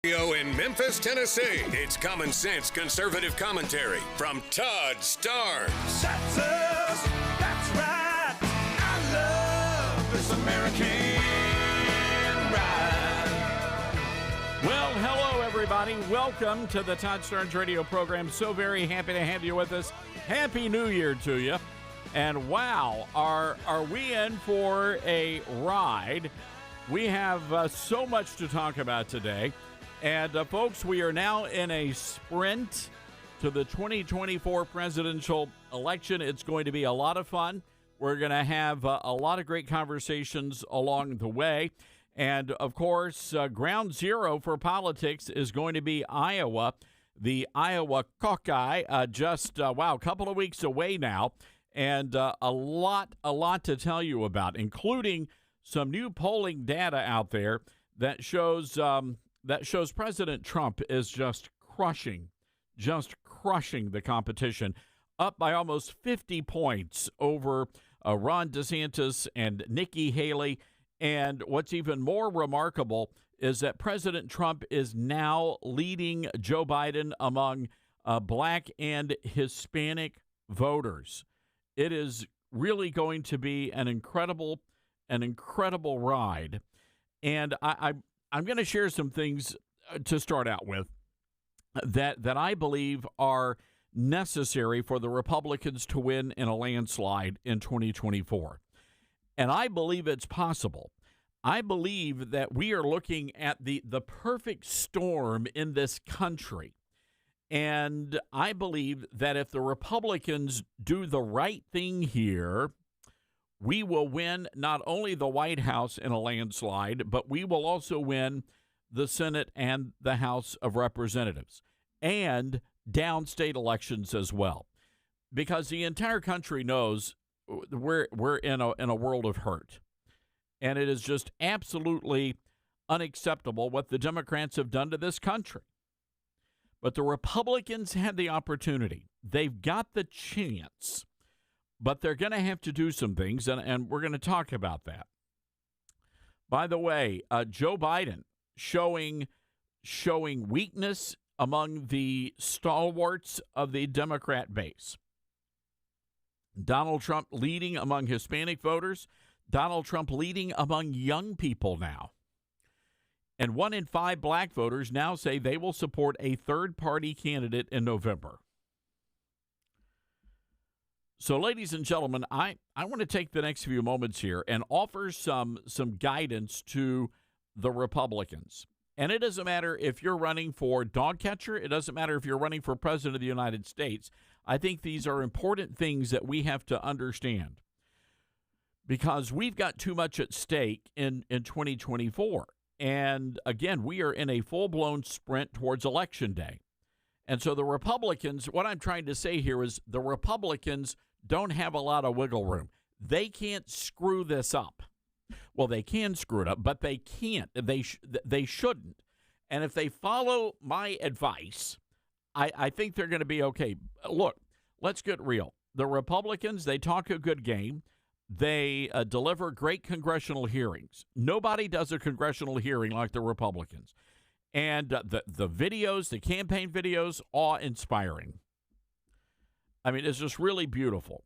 In Memphis, Tennessee, it's common sense conservative commentary from Todd Starnes. That's us, that's right. I love this American ride. Well, hello, everybody. Welcome to the Todd Starnes radio program. So very happy to have you with us. Happy New Year to you. And wow, are we in for a ride? We have so much to talk about today. And, folks, we are now in a sprint to the 2024 presidential election. It's going to be a lot of fun. We're going to have a lot of great conversations along the way. And, of course, ground zero for politics is going to be Iowa. The Iowa caucus, a couple of weeks away now. And a lot to tell you about, including some new polling data out there that shows President Trump is just crushing the competition, up by almost 50 points over Ron DeSantis and Nikki Haley. And what's even more remarkable is that President Trump is now leading Joe Biden among black and Hispanic voters. It is really going to be an incredible ride. And I'm going to share some things to start out with that I believe are necessary for the Republicans to win in a landslide in 2024. And I believe it's possible. I believe that we are looking at the perfect storm in this country. And I believe that if the Republicans do the right thing here, we will win not only the White House in a landslide, but we will also win the Senate and the House of Representatives and downstate elections as well, because the entire country knows we're in a world of hurt, and it is just absolutely unacceptable what the Democrats have done to this country. But the Republicans had the opportunity; they've got the chance. But they're going to have to do some things, and we're going to talk about that. By the way, Joe Biden showing weakness among the stalwarts of the Democrat base. Donald Trump leading among Hispanic voters. Donald Trump leading among young people now. And 1 in 5 black voters now say they will support a third-party candidate in November. So, ladies and gentlemen, I want to take the next few moments here and offer some guidance to the Republicans. And it doesn't matter if you're running for dog catcher. It doesn't matter if you're running for president of the United States. I think these are important things that we have to understand, because we've got too much at stake in 2024. And, again, we are in a full-blown sprint towards Election Day. And so the Republicans, what I'm trying to say here is the Republicans don't have a lot of wiggle room. They can't screw this up. Well, they can screw it up, but they can't. They shouldn't. And if they follow my advice, I think they're going to be okay. Look, let's get real. The Republicans, they talk a good game. They deliver great congressional hearings. Nobody does a congressional hearing like the Republicans. And the videos, the campaign videos, awe-inspiring. I mean, it's just really beautiful.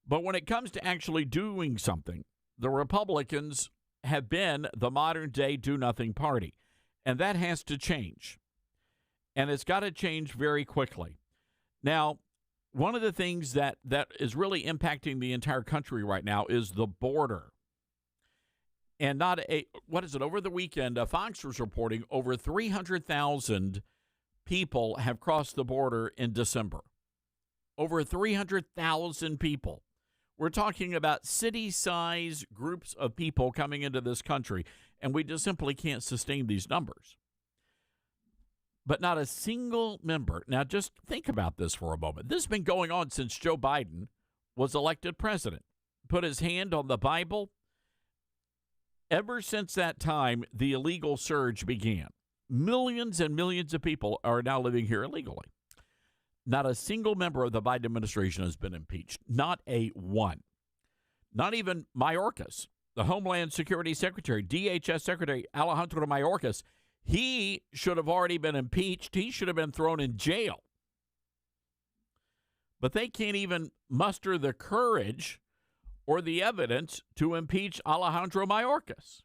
But when it comes to actually doing something, the Republicans have been the modern-day do-nothing party. And that has to change. And it's got to change very quickly. Now, one of the things that is really impacting the entire country right now is the border. And over the weekend, Fox was reporting over 300,000 people have crossed the border in December. Over 300,000 people. We're talking about city-size groups of people coming into this country, and we just simply can't sustain these numbers. But not a single member. Now, just think about this for a moment. This has been going on since Joe Biden was elected president. Put his hand on the Bible. Ever since that time, the illegal surge began. Millions and millions of people are now living here illegally. Not a single member of the Biden administration has been impeached. Not a one. Not even Mayorkas, the Homeland Security Secretary, DHS Secretary Alejandro Mayorkas. He should have already been impeached. He should have been thrown in jail. But they can't even muster the courage or the evidence to impeach Alejandro Mayorkas.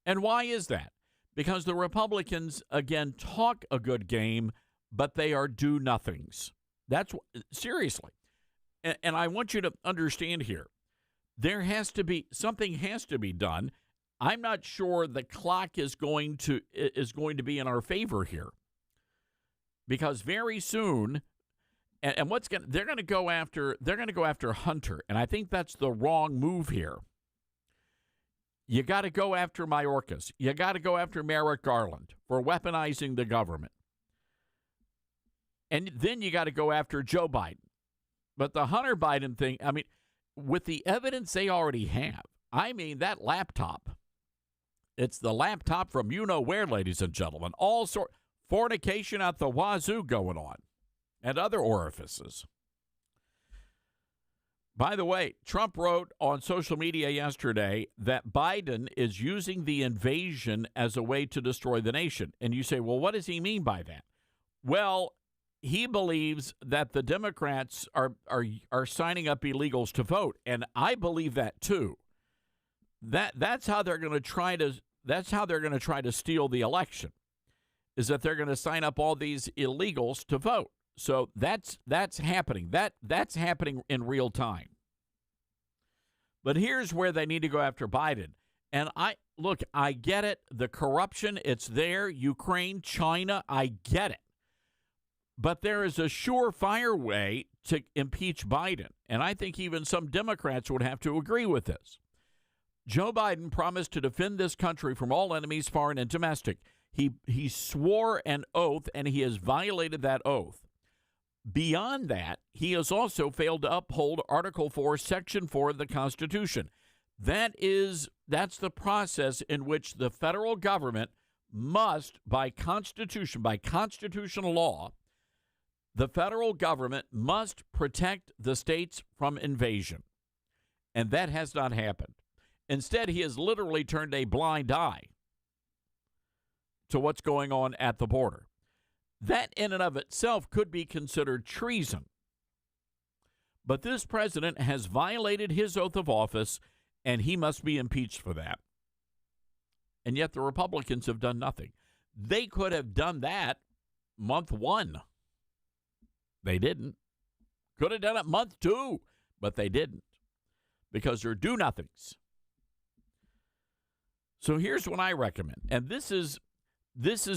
And why is that? Because the Republicans, again, talk a good game, but they are do-nothings. That's seriously. And I want you to understand here, something has to be done. I'm not sure the clock is going to be in our favor here, because very soon, and they're going to go after Hunter, and I think that's the wrong move here. You got to go after Mayorkas. You got to go after Merrick Garland for weaponizing the government. And then you got to go after Joe Biden. But the Hunter Biden thing, I mean, with the evidence they already have, I mean, that laptop, it's the laptop from you-know-where, ladies and gentlemen. All sort fornication at the wazoo going on and other orifices. By the way, Trump wrote on social media yesterday that Biden is using the invasion as a way to destroy the nation. And you say, well, what does he mean by that? Well, he believes that the Democrats are signing up illegals to vote, and I believe that too. That's how they're going to try to steal the election, is that they're going to sign up all these illegals to vote. So that's happening. That's happening in real time. But here's where they need to go after Biden. And I get it. The corruption, it's there. Ukraine, China, I get it. But there is a surefire way to impeach Biden. And I think even some Democrats would have to agree with this. Joe Biden promised to defend this country from all enemies, foreign and domestic. He swore an oath, and he has violated that oath. Beyond that, he has also failed to uphold Article 4, Section 4 of the Constitution. That's the process in which the federal government must, by constitutional law, the federal government must protect the states from invasion. And that has not happened. Instead, he has literally turned a blind eye to what's going on at the border. That in and of itself could be considered treason. But this president has violated his oath of office, and he must be impeached for that. And yet the Republicans have done nothing. They could have done that month 1. They didn't. Could have done it month 2, but they didn't, because they're do-nothings. So here's what I recommend, and this is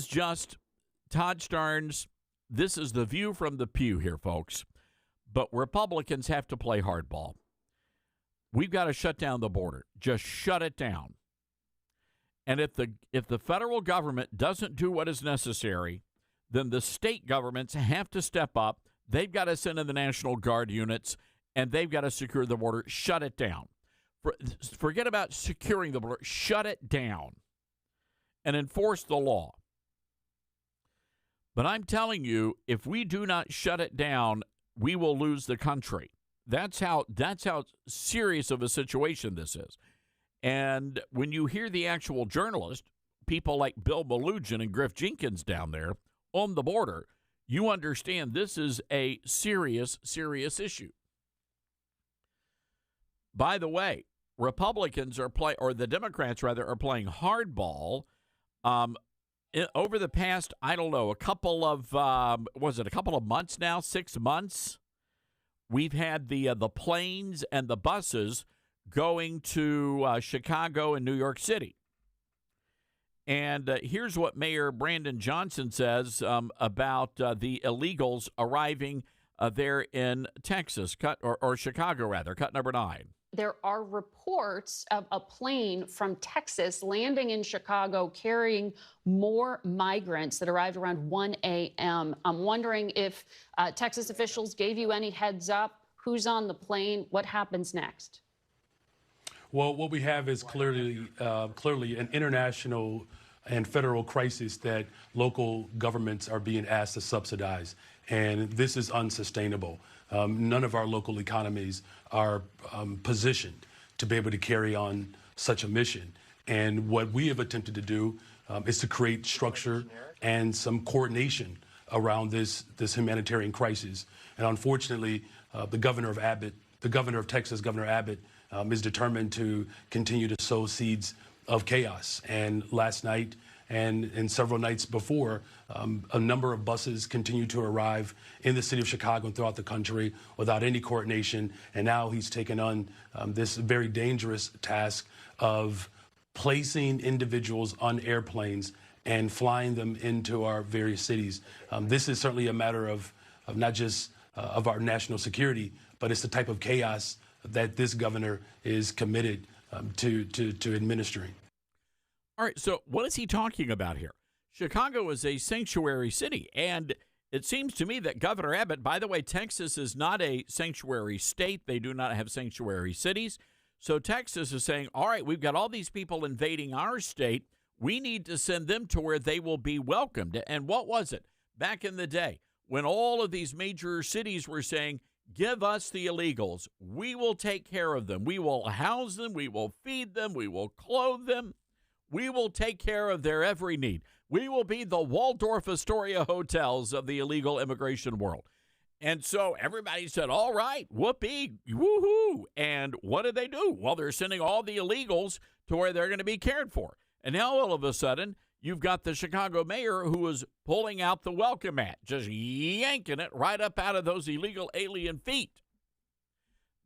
just Todd Starnes. This is the view from the pew here, folks. But Republicans have to play hardball. We've got to shut down the border. Just shut it down. And if the federal government doesn't do what is necessary, then the state governments have to step up. They've got to send in the National Guard units, and they've got to secure the border. Shut it down. Forget about securing the border. Shut it down and enforce the law. But I'm telling you, if we do not shut it down, we will lose the country. That's how serious of a situation this is. And when you hear the actual journalists, people like Bill Malugin and Griff Jenkins down there on the border, you understand this is a serious, serious issue. By the way, Republicans the Democrats rather, are playing hardball. Over the past, I don't know, a couple of months now, 6 months, we've had the planes and the buses going to Chicago and New York City. And here's what Mayor Brandon Johnson says about the illegals arriving there in Texas, or Chicago, rather, cut number 9. There are reports of a plane from Texas landing in Chicago carrying more migrants that arrived around 1 a.m. I'm wondering if Texas officials gave you any heads up. Who's on the plane? What happens next? Well, what we have is clearly an international and federal crisis that local governments are being asked to subsidize. And this is unsustainable. None of our local economies are positioned to be able to carry on such a mission. And what we have attempted to do is to create structure and some coordination around this humanitarian crisis. And unfortunately, the governor of Texas, Governor Abbott, is determined to continue to sow seeds of chaos. And last night and several nights before, a number of buses continue to arrive in the city of Chicago and throughout the country without any coordination. And now he's taken on this very dangerous task of placing individuals on airplanes and flying them into our various cities. This is certainly a matter of not just of our national security, but it's the type of chaos that this governor is committed to administering. All right, so what is he talking about here? Chicago is a sanctuary city, and it seems to me that Governor Abbott, by the way, Texas is not a sanctuary state. They do not have sanctuary cities. So Texas is saying, all right, we've got all these people invading our state. We need to send them to where they will be welcomed. And what was it back in the day when all of these major cities were saying, give us the illegals. We will take care of them. We will house them. We will feed them. We will clothe them. We will take care of their every need. We will be the Waldorf Astoria hotels of the illegal immigration world. And so everybody said, all right, whoopee, woohoo. And what did they do? Well, they're sending all the illegals to where they're going to be cared for. And now all of a sudden, you've got the Chicago mayor who is pulling out the welcome mat, just yanking it right up out of those illegal alien feet.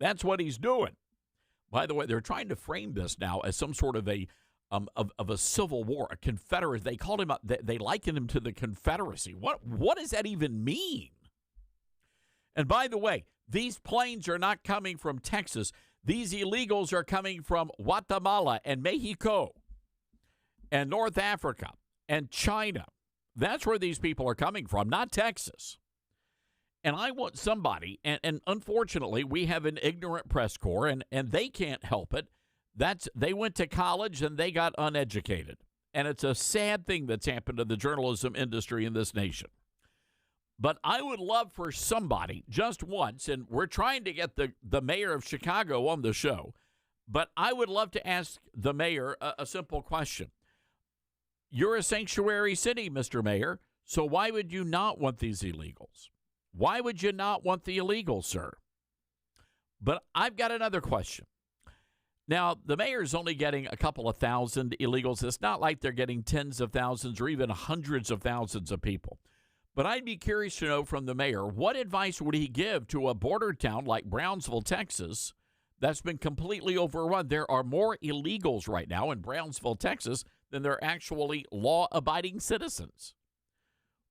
That's what he's doing. By the way, they're trying to frame this now as some sort of a civil war, a Confederate. They called him, they likened him to the Confederacy. What does that even mean? And by the way, these planes are not coming from Texas. These illegals are coming from Guatemala and Mexico and North Africa and China. That's where these people are coming from, not Texas. And I want somebody, and unfortunately, we have an ignorant press corps, and they can't help it. They went to college and they got uneducated. And it's a sad thing that's happened to the journalism industry in this nation. But I would love for somebody just once, and we're trying to get the mayor of Chicago on the show, but I would love to ask the mayor a simple question. You're a sanctuary city, Mr. Mayor, so why would you not want these illegals? Why would you not want the illegals, sir? But I've got another question. Now, the mayor's only getting a couple of thousand illegals. It's not like they're getting tens of thousands or even hundreds of thousands of people. But I'd be curious to know from the mayor, what advice would he give to a border town like Brownsville, Texas, that's been completely overrun? There are more illegals right now in Brownsville, Texas, than there are actually law-abiding citizens.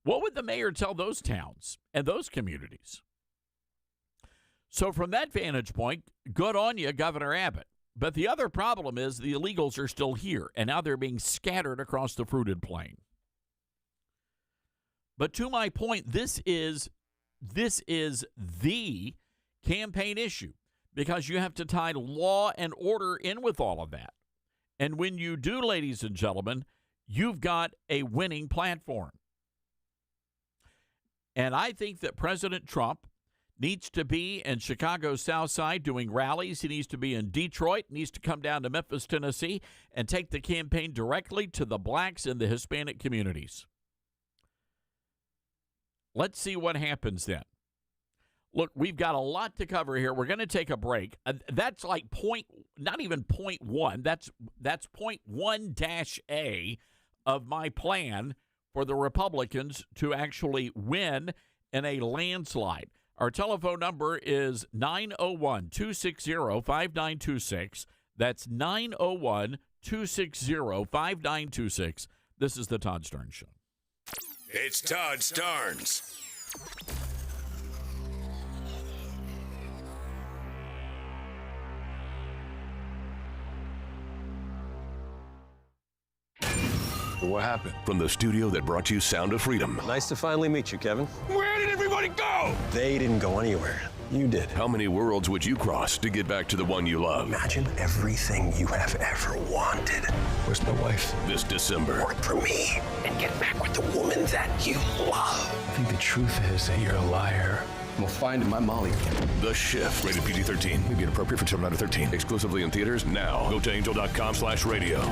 What would the mayor tell those towns and those communities? So from that vantage point, good on you, Governor Abbott. But the other problem is the illegals are still here, and now they're being scattered across the fruited plain. But to my point, this is the campaign issue, because you have to tie law and order in with all of that. And when you do, ladies and gentlemen, you've got a winning platform. And I think that President Trump needs to be in Chicago's South Side doing rallies. He needs to be in Detroit, needs to come down to Memphis, Tennessee, and take the campaign directly to the blacks and the Hispanic communities. Let's see what happens then. Look, we've got a lot to cover here. We're going to take a break. That's like not even point one. That's point 1-A of my plan for the Republicans to actually win in a landslide. Our telephone number is 901-260-5926. That's 901-260-5926. This is the Todd Starnes Show. It's Todd Starnes. What happened? From the studio that brought you Sound of Freedom. Nice to finally meet you, Kevin. Where did everybody go? They didn't go anywhere. You did. How many worlds would you cross to get back to the one you love? Imagine everything you have ever wanted. Where's my wife? This December. Work for me and get back with the woman that you love. I think the truth is that you're a liar. We'll find my Molly. The Shift. Rated PG-13. May be inappropriate for children under 13. Exclusively in theaters now. Go to angel.com/radio.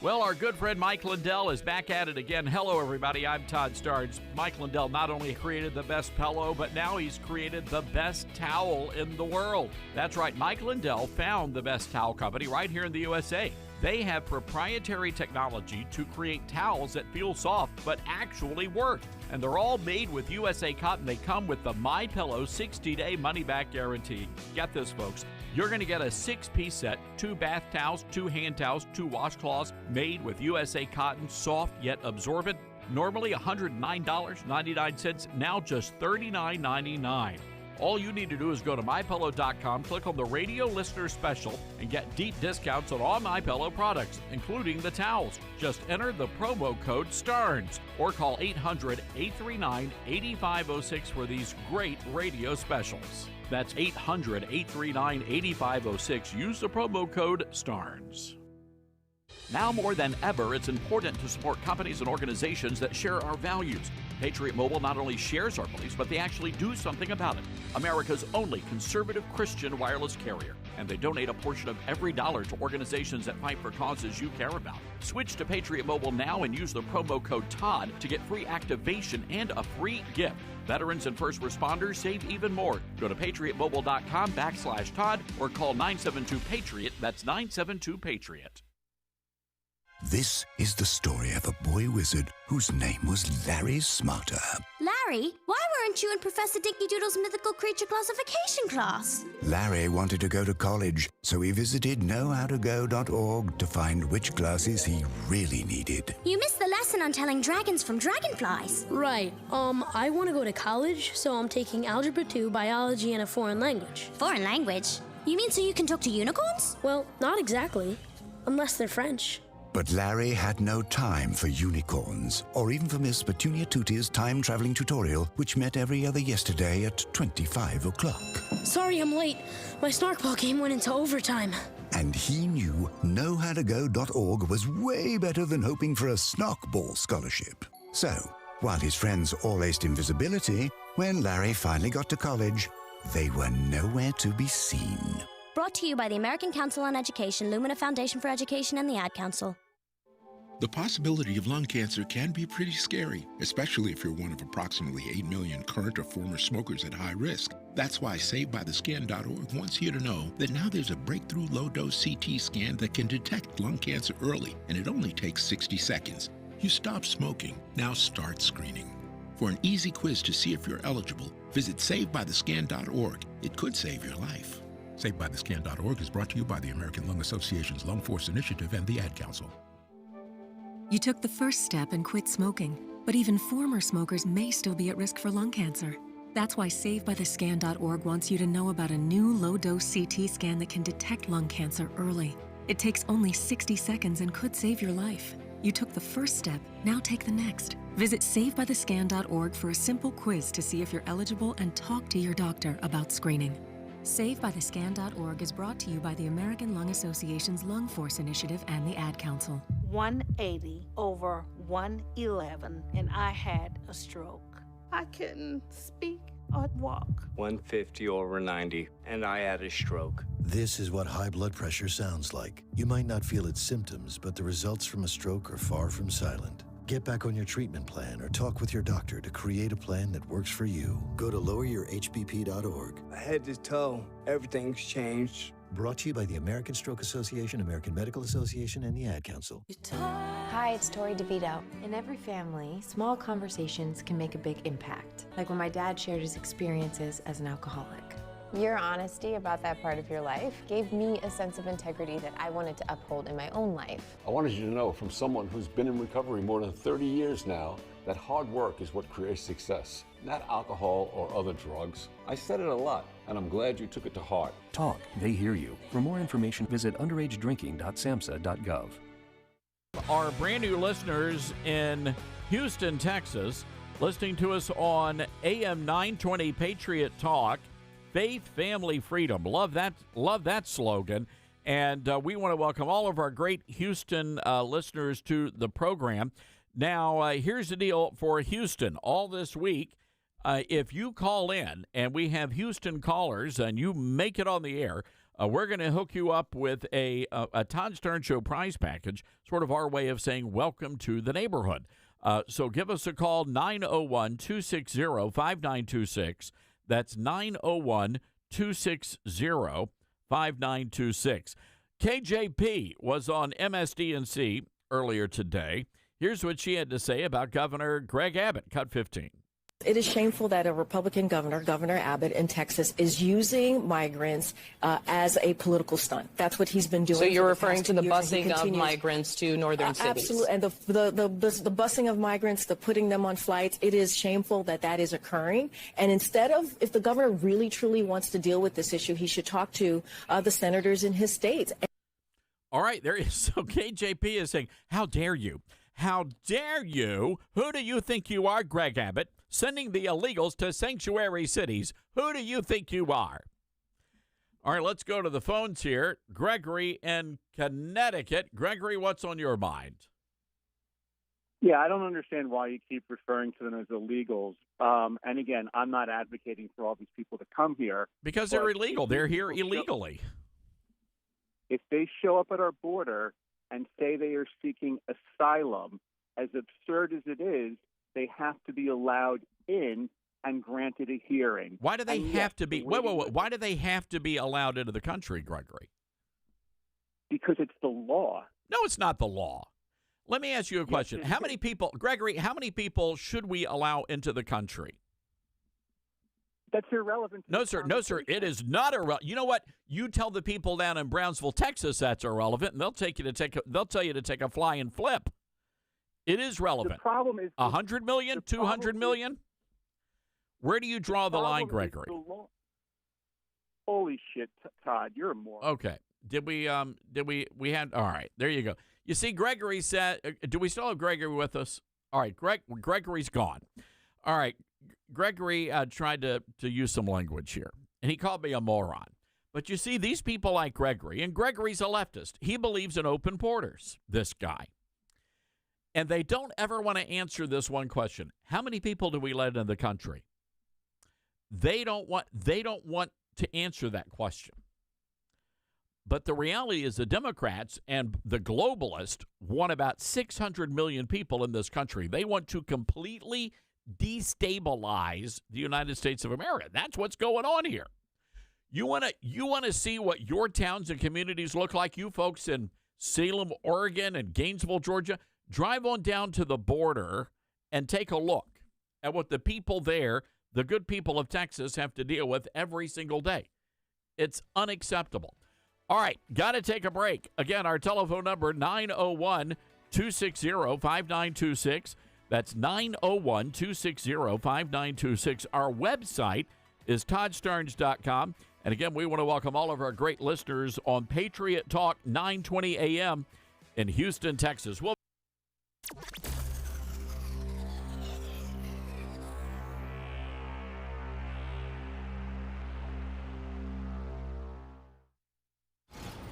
Well, our good friend Mike Lindell is back at it again. Hello, everybody. I'm Todd Starnes. Mike Lindell not only created the best pillow, but now he's created the best towel in the world. That's right. Mike Lindell found the best towel company right here in the USA. They have proprietary technology to create towels that feel soft but actually work. And they're all made with USA cotton. They come with the MyPillow 60-day money-back guarantee. Get this, folks. You're going to get a 6-piece set, 2 bath towels, 2 hand towels, 2 washcloths made with USA cotton, soft yet absorbent. Normally $109.99, now just $39.99. All you need to do is go to MyPillow.com, click on the radio listener special, and get deep discounts on all MyPillow products, including the towels. Just enter the promo code STARNS or call 800-839-8506 for these great radio specials. That's 800-839-8506. Use the promo code STARNS. Now more than ever, it's important to support companies and organizations that share our values. Patriot Mobile not only shares our beliefs, but they actually do something about it. America's only conservative Christian wireless carrier. And they donate a portion of every dollar to organizations that fight for causes you care about. Switch to Patriot Mobile now and use the promo code TODD to get free activation and a free gift. Veterans and first responders save even more. Go to patriotmobile.com/Todd or call 972-PATRIOT. That's 972-PATRIOT. This is the story of a boy wizard whose name was Larry Smarter. Larry, why weren't you in Professor Dinky Doodle's mythical creature classification class? Larry wanted to go to college, so he visited knowhowtogo.org to find which classes he really needed. You missed the lesson on telling dragons from dragonflies. Right. I want to go to college, so I'm taking Algebra 2, Biology, and a foreign language. Foreign language? You mean so you can talk to unicorns? Well, not exactly. Unless they're French. But Larry had no time for unicorns, or even for Miss Petunia Tuti's time-traveling tutorial, which met every other yesterday at 25 o'clock. Sorry I'm late. My snarkball game went into overtime. And he knew knowhowtogo.org was way better than hoping for a snarkball scholarship. So, while his friends all aced invisibility, when Larry finally got to college, they were nowhere to be seen. Brought to you by the American Council on Education, Lumina Foundation for Education, and the Ad Council. The possibility of lung cancer can be pretty scary, especially if you're one of approximately 8 million current or former smokers at high risk. That's why SaveByTheScan.org wants you to know that now there's a breakthrough low-dose CT scan that can detect lung cancer early, and it only takes 60 seconds. You stop smoking, now start screening. For an easy quiz to see if you're eligible, visit SaveByTheScan.org. It could save your life. SaveByTheScan.org is brought to you by the American Lung Association's Lung Force Initiative and the Ad Council. You took the first step and quit smoking, but even former smokers may still be at risk for lung cancer. That's why SaveByTheScan.org wants you to know about a new low-dose CT scan that can detect lung cancer early. It takes only 60 seconds and could save your life. You took the first step, now take the next. Visit SaveByTheScan.org for a simple quiz to see if you're eligible and talk to your doctor about screening. SaveByTheScan.org is brought to you by the American Lung Association's Lung Force Initiative and the Ad Council. 180 over 111, and I had a stroke. I couldn't speak or walk. 150 over 90, and I had a stroke. This is what high blood pressure sounds like. You might not feel its symptoms, but the results from a stroke are far from silent. Get back on your treatment plan or talk with your doctor to create a plan that works for you. Go to loweryourhbp.org. Head to toe, everything's changed. Brought to you by the American Stroke Association, American Medical Association, and the Ad Council. Hi, it's Tori DeVito. In every family, small conversations can make a big impact. Like when my dad shared his experiences as an alcoholic. Your honesty about that part of your life gave me a sense of integrity that I wanted to uphold in my own life. I wanted you to know from someone who's been in recovery more than 30 years now that hard work is what creates success, not alcohol or other drugs. I said it a lot, and I'm glad you took it to heart. Talk, they hear you. For more information, visit underagedrinking.samhsa.gov. Our brand new listeners in Houston, Texas, listening to us on AM 920 Patriot Talk. Faith, family, freedom. Love that slogan. And we want to welcome all of our great Houston listeners to the program. Now, here's the deal for Houston. All this week, if you call in and we have Houston callers and you make it on the air, We're going to hook you up with a Todd Stern Show prize package, sort of our way of saying welcome to the neighborhood. So give us a call, 901-260-5926. That's 901-260-5926. KJP was on MSDNC earlier today. Here's what she had to say about Governor Greg Abbott. Cut 15. It is shameful that a Republican governor, Governor Abbott in Texas, is using migrants as a political stunt. That's what he's been doing. So you're referring to the busing of migrants to northern cities? Absolutely. And the busing of migrants, the putting them on flights, it is shameful that that is occurring. And instead of, if the governor really, truly wants to deal with this issue, he should talk to the senators in his states. All right, there is. So KJP is saying, how dare you? How dare you? Who do you think you are, Greg Abbott, sending the illegals to sanctuary cities? Who do you think you are? All right, let's go to the phones here. Gregory in Connecticut. Gregory, what's on your mind? Yeah, I don't understand why you keep referring to them as illegals. And again, I'm not advocating for all these people to come here. Because they're illegal. They're here illegally. If they show up at our border and say they are seeking asylum, as absurd as it is, they have to be allowed in and granted a hearing. Why do they have to be? Wait. Why do they have to be allowed into the country, Gregory? Because it's the law. No, it's not the law. Let me ask you a question. How many people, Gregory, how many people should we allow into the country? That's irrelevant. No, sir. No, sir. It is not irrelevant. You know what? You tell the people down in Brownsville, Texas, that's irrelevant, and they'll tell you to take a fly and flip. It is relevant. The problem is 100 million, 200 million. Where do you draw the line, Gregory? Holy shit, Todd, you're a moron. Okay. We had all right. There you go. You see, Gregory said, do we still have Gregory with us? All right, Gregory's gone. All right. Gregory tried to use some language here, and he called me a moron. But you see, these people like Gregory, and Gregory's a leftist. He believes in open borders, this guy. And they don't ever want to answer this one question. How many people do we let into the country? They don't want to answer that question. But the reality is the Democrats and the globalists want about 600 million people in this country. They want to completely destabilize the United States of America. That's what's going on here. You want to see what your towns and communities look like? You folks in Salem, Oregon, and Gainesville, Georgia, drive on down to the border and take a look at what the people there, the good people of Texas, have to deal with every single day. It's unacceptable. All right, got to take a break. Again, our telephone number, 901-260-5926. That's 901-260-5926. Our website is toddsterns.com. And again, we want to welcome all of our great listeners on Patriot Talk 920 AM in Houston, Texas.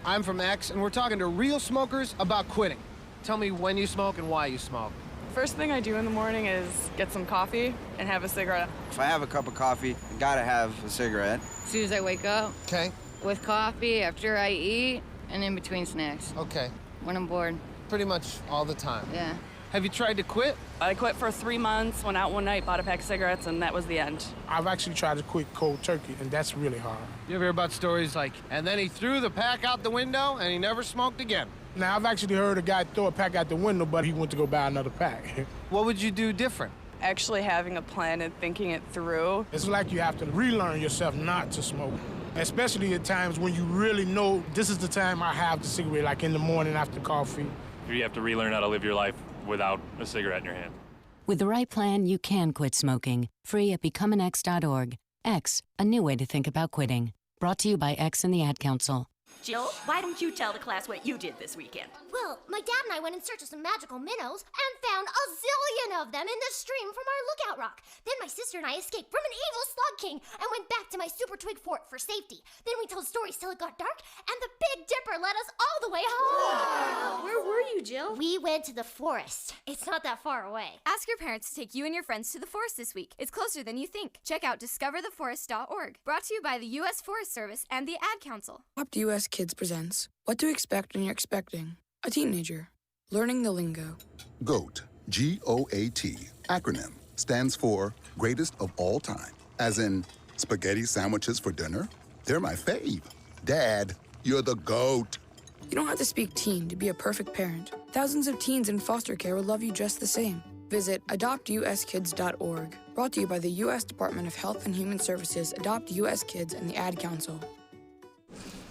I'm from X, and we're talking to real smokers about quitting. Tell me when you smoke and why you smoke. First thing I do in the morning is get some coffee and have a cigarette. If I have a cup of coffee, I gotta have a cigarette. As soon as I wake up. Okay. With coffee, after I eat, and in between snacks. Okay. When I'm bored. Pretty much all the time. Yeah. Have you tried to quit? I quit for 3 months, went out one night, bought a pack of cigarettes, and that was the end. I've actually tried to quit cold turkey, and that's really hard. You ever hear about stories like, and then he threw the pack out the window and he never smoked again? Now, I've actually heard a guy throw a pack out the window, but he went to go buy another pack. What would you do different? Actually having a plan and thinking it through. It's like you have to relearn yourself not to smoke, especially at times when you really know this is the time I have the cigarette, like in the morning after coffee. You have to relearn how to live your life without a cigarette in your hand. With the right plan, you can quit smoking. Free at becomeanx.org. X, a new way to think about quitting. Brought to you by X and the Ad Council. Jill, why don't you tell the class what you did this weekend? Well, my dad and I went in search of some magical minnows and found a zillion of them in the stream from our lookout rock. Then my sister and I escaped from an evil slug king and went back to my super twig fort for safety. Then we told stories till it got dark, and the Big Dipper led us all the way home. Wow. Where were you, Jill? We went to the forest. It's not that far away. Ask your parents to take you and your friends to the forest this week. It's closer than you think. Check out discovertheforest.org. Brought to you by the U.S. Forest Service and the Ad Council. Adopt U.S. Kids presents What to Expect When You're Expecting a Teenager. Learning the Lingo. GOAT, G-O-A-T, acronym, stands for Greatest of All Time. As in, spaghetti sandwiches for dinner? They're my fave. Dad, you're the GOAT. You don't have to speak teen to be a perfect parent. Thousands of teens in foster care will love you just the same. Visit adoptuskids.org. Brought to you by the U.S. Department of Health and Human Services, Adopt U.S. Kids, and the Ad Council.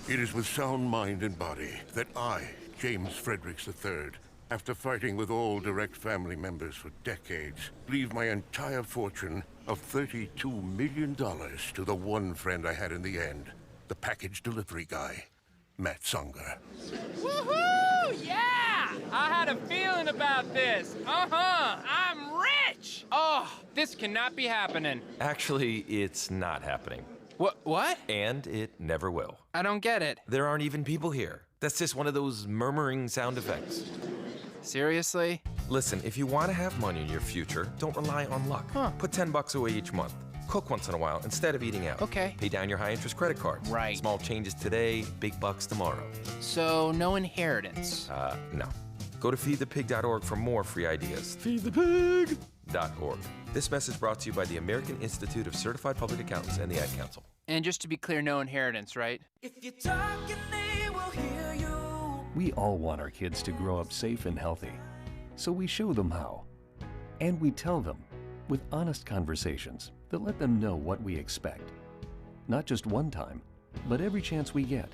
It is with sound mind and body that I, James Fredericks III, after fighting with all direct family members for decades, leave my entire fortune of $32 million to the one friend I had in the end, the package delivery guy, Matt Songer. Woohoo! Yeah! I had a feeling about this. I'm rich! Oh, this cannot be happening. Actually, it's not happening. What? And it never will. I don't get it. There aren't even people here. That's just one of those murmuring sound effects. Seriously? Listen, if you want to have money in your future, don't rely on luck. Put $10 away each month. Cook once in a while instead of eating out. Okay. Pay down your high-interest credit cards. Right. Small changes today, big bucks tomorrow. So, no inheritance? No. Go to feedthepig.org for more free ideas. Feedthepig.org. This message brought to you by the American Institute of Certified Public Accountants and the Ad Council. And just to be clear, no inheritance, right? If you talk and they will hear you. We all want our kids to grow up safe and healthy, so we show them how. And we tell them with honest conversations that let them know what we expect. Not just one time, but every chance we get.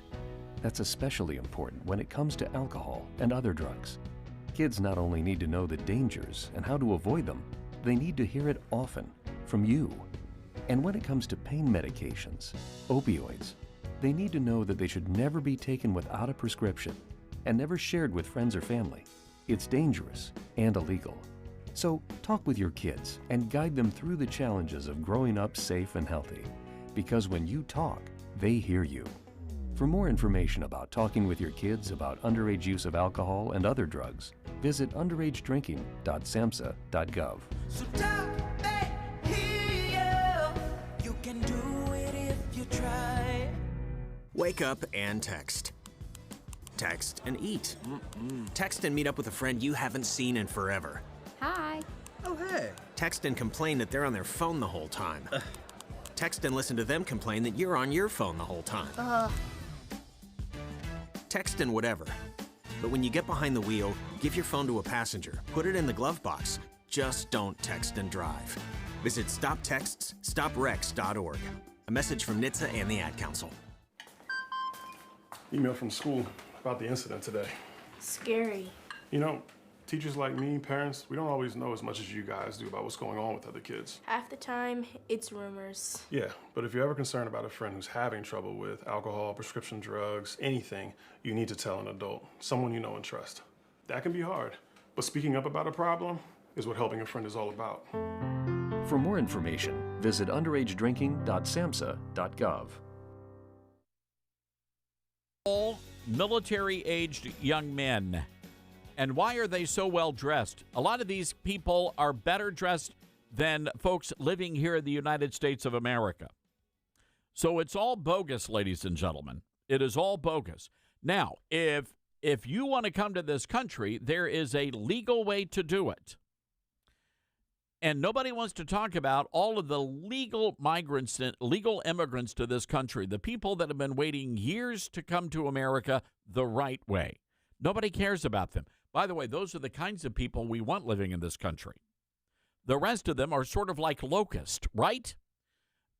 That's especially important when it comes to alcohol and other drugs. Kids not only need to know the dangers and how to avoid them, they need to hear it often from you. And when it comes to pain medications, opioids, they need to know that they should never be taken without a prescription and never shared with friends or family. It's dangerous and illegal. So talk with your kids and guide them through the challenges of growing up safe and healthy. Because when you talk, they hear you. For more information about talking with your kids about underage use of alcohol and other drugs, visit underagedrinking.samhsa.gov. So talk, they hear you. You can do it if you try. Wake up and text. Text and eat. Text and meet up with a friend you haven't seen in forever. Hi. Oh, hey. Text and complain that they're on their phone the whole time. Text and listen to them complain that you're on your phone the whole time. Text and whatever. But when you get behind the wheel, give your phone to a passenger. Put it in the glove box. Just don't text and drive. Visit StopTextsStopWrecks.org. A message from NHTSA and the Ad Council. Email from school about the incident today. Scary. You know, teachers like me, parents, we don't always know as much as you guys do about what's going on with other kids. Half the time, it's rumors. Yeah, but if you're ever concerned about a friend who's having trouble with alcohol, prescription drugs, anything, you need to tell an adult, someone you know and trust. That can be hard, but speaking up about a problem is what helping a friend is all about. For more information, visit underagedrinking.samhsa.gov. All military-aged young men. And why are they so well dressed? A lot of these people are better dressed than folks living here in the United States of America. So it's all bogus, ladies and gentlemen. It is all bogus. Now, if you want to come to this country, there is a legal way to do it. And nobody wants to talk about all of the legal migrants, legal immigrants to this country, the people that have been waiting years to come to America the right way. Nobody cares about them. By the way, those are the kinds of people we want living in this country. The rest of them are sort of like locusts, right?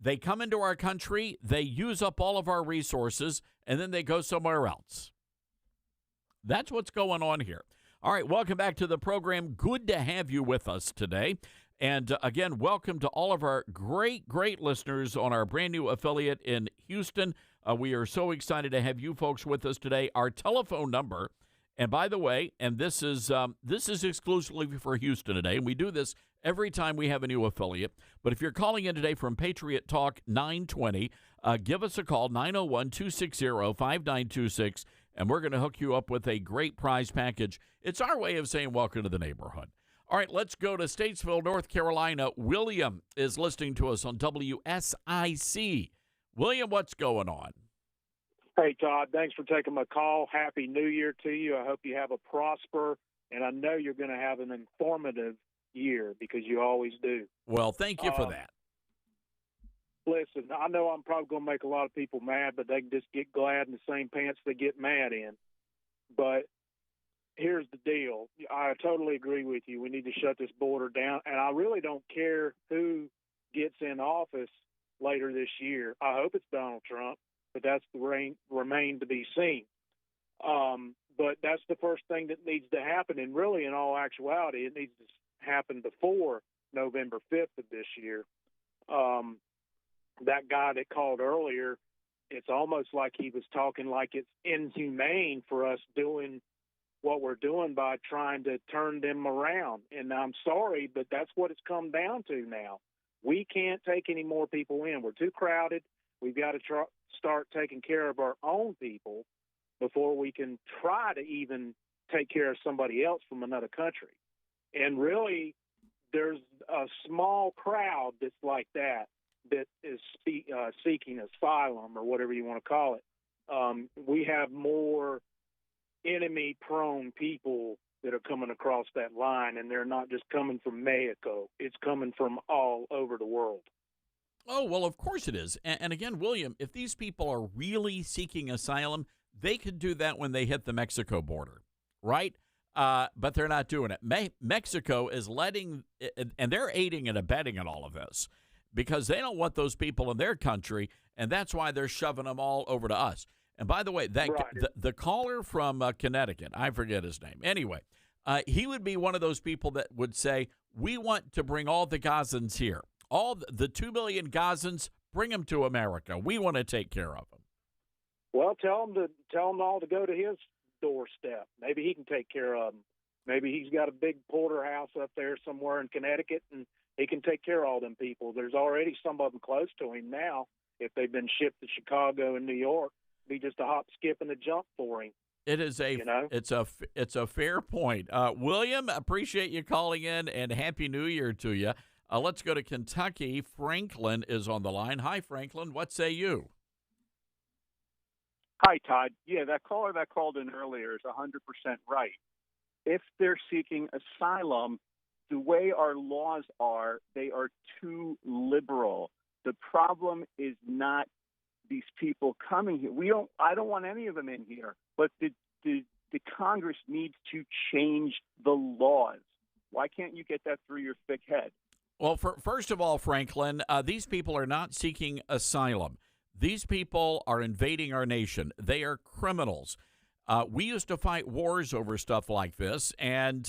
They come into our country, they use up all of our resources, and then they go somewhere else. That's what's going on here. All right, welcome back to the program. Good to have you with us today. And again, welcome to all of our great, great listeners on our brand new affiliate in Houston. We are so excited to have you folks with us today. Our telephone number, and by the way, and this is exclusively for Houston today, and we do this every time we have a new affiliate. But if you're calling in today from Patriot Talk 920, give us a call, 901-260-5926, and we're going to hook you up with a great prize package. It's our way of saying welcome to the neighborhood. All right, let's go to Statesville, North Carolina. William is listening to us on WSIC. William, what's going on? Hey, Todd, thanks for taking my call. Happy New Year to you. I hope you have a prosper, and I know you're going to have an informative year because you always do. Well, thank you for that. Listen, I know I'm probably going to make a lot of people mad, but they can just get glad in the same pants they get mad in. But here's the deal. I totally agree with you. We need to shut this border down, and I really don't care who gets in office later this year. I hope it's Donald Trump, but that's the remain to be seen. But that's the first thing that needs to happen, and really, in all actuality, it needs to happen before November 5th of this year. That guy that called earlier, it's almost like he was talking like it's inhumane for us doing what we're doing by trying to turn them around. And I'm sorry, but that's what it's come down to now. We can't take any more people in. We're too crowded. We've got to start taking care of our own people before we can try to even take care of somebody else from another country. And really, there's a small crowd that's like that is seeking asylum or whatever you want to call it. We have more enemy-prone people that are coming across that line, and they're not just coming from Mexico. It's coming from all over the world. Oh, well, of course it is. And again, William, if these people are really seeking asylum, they could do that when they hit the Mexico border, right? But they're not doing it. Mexico is letting, and they're aiding and abetting in all of this because they don't want those people in their country, and that's why they're shoving them all over to us. And by the way, that the caller from Connecticut, I forget his name. Anyway, he would be one of those people that would say, we want to bring all the Gazans here. All the 2 million Gazans, bring them to America. We want to take care of them. Well, tell them all to go to his doorstep. Maybe he can take care of them. Maybe he's got a big porterhouse up there somewhere in Connecticut, and he can take care of all them people. There's already some of them close to him now. If they've been shipped to Chicago and New York, be just a hop, skip, and a jump for him. It is it's a fair point. William, appreciate you calling in, and Happy New Year to you. Let's go to Kentucky. Franklin is on the line. Hi, Franklin. What say you? Hi, Todd. Yeah, that caller that called in earlier is 100% right. If they're seeking asylum, the way our laws are, they are too liberal. The problem is not these people coming here. I don't want any of them in here, but the Congress needs to change the laws. Why can't you get that through your thick head? Well, first of all, Franklin, these people are not seeking asylum. These people are invading our nation. They are criminals. We used to fight wars over stuff like this, and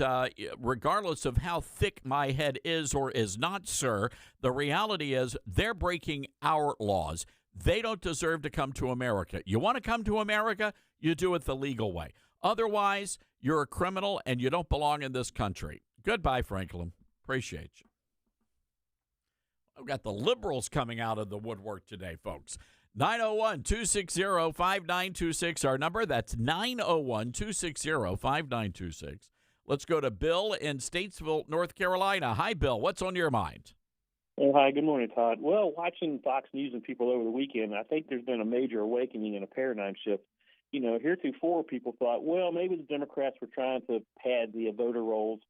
regardless of how thick my head is or is not, sir, the reality is they're breaking our laws. They don't deserve to come to America. You want to come to America, you do it the legal way. Otherwise, you're a criminal and you don't belong in this country. Goodbye, Franklin. Appreciate you. I've got the liberals coming out of the woodwork today, folks. 901-260-5926, our number. That's 901-260-5926. Let's go to Bill in Statesville, North Carolina. Hi, Bill. What's on your mind? Oh, hi, good morning, Todd. Well, watching Fox News and people over the weekend, I think there's been a major awakening and a paradigm shift. You know, heretofore people thought, well, maybe the Democrats were trying to pad the voter rolls,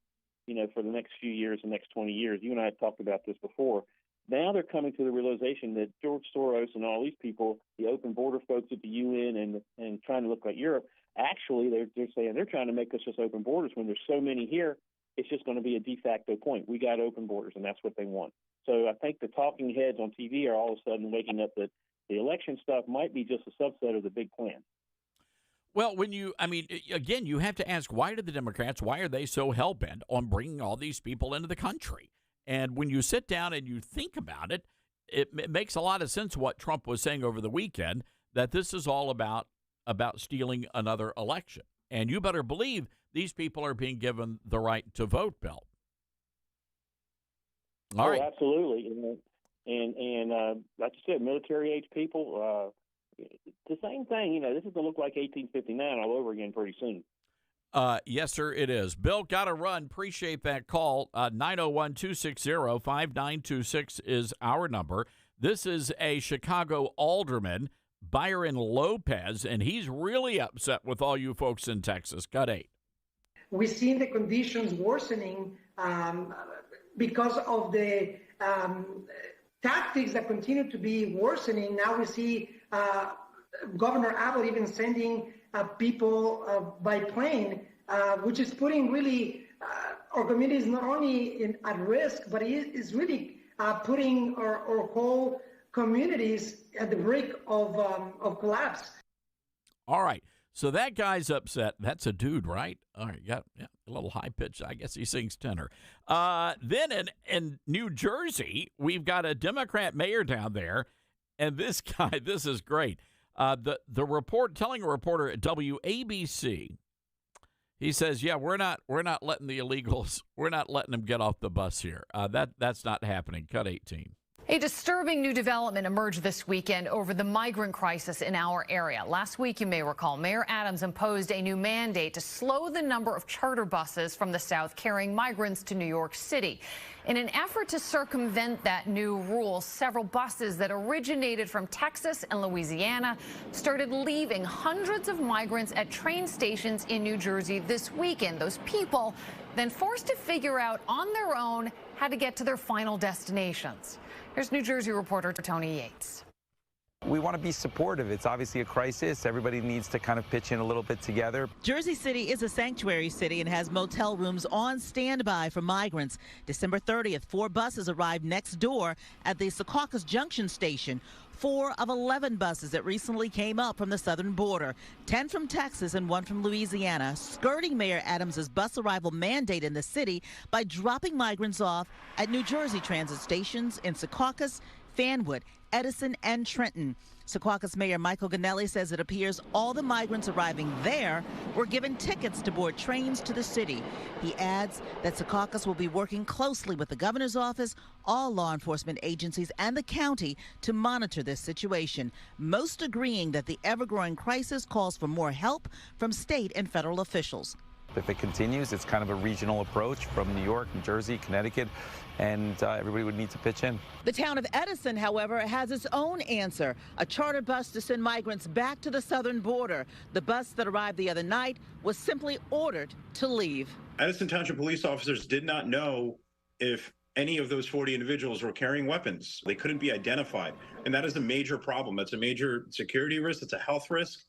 you know, for the next few years, the next 20 years. You and I had talked about this before. Now they're coming to the realization that George Soros and all these people, the open border folks at the UN and trying to look like Europe, actually they're saying they're trying to make us just open borders when there's so many here. It's just going to be a de facto point. We got open borders, and that's what they want. So I think the talking heads on TV are all of a sudden waking up that the election stuff might be just a subset of the big plan. Well, again, you have to ask, why are the Democrats, why are they so hell-bent on bringing all these people into the country? And when you sit down and you think about it, it makes a lot of sense what Trump was saying over the weekend, that this is all about stealing another election. And you better believe these people are being given the right to vote, Bill. All right. Absolutely. And like you said, military-age people, the same thing. This is going to look like 1859 all over again pretty soon. Yes, sir, it is. Bill, got to run. Appreciate that call. 901-260-5926 is our number. This is a Chicago alderman, Byron Lopez, and he's really upset with all you folks in Texas. Cut 8. We've seen the conditions worsening because of the tactics that continue to be worsening. Now we see Governor Abbott even sending people by plane, which is putting really our communities not only at risk, but it is really putting our whole communities at the brink of collapse. All right. So that guy's upset. That's a dude, right? All right. Got a little high pitch. I guess he sings tenor. Then in New Jersey, we've got a Democrat mayor down there. And this guy, this is great. The report telling a reporter at WABC, he says, "Yeah, we're not letting the illegals. We're not letting them get off the bus here. That's not happening." Cut 18. A disturbing new development emerged this weekend over the migrant crisis in our area. Last week, you may recall, Mayor Adams imposed a new mandate to slow the number of charter buses from the south carrying migrants to New York City. In an effort to circumvent that new rule, several buses that originated from Texas and Louisiana started leaving hundreds of migrants at train stations in New Jersey this weekend. Those people then forced to figure out on their own how to get to their final destinations. Here's New Jersey reporter Tony Yates. We want to be supportive. It's obviously a crisis. Everybody needs to kind of pitch in a little bit together. Jersey City is a sanctuary city and has motel rooms on standby for migrants. December 30th, 4 buses arrived next door at the Secaucus Junction station. 4 of 11 buses that recently came up from the southern border, 10 from Texas and 1 from Louisiana, skirting Mayor Adams' bus arrival mandate in the city by dropping migrants off at New Jersey transit stations in Secaucus, Fanwood, Edison, and Trenton. Secaucus Mayor Michael Ganelli says it appears all the migrants arriving there were given tickets to board trains to the city. He adds that Secaucus will be working closely with the governor's office, all law enforcement agencies, and the county to monitor this situation, most agreeing that the ever-growing crisis calls for more help from state and federal officials. If it continues, it's kind of a regional approach from New York, New Jersey, Connecticut, and everybody would need to pitch in. The town of Edison, however, has its own answer, a charter bus to send migrants back to the southern border. The bus that arrived the other night was simply ordered to leave. Edison Township police officers did not know if any of those 40 individuals were carrying weapons. They couldn't be identified, and that is a major problem. That's a major security risk. It's a health risk.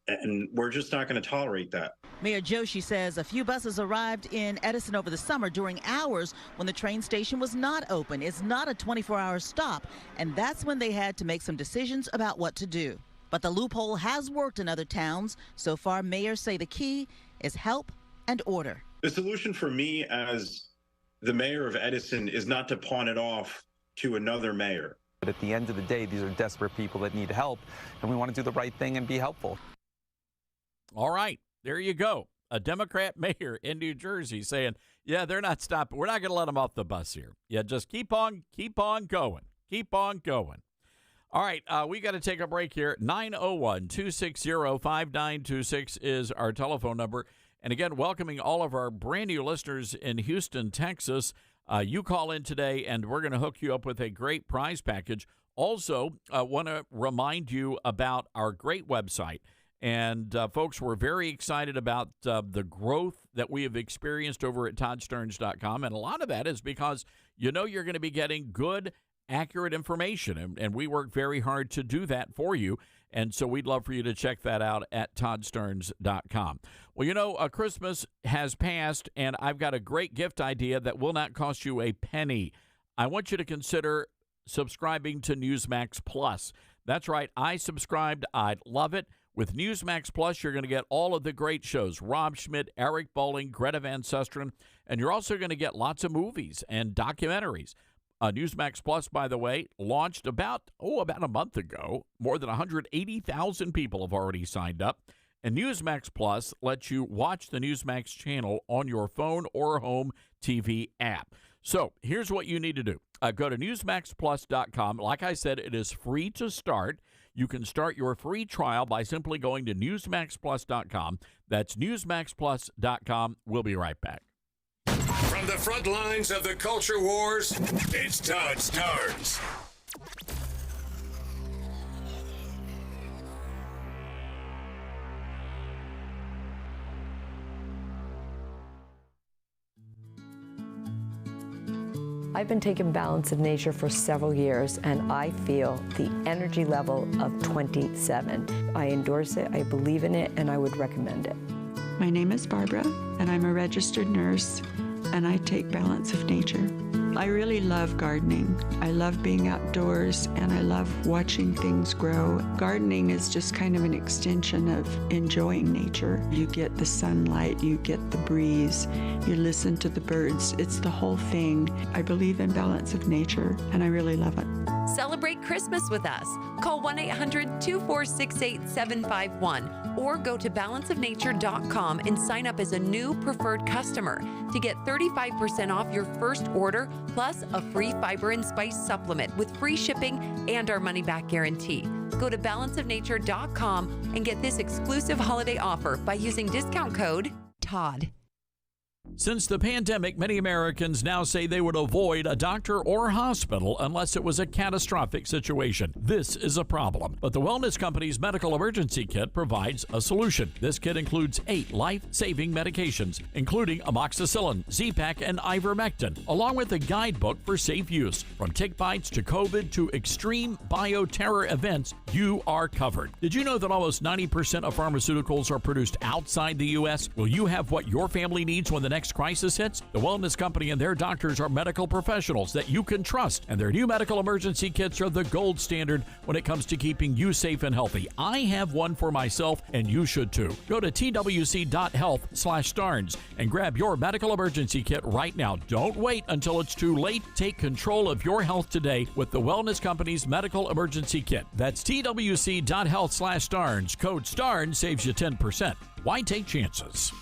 And we're just not going to tolerate that. Mayor Joshi says a few buses arrived in Edison over the summer during hours when the train station was not open. It's not a 24-hour stop, and that's when they had to make some decisions about what to do. But the loophole has worked in other towns. So far, mayors say the key is help and order. The solution for me as the mayor of Edison is not to pawn it off to another mayor. But at the end of the day, these are desperate people that need help, and we want to do the right thing and be helpful. All right, there you go. A Democrat mayor in New Jersey saying, yeah, they're not stopping. We're not going to let them off the bus here. Yeah, just keep on going. Keep on going. All right, we got to take a break here. 901-260-5926 is our telephone number. And again, welcoming all of our brand new listeners in Houston, Texas. You call in today, and we're going to hook you up with a great prize package. Also, I want to remind you about our great website. And, folks, we're very excited about the growth that we have experienced over at toddsterns.com. And a lot of that is because you know you're going to be getting good, accurate information. And we work very hard to do that for you. And so we'd love for you to check that out at toddsterns.com. Well, you know, Christmas has passed, and I've got a great gift idea that will not cost you a penny. I want you to consider subscribing to Newsmax Plus. That's right. I subscribed. I love it. With Newsmax Plus, you're going to get all of the great shows, Rob Schmidt, Eric Bolling, Greta Van Susteren, and you're also going to get lots of movies and documentaries. Newsmax Plus, by the way, launched about a month ago. More than 180,000 people have already signed up. And Newsmax Plus lets you watch the Newsmax channel on your phone or home TV app. So here's what you need to do. Go to NewsmaxPlus.com. Like I said, it is free to start. You can start your free trial by simply going to NewsmaxPlus.com. That's NewsmaxPlus.com. We'll be right back. From the front lines of the culture wars, it's Todd Starnes. I've been taking Balance of Nature for several years, and I feel the energy level of 27. I endorse it, I believe in it, and I would recommend it. My name is Barbara, and I'm a registered nurse, and I take Balance of Nature. I really love gardening. I love being outdoors, and I love watching things grow. Gardening is just kind of an extension of enjoying nature. You get the sunlight, you get the breeze, you listen to the birds. It's the whole thing. I believe in Balance of Nature, and I really love it. Celebrate Christmas with us. Call 1-800-246-8751 or go to balanceofnature.com and sign up as a new preferred customer to get 35% off your first order plus a free fiber and spice supplement with free shipping and our money-back guarantee. Go to balanceofnature.com and get this exclusive holiday offer by using discount code TODD. Since the pandemic, many Americans now say they would avoid a doctor or hospital unless it was a catastrophic situation. This is a problem, but the Wellness Company's medical emergency kit provides a solution. This kit includes 8 life-saving medications, including amoxicillin, Z-Pak, and ivermectin, along with a guidebook for safe use. From tick bites to COVID to extreme bioterror events, you are covered. Did you know that almost 90% of pharmaceuticals are produced outside the U.S.? Will you have what your family needs when the next crisis hits? The Wellness Company and their doctors are medical professionals that you can trust, and their new medical emergency kits are the gold standard when it comes to keeping you safe and healthy. I have one for myself, and you should too. Go to twc.health/Starnes and grab your medical emergency kit right now. Don't wait until it's too late. Take control of your health today with the Wellness Company's medical emergency kit. That's twc.health/Starnes. Code STARNES saves you 10%. Why take chances?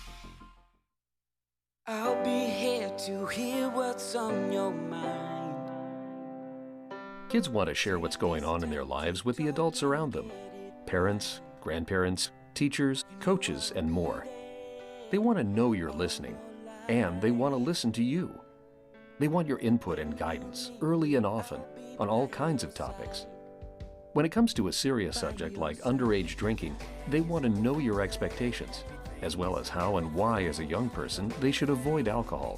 I'll be here to hear what's on your mind. Kids want to share what's going on in their lives with the adults around them. Parents, grandparents, teachers, coaches, and more. They want to know you're listening, and they want to listen to you. They want your input and guidance, early and often, on all kinds of topics. When it comes to a serious subject like underage drinking, they want to know your expectations, as well as how and why as a young person they should avoid alcohol.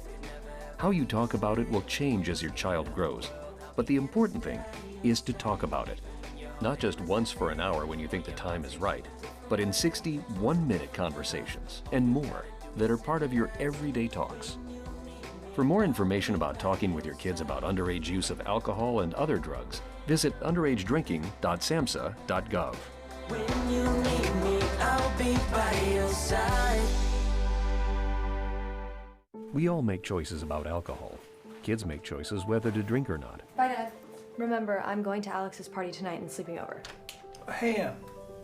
How you talk about it will change as your child grows, but the important thing is to talk about it. Not just once for an hour when you think the time is right, but in 60 one-minute conversations and more that are part of your everyday talks. For more information about talking with your kids about underage use of alcohol and other drugs, visit underagedrinking.samhsa.gov. When you need me, I'll be by your side. We all make choices about alcohol. Kids make choices whether to drink or not. Bye, Dad. Remember, I'm going to Alex's party tonight and sleeping over. Hey, Em,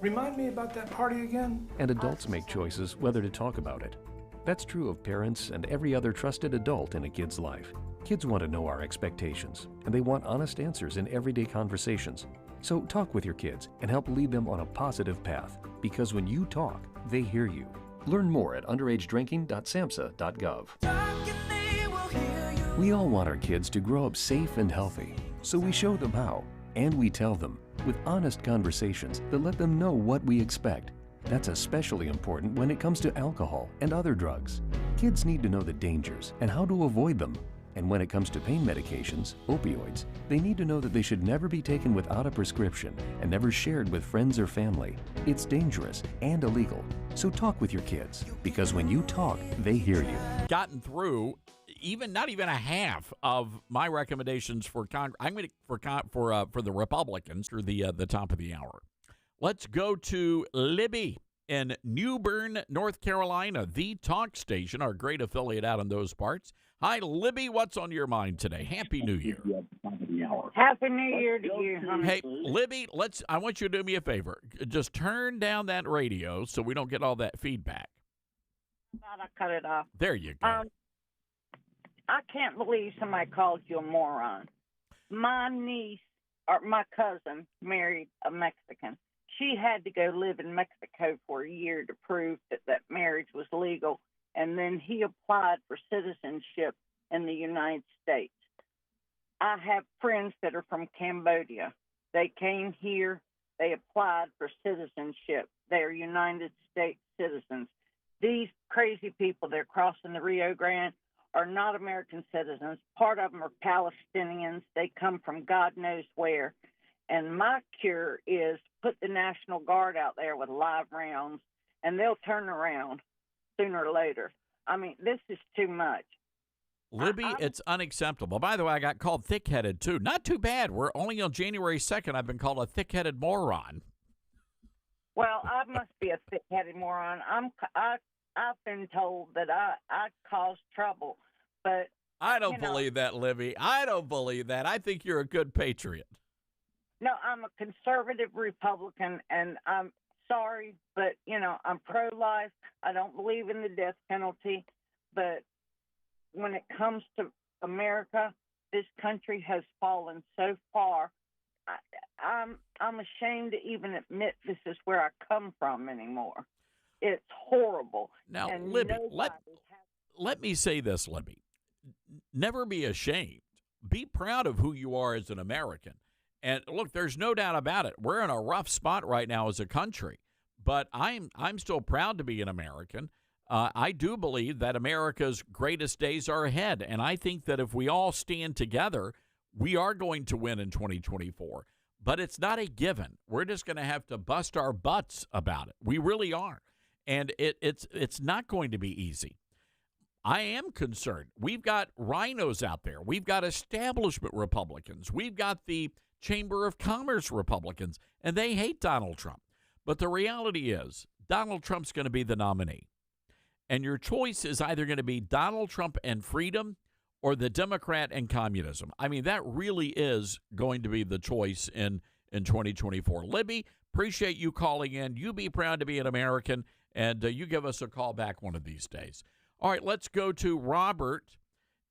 remind me about that party again? And adults make choices whether to talk about it. That's true of parents and every other trusted adult in a kid's life. Kids want to know our expectations, and they want honest answers in everyday conversations. So talk with your kids and help lead them on a positive path, because when you talk, they hear you. Learn more at underagedrinking.samhsa.gov. We all want our kids to grow up safe and healthy, so we show them how, and we tell them with honest conversations that let them know what we expect. That's especially important when it comes to alcohol and other drugs. Kids need to know the dangers and how to avoid them. And when it comes to pain medications, opioids, they need to know that they should never be taken without a prescription and never shared with friends or family. It's dangerous and illegal. So talk with your kids, because when you talk, they hear you. Gotten through not even a half of my recommendations for the Republicans through the top of the hour. Let's go to Libby in New Bern, North Carolina, the talk station, our great affiliate out in those parts. Hi, Libby. What's on your mind today? Happy New Year. Happy New Year to you, honey. Hey, Libby, I want you to do me a favor. Just turn down that radio so we don't get all that feedback. I cut it off. There you go. I can't believe somebody called you a moron. My niece, or my cousin, married a Mexican. She had to go live in Mexico for a year to prove that marriage was legal, and then he applied for citizenship in the United States. I have friends that are from Cambodia. They came here. They applied for citizenship. They are United States citizens. These crazy people, they're crossing the Rio Grande, are not American citizens. Part of them are Palestinians. They come from God knows where. And my cure is put the National Guard out there with live rounds, and they'll turn around sooner or later. I mean, this is too much. Libby, it's unacceptable. By the way, I got called thick-headed, too. Not too bad. We're only on January 2nd. I've been called a thick-headed moron. Well, I must be a thick-headed moron. I've been told that I caused trouble, but I don't believe that, Libby. I don't believe that. I think you're a good patriot. No, I'm a conservative Republican, and I'm sorry, but, I'm pro-life. I don't believe in the death penalty, but when it comes to America, this country has fallen so far. I'm ashamed to even admit this is where I come from anymore. It's horrible. Now, and Libby, let me say this, Libby. Never be ashamed. Be proud of who you are as an American. And look, there's no doubt about it. We're in a rough spot right now as a country, but I'm still proud to be an American. I do believe that America's greatest days are ahead, and I think that if we all stand together, we are going to win in 2024. But it's not a given. We're just going to have to bust our butts about it. We really are, and it's not going to be easy. I am concerned. We've got rhinos out there. We've got establishment Republicans. We've got the Chamber of Commerce Republicans, and they hate Donald Trump. But the reality is Donald Trump's going to be the nominee. And your choice is either going to be Donald Trump and freedom or the Democrat and communism. I mean, that really is going to be the choice in 2024. Libby, appreciate you calling in. You be proud to be an American, and you give us a call back one of these days. All right, let's go to Robert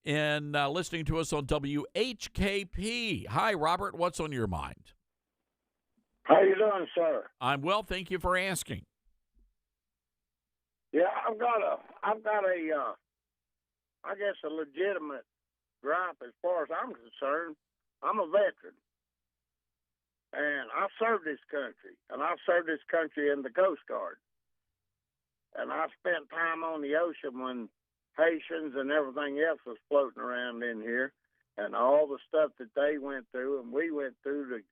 in listening to us on WHKP. Hi, Robert. What's on your mind? How you doing, sir? I'm well. Thank you for asking. Yeah, I've got a I guess a legitimate gripe as far as I'm concerned. I'm a veteran, and I served this country, and I served this country in the Coast Guard, and I spent time on the ocean when Haitians and everything else was floating around in here, and all the stuff that they went through and we went through to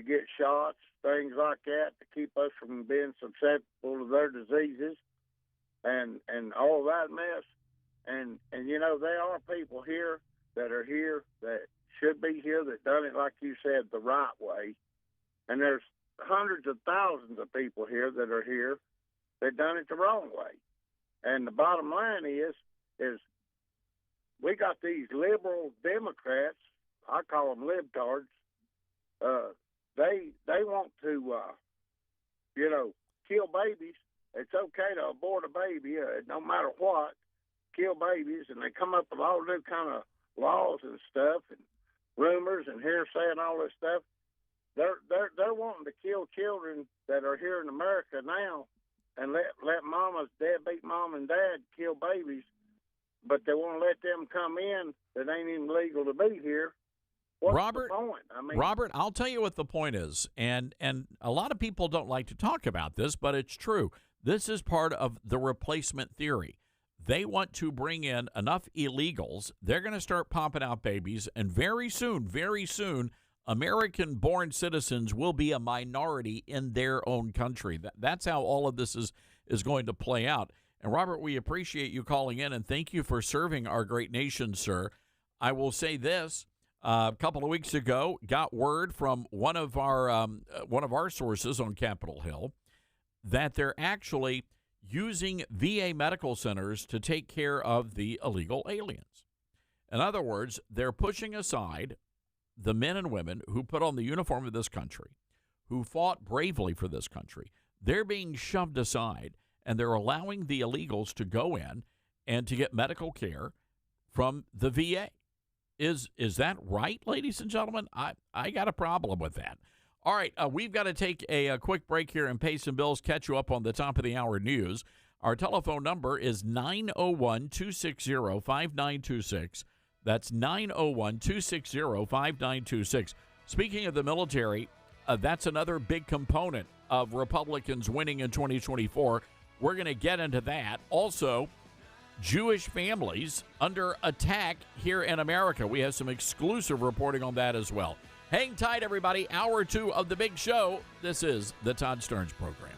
get shots, things like that, to keep us from being susceptible to their diseases and all that mess. And there are people here that are here that should be here that done it, like you said, the right way. And there's hundreds of thousands of people here that are here that done it the wrong way. And the bottom line is we got these liberal Democrats, I call them libtards. They want to, kill babies. It's okay to abort a baby, no matter what, kill babies, and they come up with all new kind of laws and stuff, and rumors and hearsay and all this stuff. They're wanting to kill children that are here in America now, and let mamas, deadbeat mom and dad kill babies, but they want to let them come in that ain't even legal to be here. What's Robert, the point? I mean, Robert, I'll tell you what the point is, and a lot of people don't like to talk about this, but it's true. This is part of the replacement theory. They want to bring in enough illegals. They're going to start pumping out babies, and very soon, American-born citizens will be a minority in their own country. That's how all of this is going to play out. And, Robert, we appreciate you calling in, and thank you for serving our great nation, sir. I will say this. A couple of weeks ago, got word from one of our sources on Capitol Hill that they're actually using VA medical centers to take care of the illegal aliens. In other words, they're pushing aside the men and women who put on the uniform of this country, who fought bravely for this country. They're being shoved aside, and they're allowing the illegals to go in and to get medical care from the VA. Is that right, ladies and gentlemen? I got a problem with that. All right, we've got to take a quick break here and pay some bills, catch you up on the top of the hour news. Our telephone number is 901-260-5926. That's 901-260-5926. Speaking of the military, that's another big component of Republicans winning in 2024. We're going to get into that. Also, Jewish families under attack here in America. We have some exclusive reporting on that as well. Hang tight, everybody. Hour 2 of the big show. This is the Todd Stearns Program.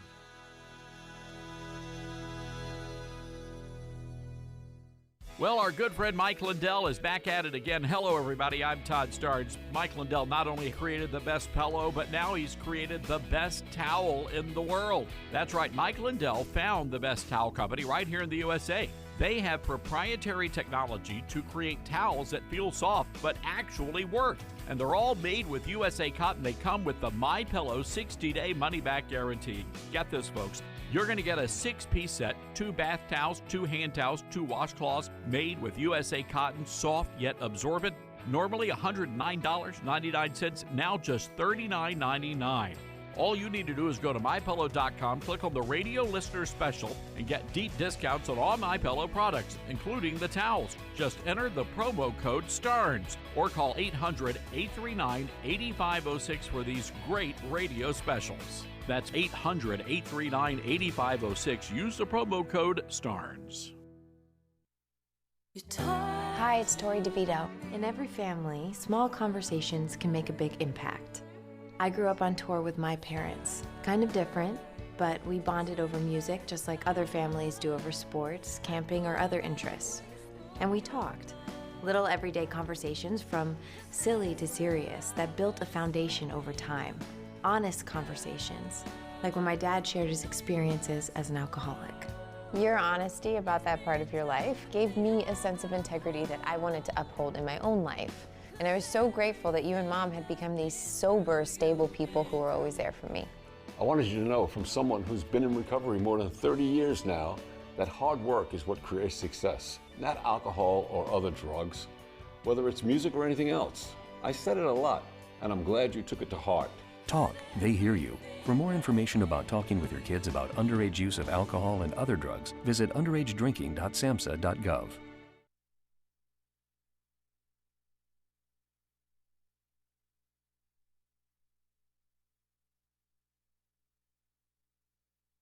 Well, our good friend Mike Lindell is back at it again. Hello, everybody. I'm Todd Stearns. Mike Lindell not only created the best pillow, but now he's created the best towel in the world. That's right. Mike Lindell found the best towel company right here in the USA. They have proprietary technology to create towels that feel soft but actually work. And they're all made with USA cotton. They come with the MyPillow 60-day money-back guarantee. Get this, folks. You're going to get a 6-piece set, 2 bath towels, 2 hand towels, 2 washcloths made with USA cotton, soft yet absorbent. Normally $109.99, now just $39.99. All you need to do is go to MyPillow.com, click on the radio listener special, and get deep discounts on all MyPillow products, including the towels. Just enter the promo code STEARNS or call 800-839-8506 for these great radio specials. That's 800-839-8506. Use the promo code STEARNS. Hi, it's Tori DeVito. In every family, small conversations can make a big impact. I grew up on tour with my parents. Kind of different, but we bonded over music just like other families do over sports, camping, or other interests. And we talked. Little everyday conversations from silly to serious that built a foundation over time. Honest conversations, like when my dad shared his experiences as an alcoholic. Your honesty about that part of your life gave me a sense of integrity that I wanted to uphold in my own life. And I was so grateful that you and Mom had become these sober, stable people who were always there for me. I wanted you to know from someone who's been in recovery more than 30 years now that hard work is what creates success, not alcohol or other drugs, whether it's music or anything else. I said it a lot, and I'm glad you took it to heart. Talk, they hear you. For more information about talking with your kids about underage use of alcohol and other drugs, visit underagedrinking.samhsa.gov.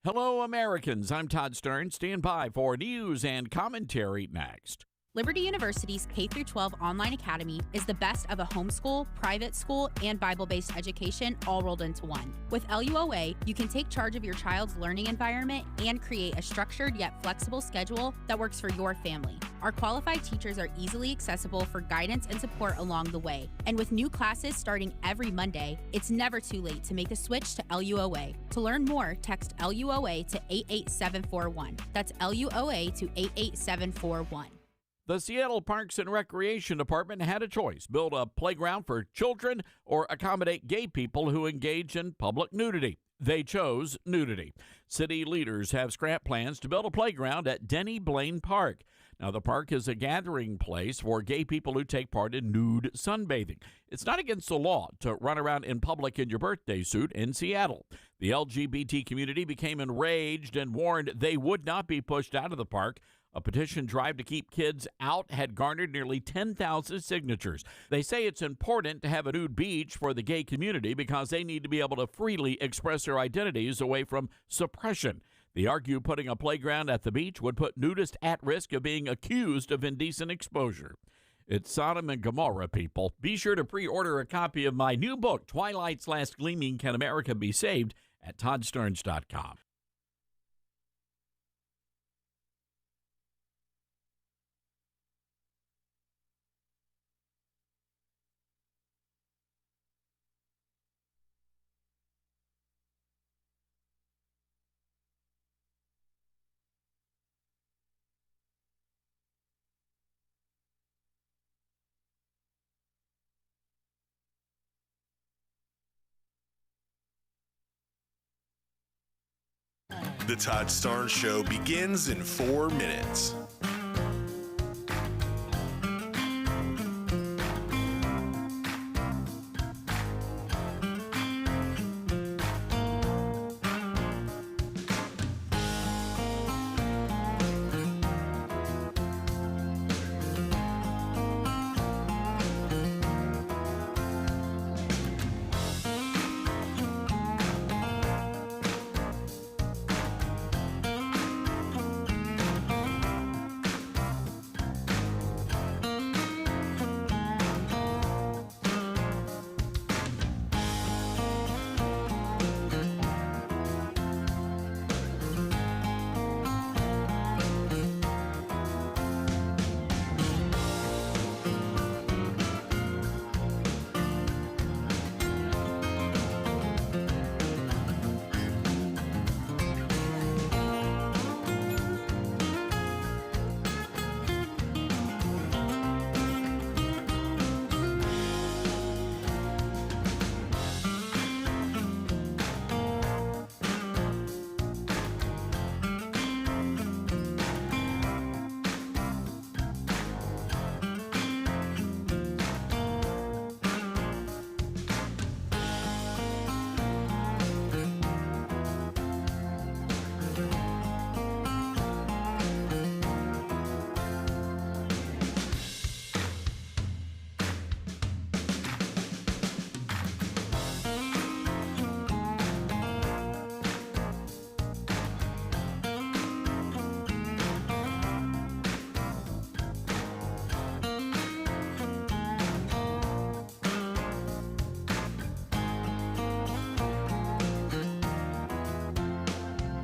Hello, Americans. I'm Todd Stearns. Stand by for news and commentary next. Liberty University's K-12 online academy is the best of a homeschool, private school, and Bible-based education all rolled into one. With LUOA, you can take charge of your child's learning environment and create a structured yet flexible schedule that works for your family. Our qualified teachers are easily accessible for guidance and support along the way. And with new classes starting every Monday, it's never too late to make the switch to LUOA. To learn more, text LUOA to 88741. That's LUOA to 88741. The Seattle Parks and Recreation Department had a choice: build a playground for children or accommodate gay people who engage in public nudity. They chose nudity. City leaders have scrapped plans to build a playground at Denny Blaine Park. Now, the park is a gathering place for gay people who take part in nude sunbathing. It's not against the law to run around in public in your birthday suit in Seattle. The LGBT community became enraged and warned they would not be pushed out of the park. A petition drive to keep kids out had garnered nearly 10,000 signatures. They say it's important to have a nude beach for the gay community because they need to be able to freely express their identities away from suppression. They argue putting a playground at the beach would put nudists at risk of being accused of indecent exposure. It's Sodom and Gomorrah, people. Be sure to pre-order a copy of my new book, Twilight's Last Gleaming, Can America Be Saved, at toddstearns.com. The Todd Starnes Show begins in 4 minutes.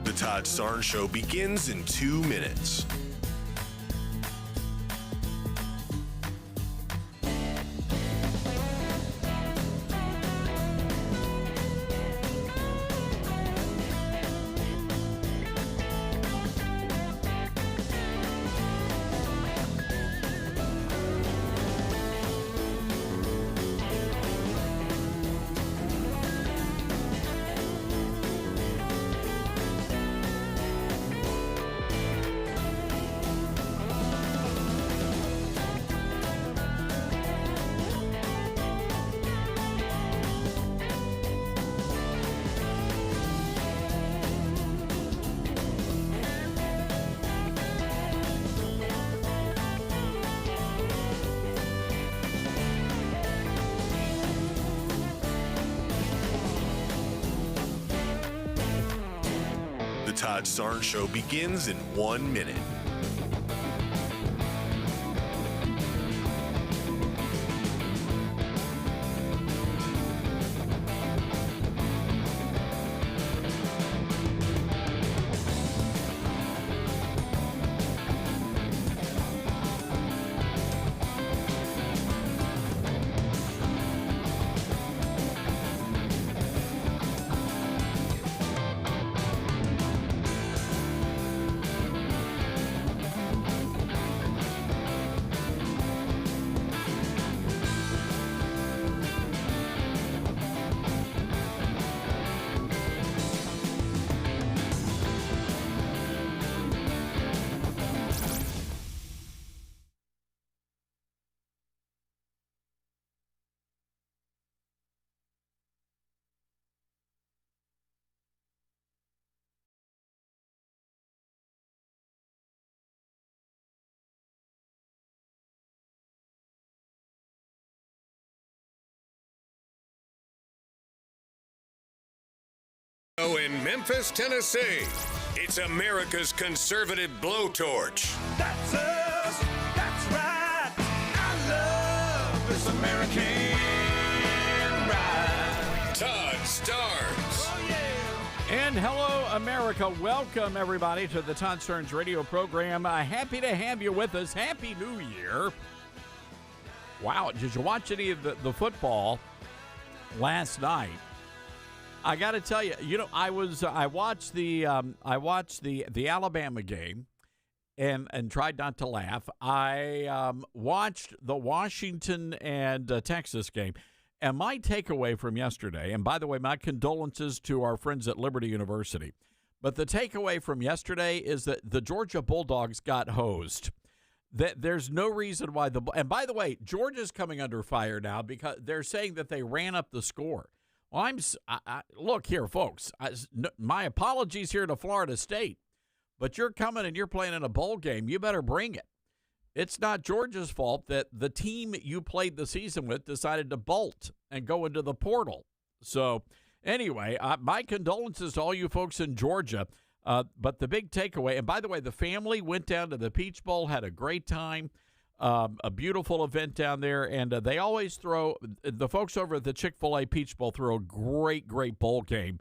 The Todd Starnes Show begins in 2 minutes. The Todd Starnes Show begins in 1 minute. In Memphis, Tennessee, it's America's conservative blowtorch. That's us. That's right. I love this American ride. Todd Starnes. Oh, yeah. And hello, America. Welcome, everybody, to the Todd Starnes radio program. Happy to have you with us. Happy New Year. Wow, did you watch any of the football last night? I got to tell you, I watched the Alabama game and tried not to laugh. I watched the Washington and Texas game. And my takeaway from yesterday, and by the way, my condolences to our friends at Liberty University. But the takeaway from yesterday is that the Georgia Bulldogs got hosed. That there's no reason why and by the way, Georgia's coming under fire now because they're saying that they ran up the score. Well, look here, folks. My apologies here to Florida State, but you're coming and you're playing in a bowl game. You better bring it. It's not Georgia's fault that the team you played the season with decided to bolt and go into the portal. So anyway, my condolences to all you folks in Georgia. But the big takeaway, and by the way, the family went down to the Peach Bowl, had a great time, a beautiful event down there, and they always the folks over at the Chick-fil-A Peach Bowl throw a great, great bowl game.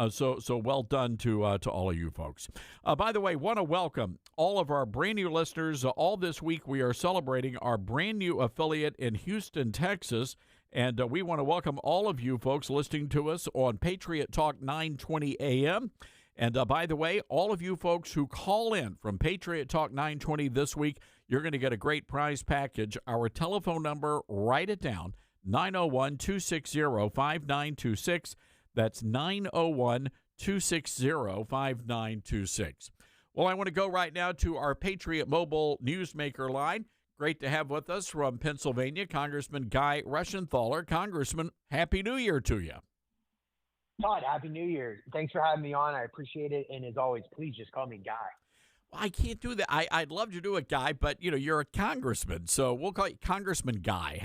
So well done to all of you folks. By the way, want to welcome all of our brand new listeners. All this week we are celebrating our brand new affiliate in Houston, Texas. And we want to welcome all of you folks listening to us on Patriot Talk 920 AM. And by the way, all of you folks who call in from Patriot Talk 920 this week, you're going to get a great prize package. Our telephone number, write it down, 901-260-5926. That's 901-260-5926. Well, I want to go right now to our Patriot Mobile Newsmaker line. Great to have with us from Pennsylvania, Congressman Guy Reschenthaler. Congressman, Happy New Year to you. Todd, Happy New Year. Thanks for having me on. I appreciate it. And as always, please just call me Guy. Well, I can't do that. I'd love to do it, Guy, but, you're a congressman, so we'll call you Congressman Guy.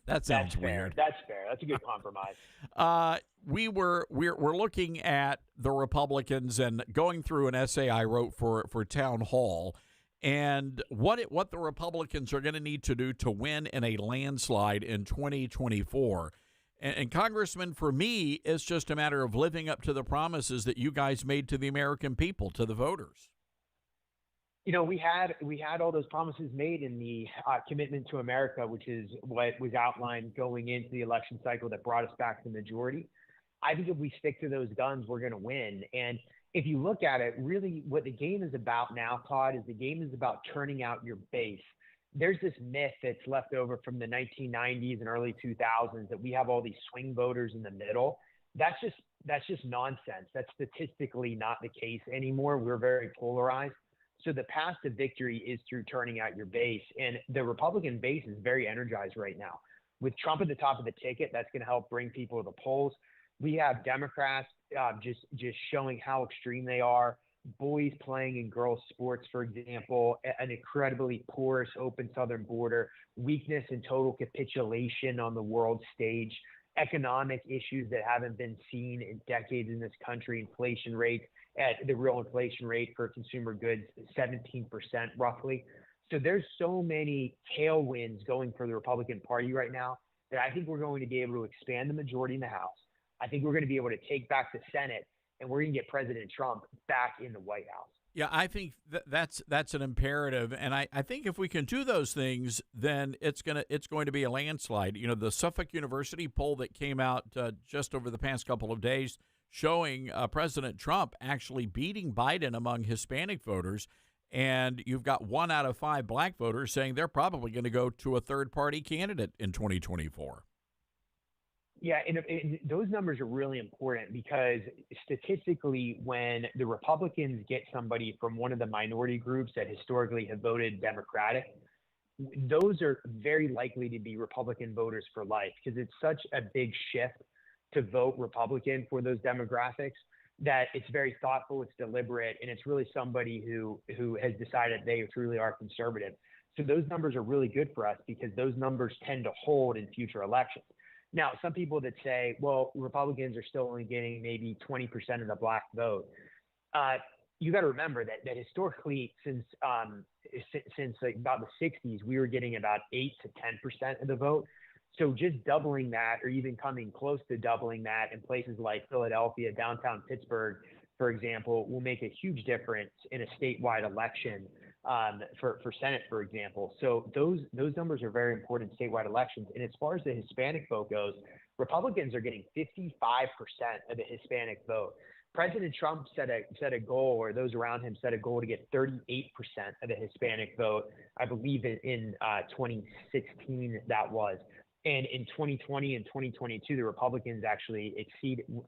That sounds weird. That's fair. That's a good compromise. We're looking at the Republicans and going through an essay I wrote for Town Hall and what the Republicans are going to need to do to win in a landslide in 2024. And Congressman, for me, it's just a matter of living up to the promises that you guys made to the American people, to the voters. We had all those promises made in the commitment to America, which is what was outlined going into the election cycle that brought us back to the majority. I think if we stick to those guns, we're going to win. And if you look at it, really what the game is about now, Todd, is the game is about turning out your base. There's this myth that's left over from the 1990s and early 2000s that we have all these swing voters in the middle. That's just nonsense. That's statistically not the case anymore. We're very polarized. So the path to victory is through turning out your base. And the Republican base is very energized right now. With Trump at the top of the ticket, that's going to help bring people to the polls. We have Democrats just showing how extreme they are. Boys playing in girls' sports, for example, an incredibly porous open southern border, weakness and total capitulation on the world stage, economic issues that haven't been seen in decades in this country, inflation rates at the real inflation rate for consumer goods, 17% roughly. So there's so many tailwinds going for the Republican Party right now that I think we're going to be able to expand the majority in the House. I think we're going to be able to take back the Senate, and we're going to get President Trump back in the White House. Yeah, I think that's an imperative, and I think if we can do those things, then it's going to be a landslide. The Suffolk University poll that came out just over the past couple of days showing President Trump actually beating Biden among Hispanic voters, and you've got 1 out of 5 black voters saying they're probably going to go to a third-party candidate in 2024. Yeah, and those numbers are really important because statistically, when the Republicans get somebody from one of the minority groups that historically have voted Democratic, those are very likely to be Republican voters for life because it's such a big shift to vote Republican for those demographics that it's very thoughtful, it's deliberate, and it's really somebody who has decided they truly are conservative. So those numbers are really good for us because those numbers tend to hold in future elections. Now, some people that say, well, Republicans are still only getting maybe 20% of the black vote. You got to remember that historically, since like about the 60s, we were getting about 8 to 10% of the vote. So just doubling that or even coming close to doubling that in places like Philadelphia, downtown Pittsburgh, for example, will make a huge difference in a statewide election for Senate, for example. So those numbers are very important in statewide elections. And as far as the Hispanic vote goes, Republicans are getting 55% of the Hispanic vote. President Trump set a goal, or those around him set a goal to get 38% of the Hispanic vote. I believe in 2016 that was. And in 2020 and 2022, the Republicans actually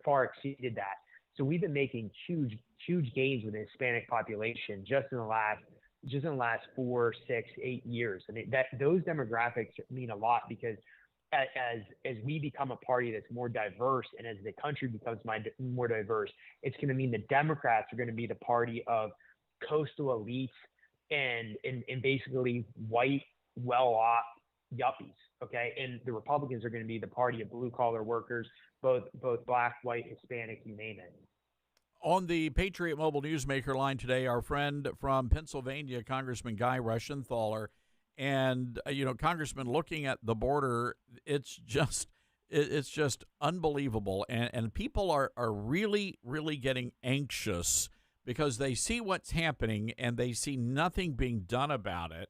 far exceeded that. So we've been making huge gains with the Hispanic population just in the last 4, 6, 8 years. And those demographics mean a lot because as we become a party that's more diverse and as the country becomes more diverse, it's going to mean the Democrats are going to be the party of coastal elites and basically white, well-off yuppies, okay? And the Republicans are going to be the party of blue-collar workers, both black, white, Hispanic, you name it. On the Patriot Mobile Newsmaker line today, our friend from Pennsylvania, Congressman Guy Reschenthaler. And, Congressman, looking at the border, it's just unbelievable. And people are really, really getting anxious because they see what's happening and they see nothing being done about it.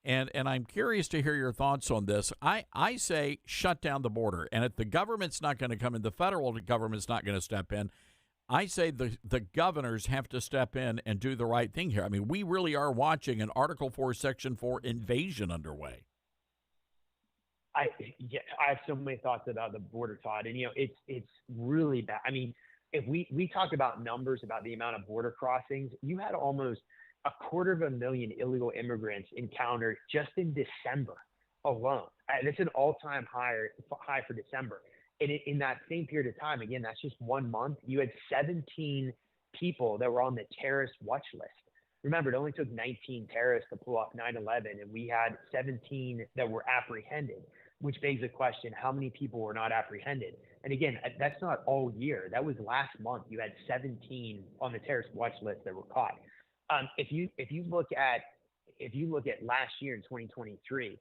And I'm curious to hear your thoughts on this. I say shut down the border. And if the government's not going to come in, the federal government's not going to step in, I say the governors have to step in and do the right thing here. I mean, we really are watching an Article 4, Section 4 invasion underway. I have so many thoughts about the border, Todd, and it's really bad. I mean, if we talk about numbers about the amount of border crossings, you had almost 250,000 illegal immigrants encountered just in December alone. That's an all-time high for December. And in that same period of time, again, that's just 1 month, you had 17 people that were on the terrorist watch list. Remember, it only took 19 terrorists to pull off 9/11, and we had 17 that were apprehended, which begs the question, how many people were not apprehended? And again, that's not all year. That was last month. You had 17 on the terrorist watch list that were caught. If you look at last year in 2023,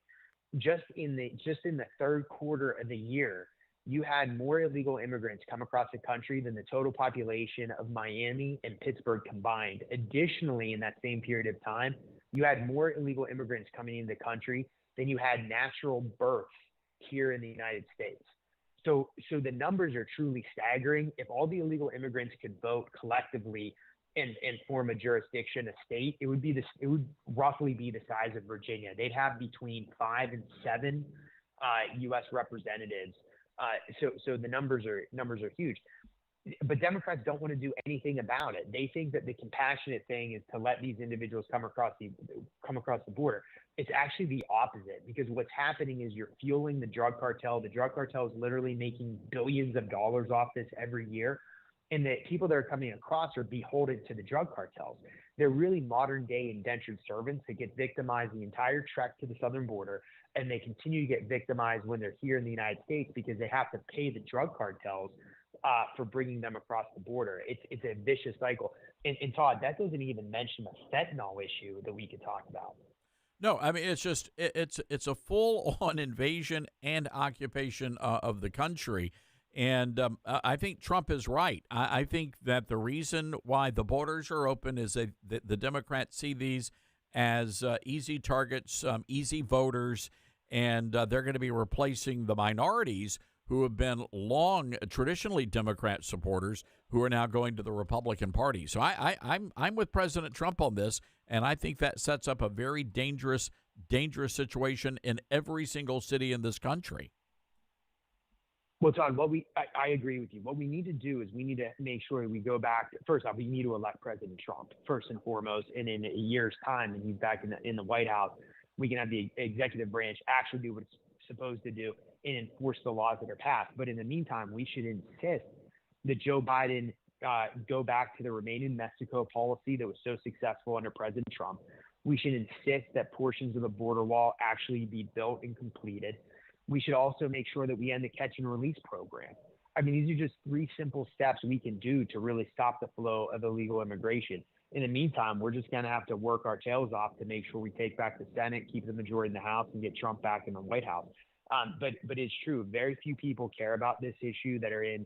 just in the third quarter of the year, you had more illegal immigrants come across the country than the total population of Miami and Pittsburgh combined. Additionally, in that same period of time, you had more illegal immigrants coming into the country than you had natural births here in the United States. So the numbers are truly staggering. If all the illegal immigrants could vote collectively and form a jurisdiction, a state, it would roughly be the size of Virginia. They'd have between 5 and 7 U.S. representatives. So the numbers are huge, but Democrats don't want to do anything about it. They think that the compassionate thing is to let these individuals come across the border. It's actually the opposite, because what's happening is you're fueling the drug cartel. The drug cartel is literally making billions of dollars off this every year. And the people that are coming across are beholden to the drug cartels. They're really modern day indentured servants that get victimized the entire trek to the southern border. And they continue to get victimized when they're here in the United States because they have to pay the drug cartels for bringing them across the border. It's a vicious cycle. And Todd, that doesn't even mention the fentanyl issue that we could talk about. No, I mean, it's a full-on invasion and occupation of the country. And I think Trump is right. I think that the reason why the borders are open is that the Democrats see these as easy targets, easy voters, and they're going to be replacing the minorities who have been long traditionally Democrat supporters who are now going to the Republican Party. So I'm with President Trump on this, and I think that sets up a very dangerous situation in every single city in this country. Well, Todd, I agree with you. What we need to do is we need to make sure we go back. First off, we need to elect President Trump first and foremost. And in a year's time, and he's back in the White House, we can have the executive branch actually do what it's supposed to do and enforce the laws that are passed. But in the meantime, we should insist that Joe Biden go back to the Remain in Mexico policy that was so successful under President Trump. We should insist that portions of the border wall actually be built and completed. We should also make sure that we end the catch and release program. I mean, these are just 3 simple steps we can do to really stop the flow of illegal immigration. In the meantime, we're just going to have to work our tails off to make sure we take back the Senate, keep the majority in the House, and get Trump back in the White House. But it's true. Very few people care about this issue that are in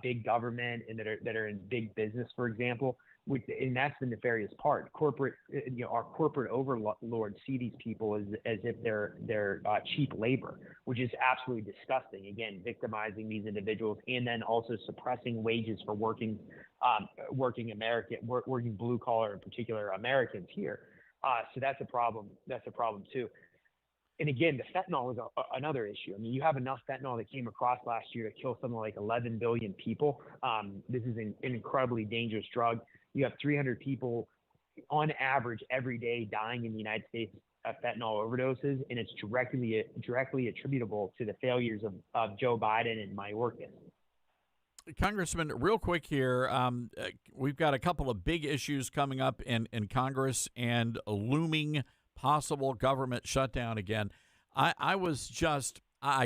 big government and that are in big business, for example. And that's the nefarious part. Our corporate overlords see these people as if they're cheap labor, which is absolutely disgusting. Again, victimizing these individuals and then also suppressing wages for working blue collar, in particular Americans here. So that's a problem. That's a problem too. And again, the fentanyl is another issue. I mean, you have enough fentanyl that came across last year to kill something like 11 billion people. This is an incredibly dangerous drug. You have 300 people on average every day dying in the United States of fentanyl overdoses, and it's directly attributable to the failures of Joe Biden and Mayorkas. Congressman, real quick here, we've got a couple of big issues coming up in Congress and a looming possible government shutdown again. I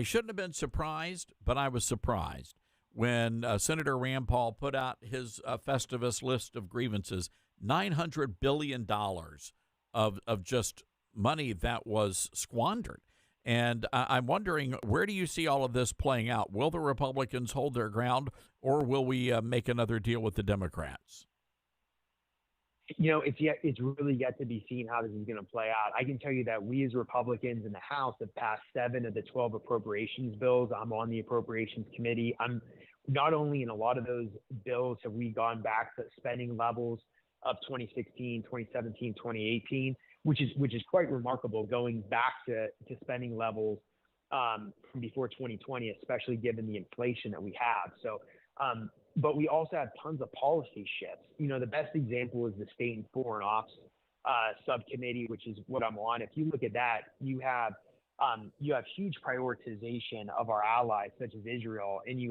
shouldn't have been surprised, but I was surprised when Senator Rand Paul put out his Festivus list of grievances, $900 billion of just money that was squandered. And I'm wondering, where do you see all of this playing out? Will the Republicans hold their ground, or will we make another deal with the Democrats? It's really yet to be seen how this is going to play out. I can tell you that we as Republicans in the House have passed 7 of the 12 appropriations bills. I'm on the Appropriations Committee. I'm not only in a lot of those bills have we gone back to spending levels of 2016, 2017, 2018, which is quite remarkable, going back to spending levels from before 2020, especially given the inflation that we have. So, but we also have tons of policy shifts. The best example is the State and Foreign Ops subcommittee, which is what I'm on. If you look at that, you have huge prioritization of our allies, such as Israel, and you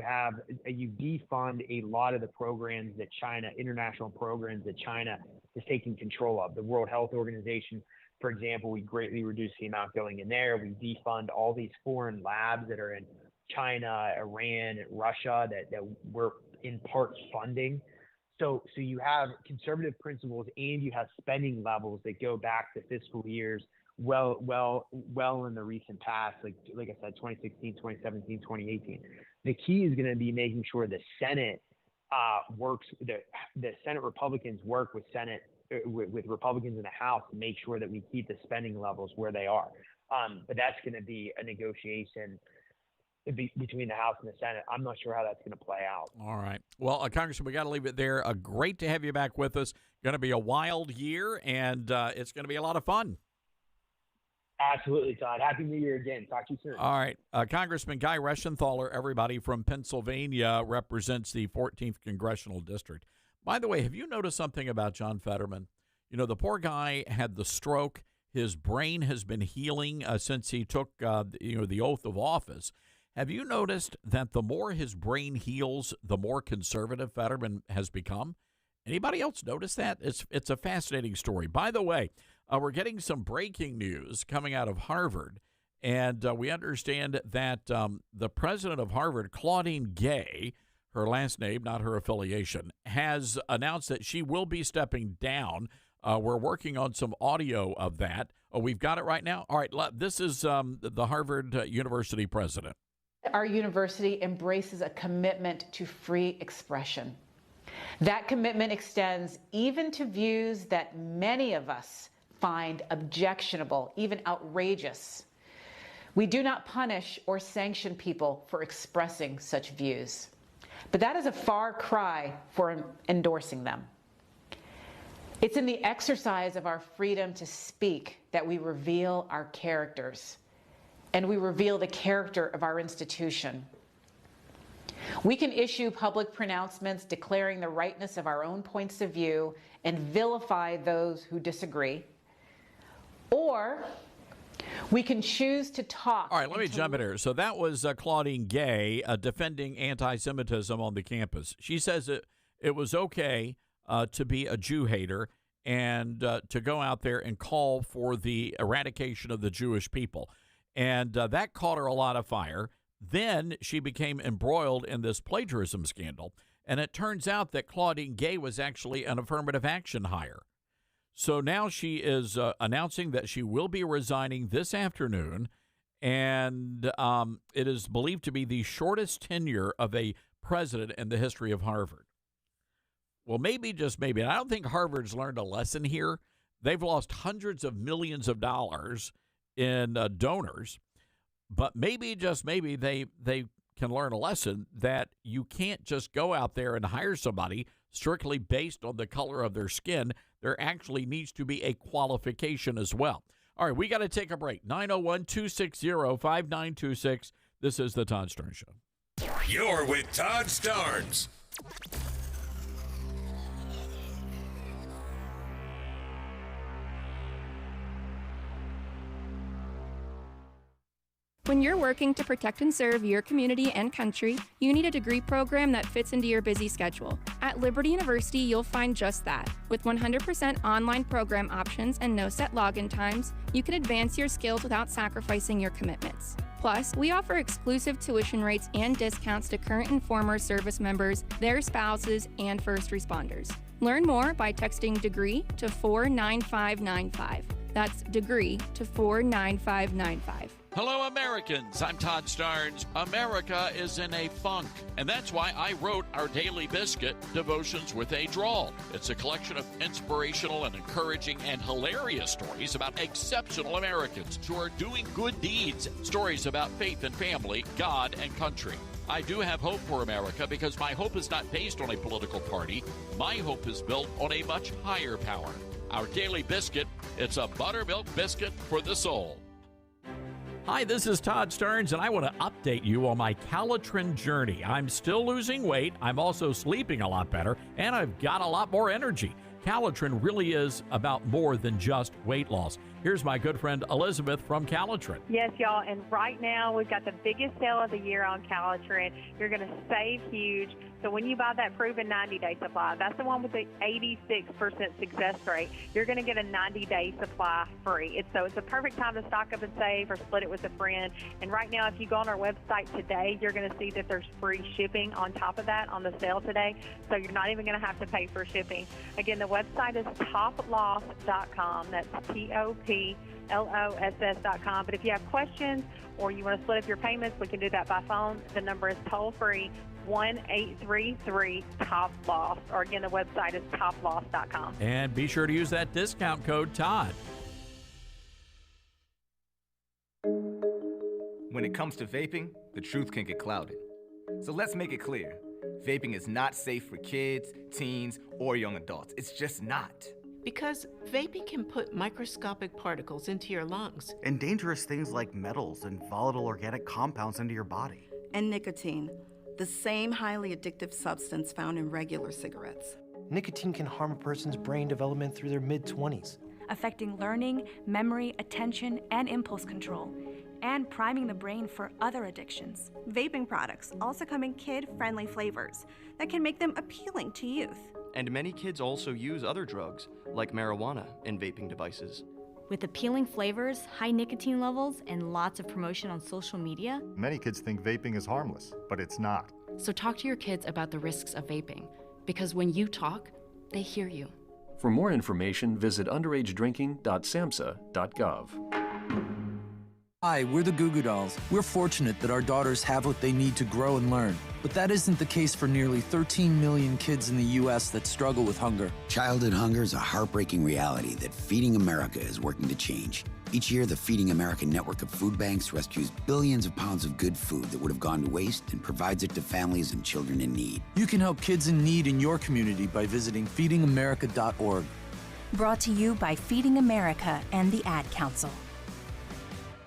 defund a lot of the programs that international programs that China is taking control of. The World Health Organization, for example, we greatly reduce the amount going in there. We defund all these foreign labs that are in China, Iran, and Russia that we're in part funding. So you have conservative principles, and you have spending levels that go back to fiscal years well in the recent past, like I said, 2016, 2017, 2018. The key is going to be making sure the Senate works. The Senate Republicans work with with Republicans in the House to make sure that we keep the spending levels where they are. But that's going to be a negotiation between the House and the Senate. I'm not sure how that's going to play out. All right. Well, Congressman, we got to leave it there. Great to have you back with us. Going to be a wild year, and it's going to be a lot of fun. Absolutely, Todd. Happy New Year again. Talk to you soon. All right. Congressman Guy Reschenthaler, everybody from Pennsylvania, represents the 14th Congressional District. By the way, have you noticed something about John Fetterman? The poor guy had the stroke. His brain has been healing since he took the oath of office. Have you noticed that the more his brain heals, the more conservative Fetterman has become? Anybody else notice that? It's a fascinating story. By the way, we're getting some breaking news coming out of Harvard, and we understand that the president of Harvard, Claudine Gay, her last name, not her affiliation, has announced that she will be stepping down. We're working on some audio of that. Oh, we've got it right now? All right, this is the Harvard University president. Our university embraces a commitment to free expression. That commitment extends even to views that many of us find objectionable, even outrageous. We do not punish or sanction people for expressing such views. But that is a far cry for endorsing them. It's in the exercise of our freedom to speak that we reveal our characters, and we reveal the character of our institution. We can issue public pronouncements declaring the rightness of our own points of view and vilify those who disagree, or we can choose to talk. All right, let me jump in here. So that was Claudine Gay defending anti-Semitism on the campus. She says it was okay to be a Jew hater and to go out there and call for the eradication of the Jewish people. And that caught her a lot of fire. Then she became embroiled in this plagiarism scandal. And it turns out that Claudine Gay was actually an affirmative action hire. So now she is announcing that she will be resigning this afternoon. And it is believed to be the shortest tenure of a president in the history of Harvard. Well, maybe, just maybe. I don't think Harvard's learned a lesson here. They've lost hundreds of millions of dollars in donors. But maybe, just maybe, they can learn a lesson that you can't just go out there and hire somebody strictly based on the color of their skin. There actually needs to be a qualification as well. All right, we got to take a break. 901-260-5926. This is the Todd Starnes Show. You're with Todd Starnes. When you're working to protect and serve your community and country, you need a degree program that fits into your busy schedule. At Liberty University, you'll find just that. With 100% online program options and no set login times, you can advance your skills without sacrificing your commitments. Plus, we offer exclusive tuition rates and discounts to current and former service members, their spouses, and first responders. Learn more by texting DEGREE to 49595. That's DEGREE to 49595. Hello, Americans. I'm Todd Starnes. America is in a funk, and that's why I wrote our daily biscuit, Devotions with a Drawl. It's a collection of inspirational and encouraging and hilarious stories about exceptional Americans who are doing good deeds, stories about faith and family, God and country. I do have hope for America because my hope is not based on a political party. My hope is built on a much higher power. Our daily biscuit, it's a buttermilk biscuit for the soul. Hi, this is Todd Starnes, and I want to update you on my Calitrin journey. I'm still losing weight, I'm also sleeping a lot better, and I've got a lot more energy. Calitrin really is about more than just weight loss. Here's my good friend Elizabeth from Calitrin. Yes, y'all, and right now we've got the biggest sale of the year on Calitrin. You're going to save huge. So when you buy that proven 90-day supply, that's the one with the 86% success rate, you're going to get a 90-day supply free. It's a perfect time to stock up and save or split it with a friend. And right now, if you go on our website today, you're going to see that there's free shipping on top of that on the sale today. So you're not even going to have to pay for shipping. Again, the website is toploss.com. That's TOPLOSS.com. But if you have questions or you want to split up your payments, we can do that by phone. The number is toll-free, 1-833-TOP-LOSS, or again, the website is toploss.com. And be sure to use that discount code Todd. When it comes to vaping, the truth can get clouded. So let's make it clear. Vaping is not safe for kids, teens, or young adults. It's just not. Because vaping can put microscopic particles into your lungs. And dangerous things like metals and volatile organic compounds into your body. And nicotine, the same highly addictive substance found in regular cigarettes. Nicotine can harm a person's brain development through their mid-20s, affecting learning, memory, attention, and impulse control, and priming the brain for other addictions. Vaping products also come in kid-friendly flavors that can make them appealing to youth. And many kids also use other drugs, like marijuana, in vaping devices. With appealing flavors, high nicotine levels, and lots of promotion on social media, many kids think vaping is harmless, but it's not. So talk to your kids about the risks of vaping, because when you talk, they hear you. For more information, visit underagedrinking.samhsa.gov. Hi, we're the Goo Goo Dolls. We're fortunate that our daughters have what they need to grow and learn. But that isn't the case for nearly 13 million kids in the U.S. that struggle with hunger. Childhood hunger is a heartbreaking reality that Feeding America is working to change. Each year, the Feeding America network of food banks rescues billions of pounds of good food that would have gone to waste and provides it to families and children in need. You can help kids in need in your community by visiting feedingamerica.org. Brought to you by Feeding America and the Ad Council.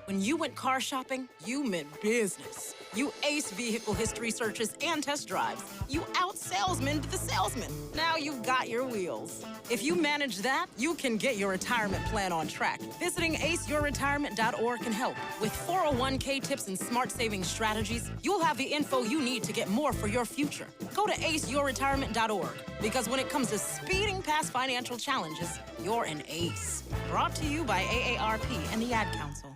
When you went car shopping, you meant business. You aced vehicle history searches and test drives. You out-salesmaned the salesman. Now you've got your wheels. If you manage that, you can get your retirement plan on track. Visiting aceyourretirement.org can help. With 401k tips and smart saving strategies, you'll have the info you need to get more for your future. Go to aceyourretirement.org, because when it comes to speeding past financial challenges, you're an ace. Brought to you by AARP and the Ad Council.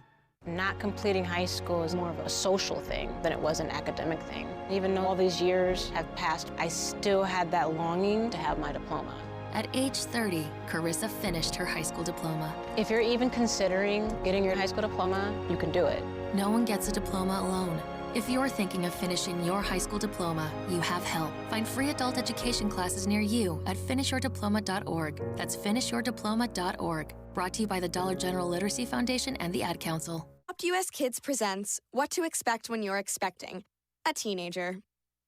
Not completing high school is more of a social thing than it was an academic thing. Even though all these years have passed, I still had that longing to have my diploma. At age 30, Carissa finished her high school diploma. If you're even considering getting your high school diploma, you can do it. No one gets a diploma alone. If you're thinking of finishing your high school diploma, you have help. Find free adult education classes near you at finishyourdiploma.org. That's finishyourdiploma.org. Brought to you by the Dollar General Literacy Foundation and the Ad Council. US Kids presents What to Expect When You're Expecting a Teenager.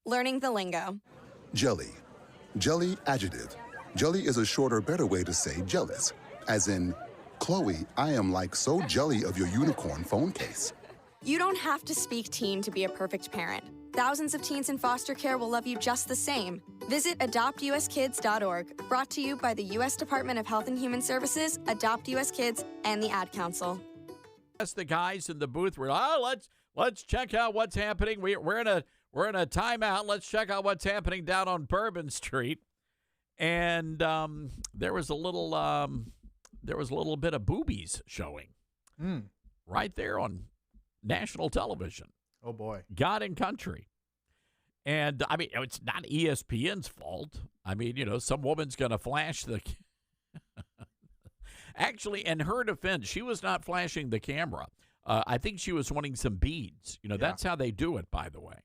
Learning the lingo. Jelly. Jelly adjective. Jelly is a shorter, better way to say jealous, as in Chloe, I am like so jelly of your unicorn phone case. You don't have to speak teen to be a perfect parent. Thousands of teens in foster care will love you just the same. Visit adoptuskids.org, brought to you by the U.S. Department of Health and Human Services, Adopt U.S. Kids, and the Ad Council. That's the guys in the booth were, let's check out what's happening. We're in a timeout. Let's check out what's happening down on Bourbon Street. And there was a little bit of boobies showing right there on national television. Oh, boy. God and Country. And, I mean, it's not ESPN's fault. I mean, some woman's going to flash the – actually, in her defense, she was not flashing the camera. I think she was wanting some beads. That's how they do it, by the way.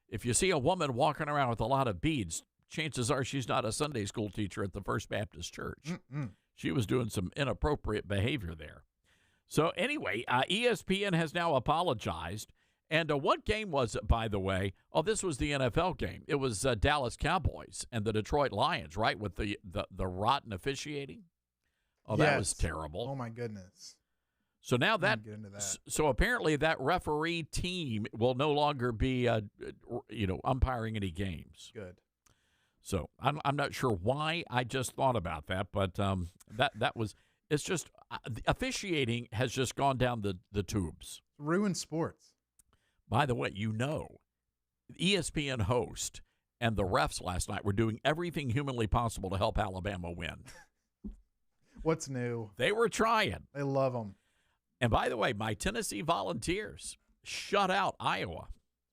If you see a woman walking around with a lot of beads, chances are she's not a Sunday school teacher at the First Baptist Church. She was doing some inappropriate behavior there. So anyway, ESPN has now apologized. And what game was it, by the way? Oh, this was the NFL game. It was Dallas Cowboys and the Detroit Lions, right, with the rotten officiating. Oh, yes. That was terrible. Oh, my goodness. So now so apparently that referee team will no longer be, umpiring any games. Good. So I'm not sure why. I just thought about that, but it's just officiating has just gone down the tubes. Ruined sports. By the way, ESPN host and the refs last night were doing everything humanly possible to help Alabama win. What's new? They were trying. I love them. And by the way, my Tennessee Volunteers shut out Iowa.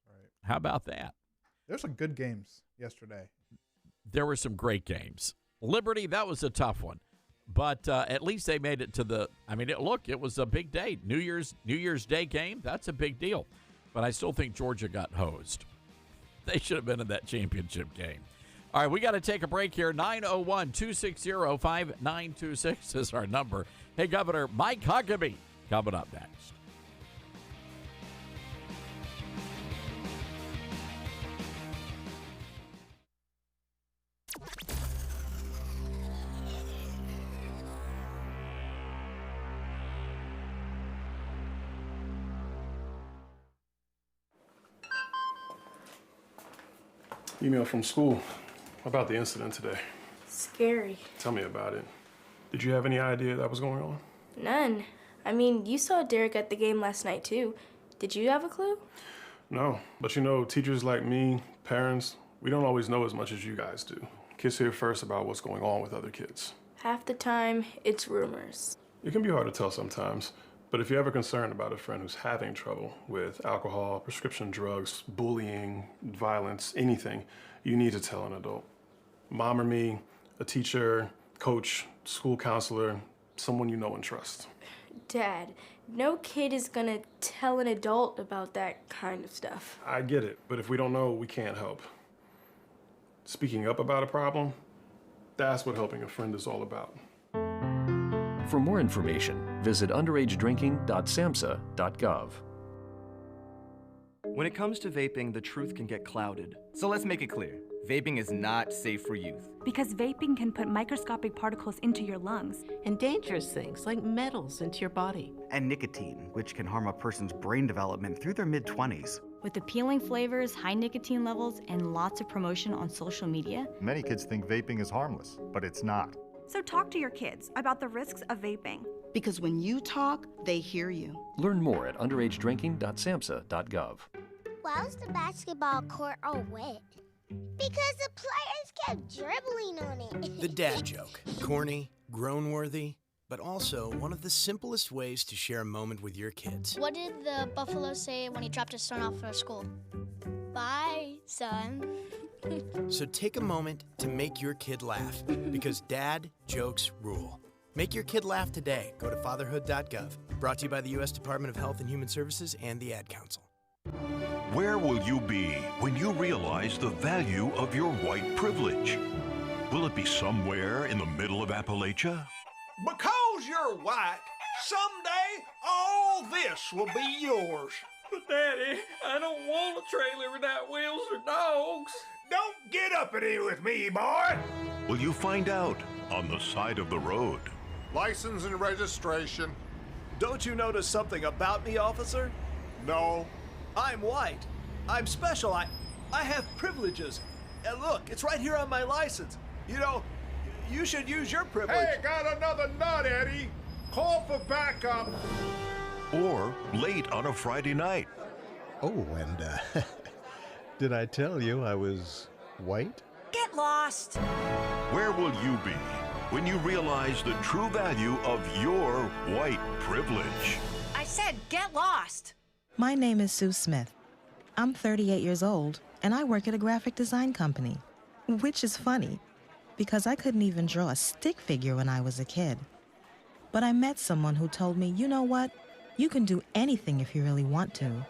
Right. How about that? There's some good games yesterday. There were some great games. Liberty, that was a tough one. But at least they made it to it was a big day. New Year's Day game, that's a big deal. But I still think Georgia got hosed. They should have been in that championship game. All right, we got to take a break here. 901-260-5926 is our number. Hey, Governor Mike Huckabee coming up next. Email from school about the incident today. Scary. Tell me about it. Did you have any idea that was going on? None. I mean, you saw Derek at the game last night, too. Did you have a clue? No, but teachers like me, parents, we don't always know as much as you guys do. Kids hear first about what's going on with other kids. Half the time, it's rumors. It can be hard to tell sometimes, but if you're ever concerned about a friend who's having trouble with alcohol, prescription drugs, bullying, violence, anything, you need to tell an adult. Mom or me, a teacher, coach, school counselor, someone you know and trust. Dad, no kid is gonna tell an adult about that kind of stuff. I get it, but if we don't know, we can't help. Speaking up about a problem, that's what helping a friend is all about. For more information, visit underagedrinking.samhsa.gov. When it comes to vaping, the truth can get clouded. So let's make it clear. Vaping is not safe for youth. Because vaping can put microscopic particles into your lungs. And dangerous things like metals into your body. And nicotine, which can harm a person's brain development through their mid-20s. With appealing flavors, high nicotine levels, and lots of promotion on social media, many kids think vaping is harmless, but it's not. So talk to your kids about the risks of vaping. Because when you talk, they hear you. Learn more at underagedrinking.samhsa.gov. Why was the basketball court all wet? Because the players kept dribbling on it. The dad joke. Corny, groan-worthy, but also one of the simplest ways to share a moment with your kids. What did the buffalo say when he dropped his son off for school? Bye, son. So take a moment to make your kid laugh, because dad jokes rule. Make your kid laugh today. Go to fatherhood.gov. Brought to you by the U.S. Department of Health and Human Services and the Ad Council. Where will you be when you realize the value of your white privilege? Will it be somewhere in the middle of Appalachia? Because you're white, someday all this will be yours. But Daddy, I don't want a trailer without wheels or dogs. Don't get uppity with me, boy. Will you find out on the side of the road? License and registration. Don't you notice something about me, officer? No. I'm white. I'm special. I have privileges. And look, it's right here on my license. You know, you should use your privilege. Hey, got another nut, Eddie. Call for backup. Or late on a Friday night. Oh, and did I tell you I was white? Get lost. Where will you be when you realize the true value of your white privilege? I said get lost. My name is Sue Smith. I'm 38 years old, and I work at a graphic design company, which is funny, because I couldn't even draw a stick figure when I was a kid. But I met someone who told me, you know what? You can do anything if you really want to.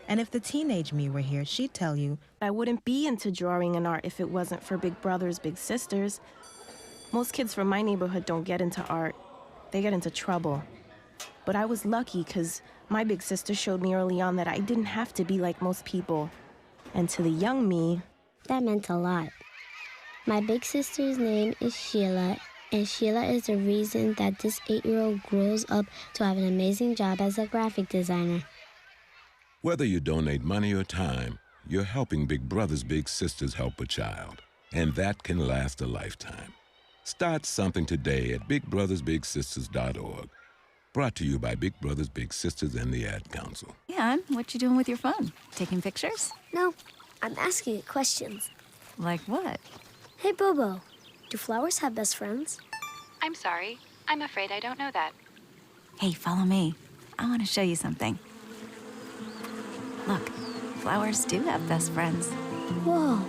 And if the teenage me were here, she'd tell you, I wouldn't be into drawing and art if it wasn't for big brothers, big sisters. Most kids from my neighborhood don't get into art. They get into trouble. But I was lucky because my big sister showed me early on that I didn't have to be like most people. And to the young me, that meant a lot. My big sister's name is Sheila, and Sheila is the reason that this 8-year-old grows up to have an amazing job as a graphic designer. Whether you donate money or time, you're helping Big Brothers Big Sisters help a child, and that can last a lifetime. Start something today at bigbrothersbigsisters.org. Brought to you by Big Brothers Big Sisters and the Ad Council. Yeah, what you doing with your phone? Taking pictures? No, I'm asking it questions. Like what? Hey, Bobo, do flowers have best friends? I'm sorry. I'm afraid I don't know that. Hey, follow me. I want to show you something. Look, flowers do have best friends. Whoa.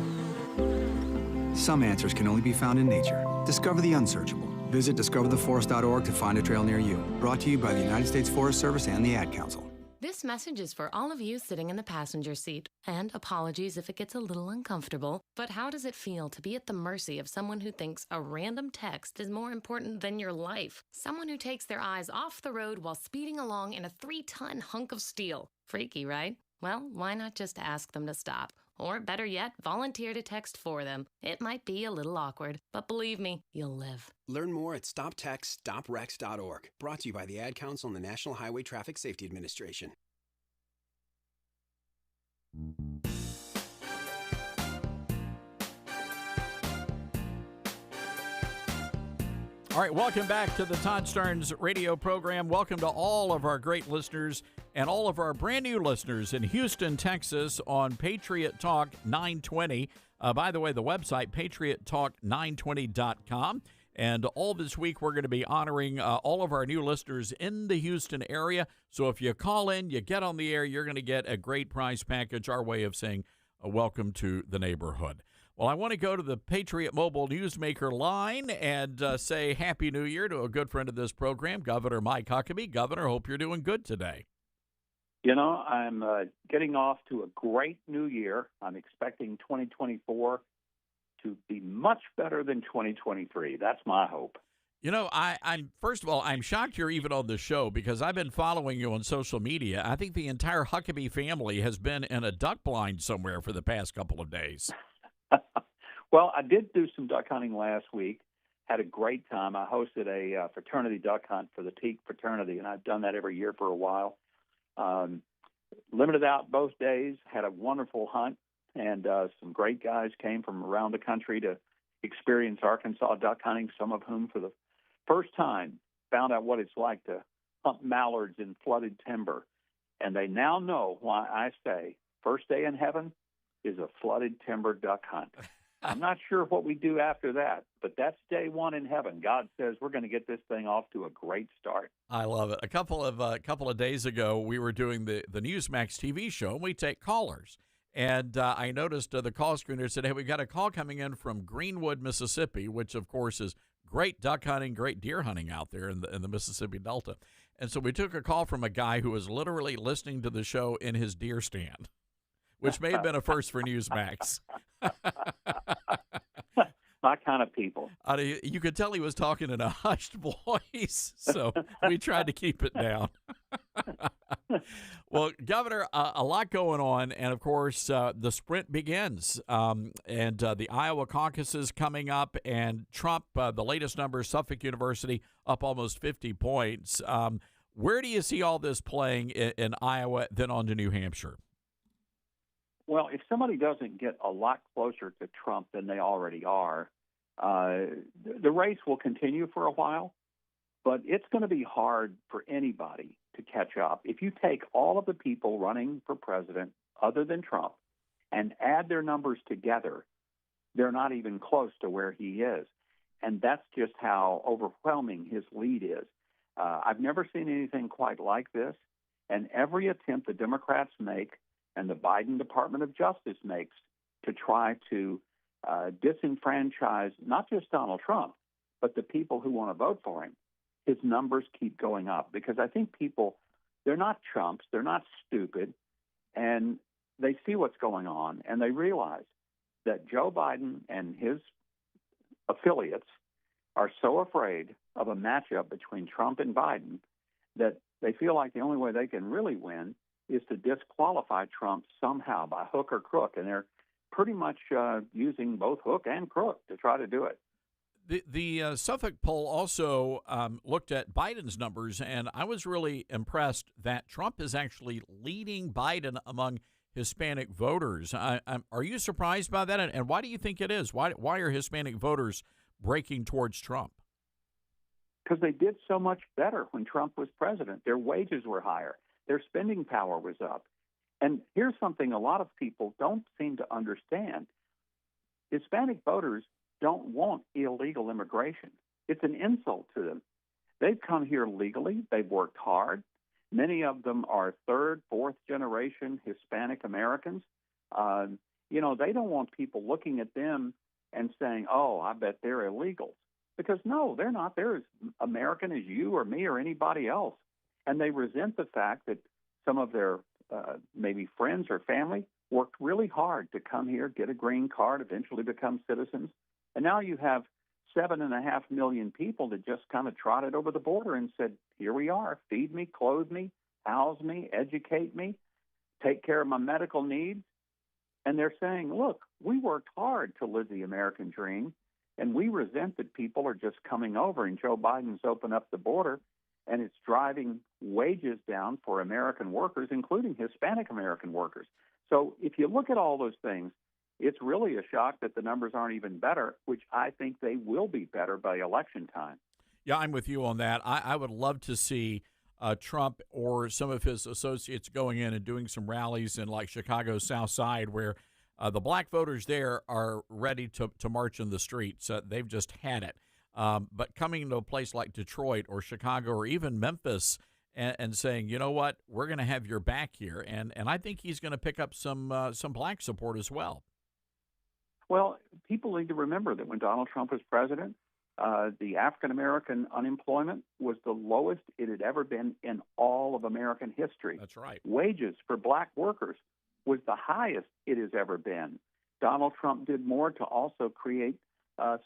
Some answers can only be found in nature. Discover the unsearchable. Visit discovertheforest.org to find a trail near you. Brought to you by the United States Forest Service and the Ad Council. This message is for all of you sitting in the passenger seat. And apologies if it gets a little uncomfortable, but how does it feel to be at the mercy of someone who thinks a random text is more important than your life? Someone who takes their eyes off the road while speeding along in a 3-ton hunk of steel. Freaky, right? Well, why not just ask them to stop? Or better yet, volunteer to text for them. It might be a little awkward, but believe me, you'll live. Learn more at stoptextstoprex.org. Brought to you by the Ad Council and the National Highway Traffic Safety Administration. All right, welcome back to the Todd Starnes radio program. Welcome to all of our great listeners and all of our brand new listeners in Houston, Texas on Patriot Talk 920. By the way, the website, patriottalk920.com. And all this week, we're going to be honoring all of our new listeners in the Houston area. So if you call in, you get on the air, you're going to get a great prize package, our way of saying welcome to the neighborhood. Well, I want to go to the Patriot Mobile Newsmaker line and say Happy New Year to a good friend of this program, Governor Mike Huckabee. Governor, hope you're doing good today. You know, I'm getting off to a great new year. I'm expecting 2024 to be much better than 2023. That's my hope. You know, I'm first of all, I'm shocked you're even on the show because I've been following you on social media. I think the entire Huckabee family has been in a duck blind somewhere for the past couple of days. Well, I did do some duck hunting last week. Had a great time. I hosted a fraternity duck hunt for the Teak fraternity, and I've done that every year for a while. Limited out both days. Had a wonderful hunt, and some great guys came from around the country to experience Arkansas duck hunting, some of whom for the first time found out what it's like to hunt mallards in flooded timber. And they now know why I say first day in heaven is a flooded timber duck hunt. I'm not sure what we do after that, but that's day one in heaven. God says we're going to get this thing off to a great start. I love it. A couple of days ago, we were doing the Newsmax TV show, and we take callers. And I noticed the call screener said, hey, we got a call coming in from Greenwood, Mississippi, which, of course, is great duck hunting, great deer hunting out there in the Mississippi Delta. And so we took a call from a guy who was literally listening to the show in his deer stand, which may have been a first for Newsmax. My kind of people. You could tell he was talking in a hushed voice, so we tried to keep it down. Well, Governor, a lot going on, and of course, the sprint begins, and the Iowa caucus is coming up, and Trump, the latest numbers, Suffolk University, up almost 50 points. Where do you see all this playing in Iowa, then on to New Hampshire? Well, if somebody doesn't get a lot closer to Trump than they already are, the race will continue for a while, but it's going to be hard for anybody to catch up. If you take all of the people running for president other than Trump and add their numbers together, they're not even close to where he is. And that's just how overwhelming his lead is. I've never seen anything quite like this. And every attempt the Democrats make and the Biden Department of Justice makes to try to disenfranchise not just Donald Trump, but the people who want to vote for him, his numbers keep going up. Because I think people, they're not chumps, they're not stupid, and they see what's going on, and they realize that Joe Biden and his affiliates are so afraid of a matchup between Trump and Biden that they feel like the only way they can really win is to disqualify Trump somehow by hook or crook. And they're pretty much using both hook and crook to try to do it. The Suffolk poll also looked at Biden's numbers, and I was really impressed that Trump is actually leading Biden among Hispanic voters. Are you surprised by that? And why do you think it is? Why are Hispanic voters breaking towards Trump? Because they did so much better when Trump was president. Their wages were higher. Their spending power was up. And here's something a lot of people don't seem to understand. Hispanic voters don't want illegal immigration. It's an insult to them. They've come here legally. They've worked hard. Many of them are third, fourth generation Hispanic Americans. They don't want people looking at them and saying, oh, I bet they're illegals. Because no, they're not. They're as American as you or me or anybody else. And they resent the fact that some of their maybe friends or family worked really hard to come here, get a green card, eventually become citizens. And now you have 7.5 million people that just kind of trotted over the border and said, here we are, feed me, clothe me, house me, educate me, take care of my medical needs. And they're saying, look, we worked hard to live the American dream, and we resent that people are just coming over, and Joe Biden's opened up the border, and it's driving wages down for American workers, including Hispanic American workers. So if you look at all those things, it's really a shock that the numbers aren't even better, which I think they will be better by election time. Yeah, I'm with you on that. I would love to see Trump or some of his associates going in and doing some rallies in like Chicago's South Side where the black voters there are ready to march in the streets. They've just had it. But coming to a place like Detroit or Chicago or even Memphis and saying, you know what, we're going to have your back here. And I think he's going to pick up some black support as well. Well, people need to remember that when Donald Trump was president, the African-American unemployment was the lowest it had ever been in all of American history. That's right. Wages for black workers was the highest it has ever been. Donald Trump did more to also create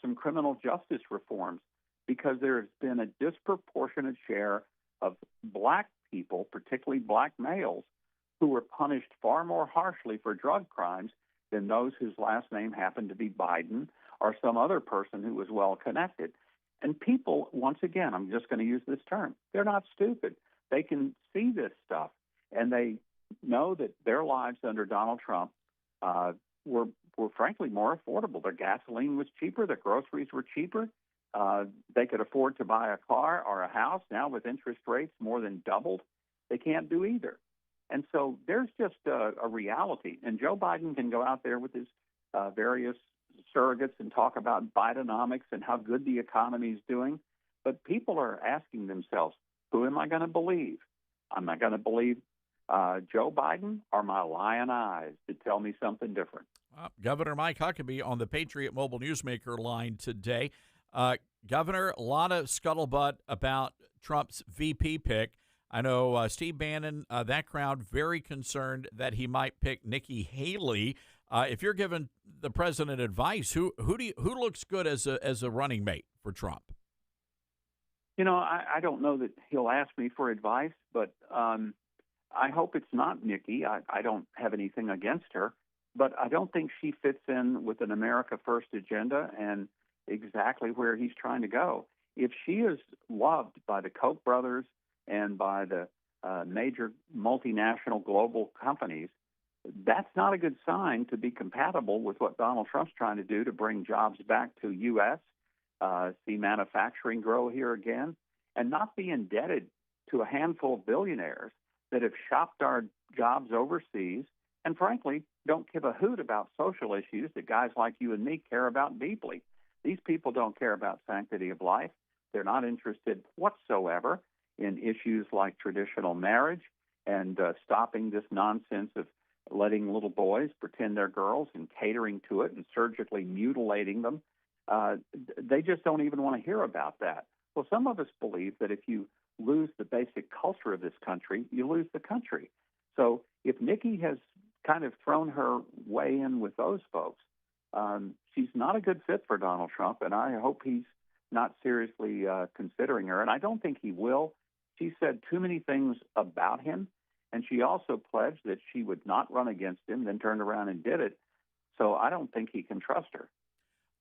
some criminal justice reforms because there has been a disproportionate share of black people, particularly black males, who were punished far more harshly for drug crimes than those whose last name happened to be Biden or some other person who was well connected. And people, once again, I'm just going to use this term, they're not stupid. They can see this stuff, and they know that their lives under Donald Trump were frankly more affordable. Their gasoline was cheaper. Their groceries were cheaper. They could afford to buy a car or a house. Now with interest rates more than doubled, they can't do either. And so there's just a reality. And Joe Biden can go out there with his various surrogates and talk about Bidenomics and how good the economy is doing. But people are asking themselves, who am I going to believe? Am I going to believe Joe Biden or my lying eyes to tell me something different? Governor Mike Huckabee on the Patriot Mobile Newsmaker line today. Governor, a lot of scuttlebutt about Trump's VP pick. I know Steve Bannon, that crowd, very concerned that he might pick Nikki Haley. If you're giving the president advice, who looks good as a running mate for Trump? You know, I don't know that he'll ask me for advice, but I hope it's not Nikki. I don't have anything against her, but I don't think she fits in with an America First agenda and exactly where he's trying to go. If she is loved by the Koch brothers and by the major multinational global companies, that's not a good sign to be compatible with what Donald Trump's trying to do to bring jobs back to U.S., see manufacturing grow here again, and not be indebted to a handful of billionaires that have shopped our jobs overseas and, frankly, don't give a hoot about social issues that guys like you and me care about deeply. These people don't care about sanctity of life. They're not interested whatsoever in issues like traditional marriage and stopping this nonsense of letting little boys pretend they're girls and catering to it and surgically mutilating them. They just don't even want to hear about that. Well, some of us believe that if you lose the basic culture of this country, you lose the country. So if Nikki has kind of thrown her way in with those folks, she's not a good fit for Donald Trump, and I hope he's not seriously considering her. And I don't think he will. She said too many things about him, and she also pledged that she would not run against him, then turned around and did it. So I don't think he can trust her.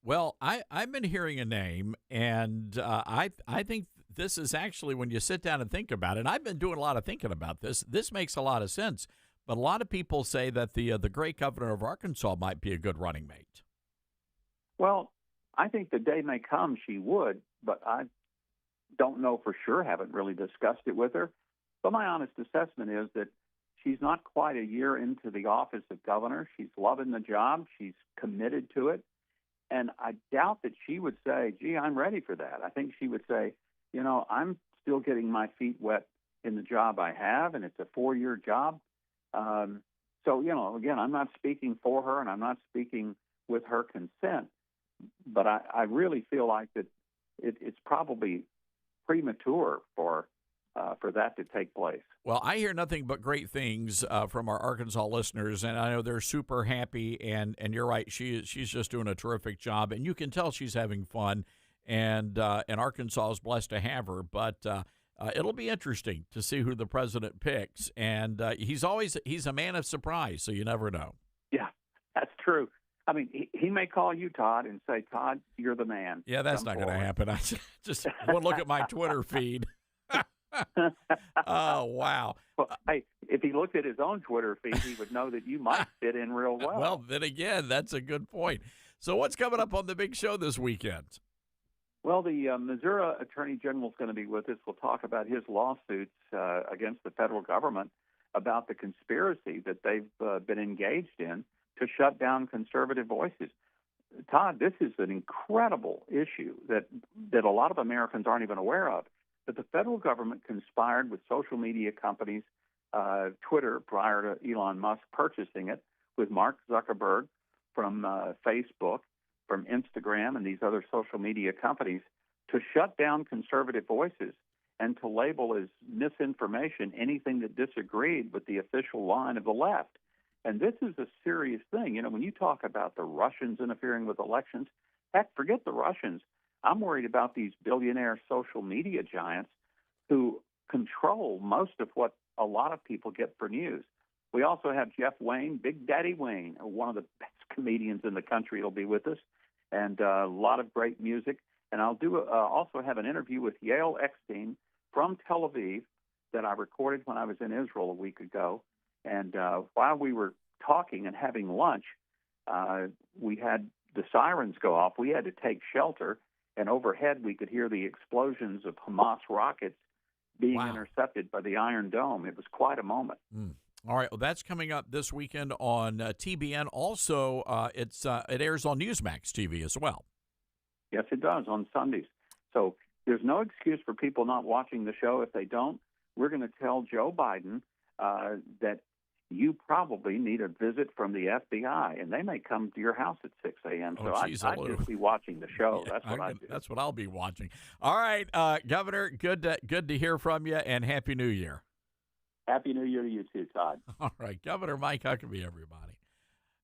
Well, I've been hearing a name, and I think this is actually, when you sit down and think about it, and I've been doing a lot of thinking about this, this makes a lot of sense. But a lot of people say that the great governor of Arkansas might be a good running mate. Well, I think the day may come she would, but I don't know for sure, haven't really discussed it with her. But my honest assessment is that she's not quite a year into the office of governor. She's loving the job. She's committed to it. And I doubt that she would say, gee, I'm ready for that. I think she would say, you know, I'm still getting my feet wet in the job I have, and it's a 4-year job. So, you know, again, I'm not speaking for her, and I'm not speaking with her consent. But I really feel like that it's probably premature for that to take place. Well, I hear nothing but great things from our Arkansas listeners, and I know they're super happy. And you're right, she's just doing a terrific job, and you can tell she's having fun. And Arkansas is blessed to have her. But it'll be interesting to see who the president picks. And he's a man of surprise, so you never know. Yeah, that's true. I mean, he may call you, Todd, and say, Todd, you're the man. Yeah, that's not going to happen. I just want to look at my Twitter feed. Oh, wow. Well, hey, if he looked at his own Twitter feed, he would know that you might fit in real well. Well, then again, that's a good point. So what's coming up on the big show this weekend? Well, the Missouri Attorney General is going to be with us. We'll talk about his lawsuits against the federal government about the conspiracy that they've been engaged in to shut down conservative voices. Todd, this is an incredible issue that a lot of Americans aren't even aware of. That the federal government conspired with social media companies, Twitter, prior to Elon Musk purchasing it, with Mark Zuckerberg from Facebook, from Instagram, and these other social media companies, to shut down conservative voices and to label as misinformation anything that disagreed with the official line of the left. And this is a serious thing. You know, when you talk about the Russians interfering with elections, heck, forget the Russians. I'm worried about these billionaire social media giants who control most of what a lot of people get for news. We also have Jeff Wayne, Big Daddy Wayne, one of the best comedians in the country. He'll be with us, and a lot of great music. And I'll do also have an interview with Yael Eckstein from Tel Aviv that I recorded when I was in Israel a week ago. And while we were talking and having lunch, we had the sirens go off. We had to take shelter. And overhead, we could hear the explosions of Hamas rockets being intercepted by the Iron Dome. It was quite a moment. All right. Well, that's coming up this weekend on TBN. Also, it airs on Newsmax TV as well. Yes, it does, on Sundays. So there's no excuse for people not watching the show. If they don't, we're going to tell Joe Biden that you probably need a visit from the FBI, and they may come to your house at 6 a.m. So I'd just be watching the show. That's what I do. That's what I'll be watching. All right, Governor, good to hear from you, and Happy New Year. Happy New Year to you too, Todd. All right, Governor Mike Huckabee, everybody.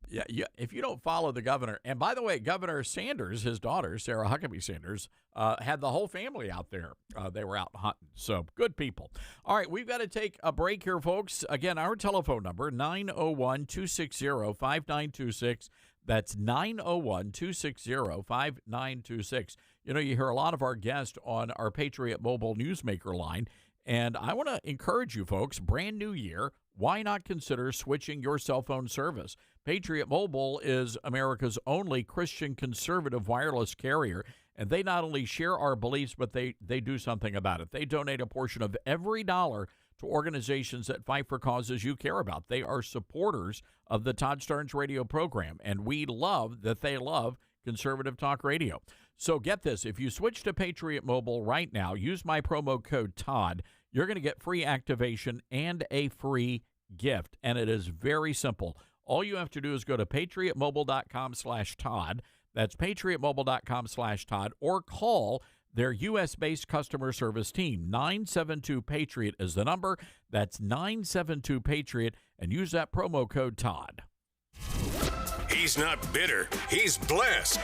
Yeah, if you don't follow the governor, and by the way, Governor Sanders, his daughter, Sarah Huckabee Sanders, had the whole family out there. They were out hunting, so good people. All right, we've got to take a break here, folks. Again, our telephone number, 901-260-5926. That's 901-260-5926. You know, you hear a lot of our guests on our Patriot Mobile Newsmaker line, and I want to encourage you folks, brand new year, why not consider switching your cell phone service? Patriot Mobile is America's only Christian conservative wireless carrier, and they not only share our beliefs, but they do something about it. They donate a portion of every dollar to organizations that fight for causes you care about. They are supporters of the Todd Starnes radio program, and we love that they love conservative talk radio. So get this, if you switch to Patriot Mobile right now, use my promo code TODD, you're going to get free activation and a free gift, and it is very simple. All you have to do is go to patriotmobile.com/Todd. That's patriotmobile.com/Todd, or call their U.S.-based customer service team. 972-PATRIOT is the number. That's 972-PATRIOT, and use that promo code TODD. He's not bitter. He's blessed.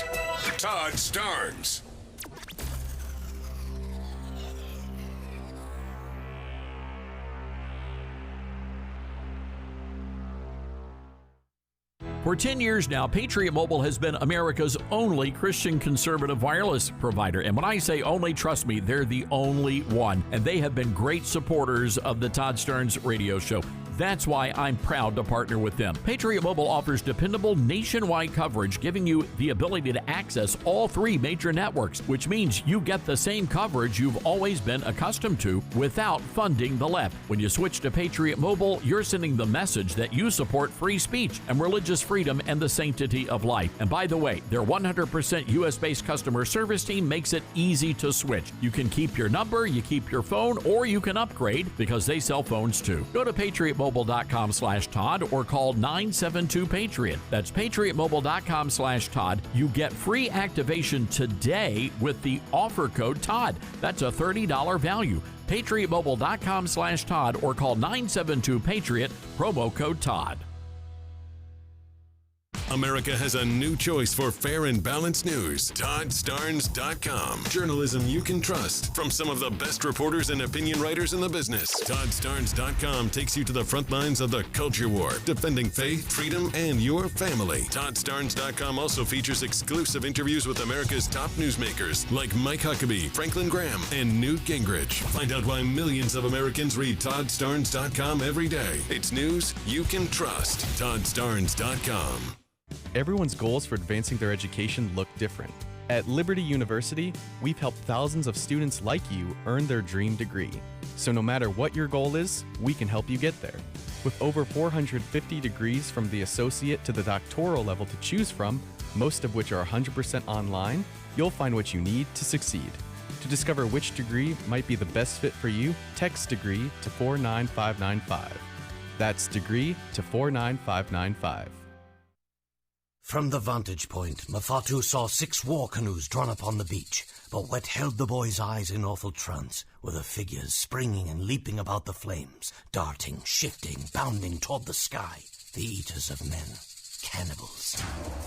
Todd Starnes. For 10 years now, Patriot Mobile has been America's only Christian conservative wireless provider. And when I say only, trust me, they're the only one. And they have been great supporters of the Todd Starnes radio show. That's why I'm proud to partner with them. Patriot Mobile offers dependable nationwide coverage, giving you the ability to access all three major networks, which means you get the same coverage you've always been accustomed to without funding the left. When you switch to Patriot Mobile, you're sending the message that you support free speech and religious freedom and the sanctity of life. And by the way, their 100% U.S.-based customer service team makes it easy to switch. You can keep your number, you keep your phone, or you can upgrade because they sell phones too. Go to patriotmobile.com/Todd or call 972-PATRIOT. That's patriotmobile.com/Todd. You get free activation today with the offer code TODD. That's a $30 value. patriotmobile.com/Todd or call 972-PATRIOT, promo code TODD. America has a new choice for fair and balanced news. ToddStarnes.com. Journalism you can trust from some of the best reporters and opinion writers in the business. ToddStarnes.com takes you to the front lines of the culture war, defending faith, freedom, and your family. ToddStarnes.com also features exclusive interviews with America's top newsmakers like Mike Huckabee, Franklin Graham, and Newt Gingrich. Find out why millions of Americans read ToddStarnes.com every day. It's news you can trust. ToddStarnes.com. Everyone's goals for advancing their education look different. At Liberty University, we've helped thousands of students like you earn their dream degree. So no matter what your goal is, we can help you get there. With over 450 degrees from the associate to the doctoral level to choose from, most of which are 100% online, you'll find what you need to succeed. To discover which degree might be the best fit for you, text degree to 49595. That's degree to 49595. From the vantage point, Mafatu saw 6 war canoes drawn up on the beach, but what held the boy's eyes in awful trance were the figures springing and leaping about the flames, darting, shifting, bounding toward the sky, the eaters of men. Cannibals.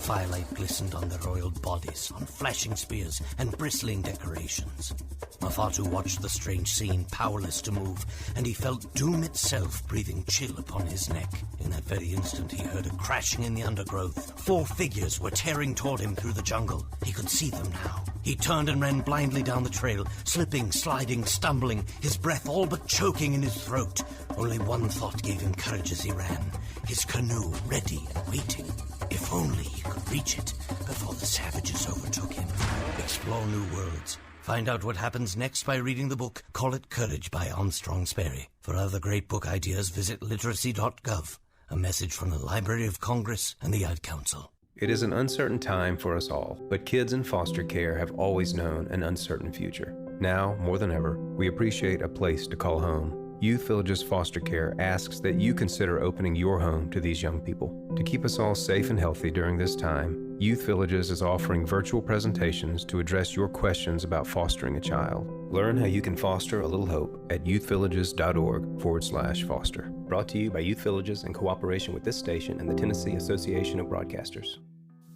Firelight glistened on their oiled bodies, on flashing spears and bristling decorations. Mafatu watched the strange scene, powerless to move, and he felt doom itself breathing chill upon his neck. In that very instant, he heard a crashing in the undergrowth. 4 figures were tearing toward him through the jungle. He could see them now. He turned and ran blindly down the trail, slipping, sliding, stumbling, his breath all but choking in his throat. Only one thought gave him courage as he ran. His canoe ready and waiting. If only he could reach it before the savages overtook him. Explore new worlds. Find out what happens next by reading the book Call It Courage by Armstrong Sperry. For other great book ideas, visit literacy.gov. A message from the Library of Congress and the Ad Council. It is an uncertain time for us all, but kids in foster care have always known an uncertain future. Now, more than ever, we appreciate a place to call home. Youth Villages Foster Care asks that you consider opening your home to these young people. To keep us all safe and healthy during this time, Youth Villages is offering virtual presentations to address your questions about fostering a child. Learn how you can foster a little hope at youthvillages.org/foster. Brought to you by Youth Villages in cooperation with this station and the Tennessee Association of Broadcasters.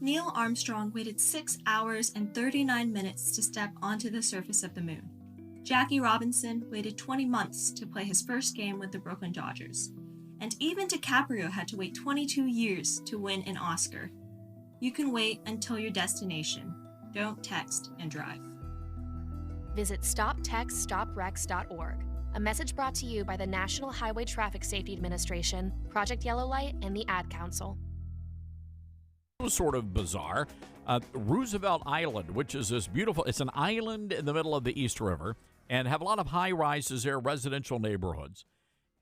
Neil Armstrong waited 6 hours and 39 minutes to step onto the surface of the moon. Jackie Robinson waited 20 months to play his first game with the Brooklyn Dodgers. And even DiCaprio had to wait 22 years to win an Oscar. You can wait until your destination. Don't text and drive. Visit StopTextStopWrecks.org. A message brought to you by the National Highway Traffic Safety Administration, Project Yellow Light, and the Ad Council. It was sort of bizarre. Roosevelt Island, which is this beautiful, it's an island in the middle of the East River, and have a lot of high rises there, residential neighborhoods.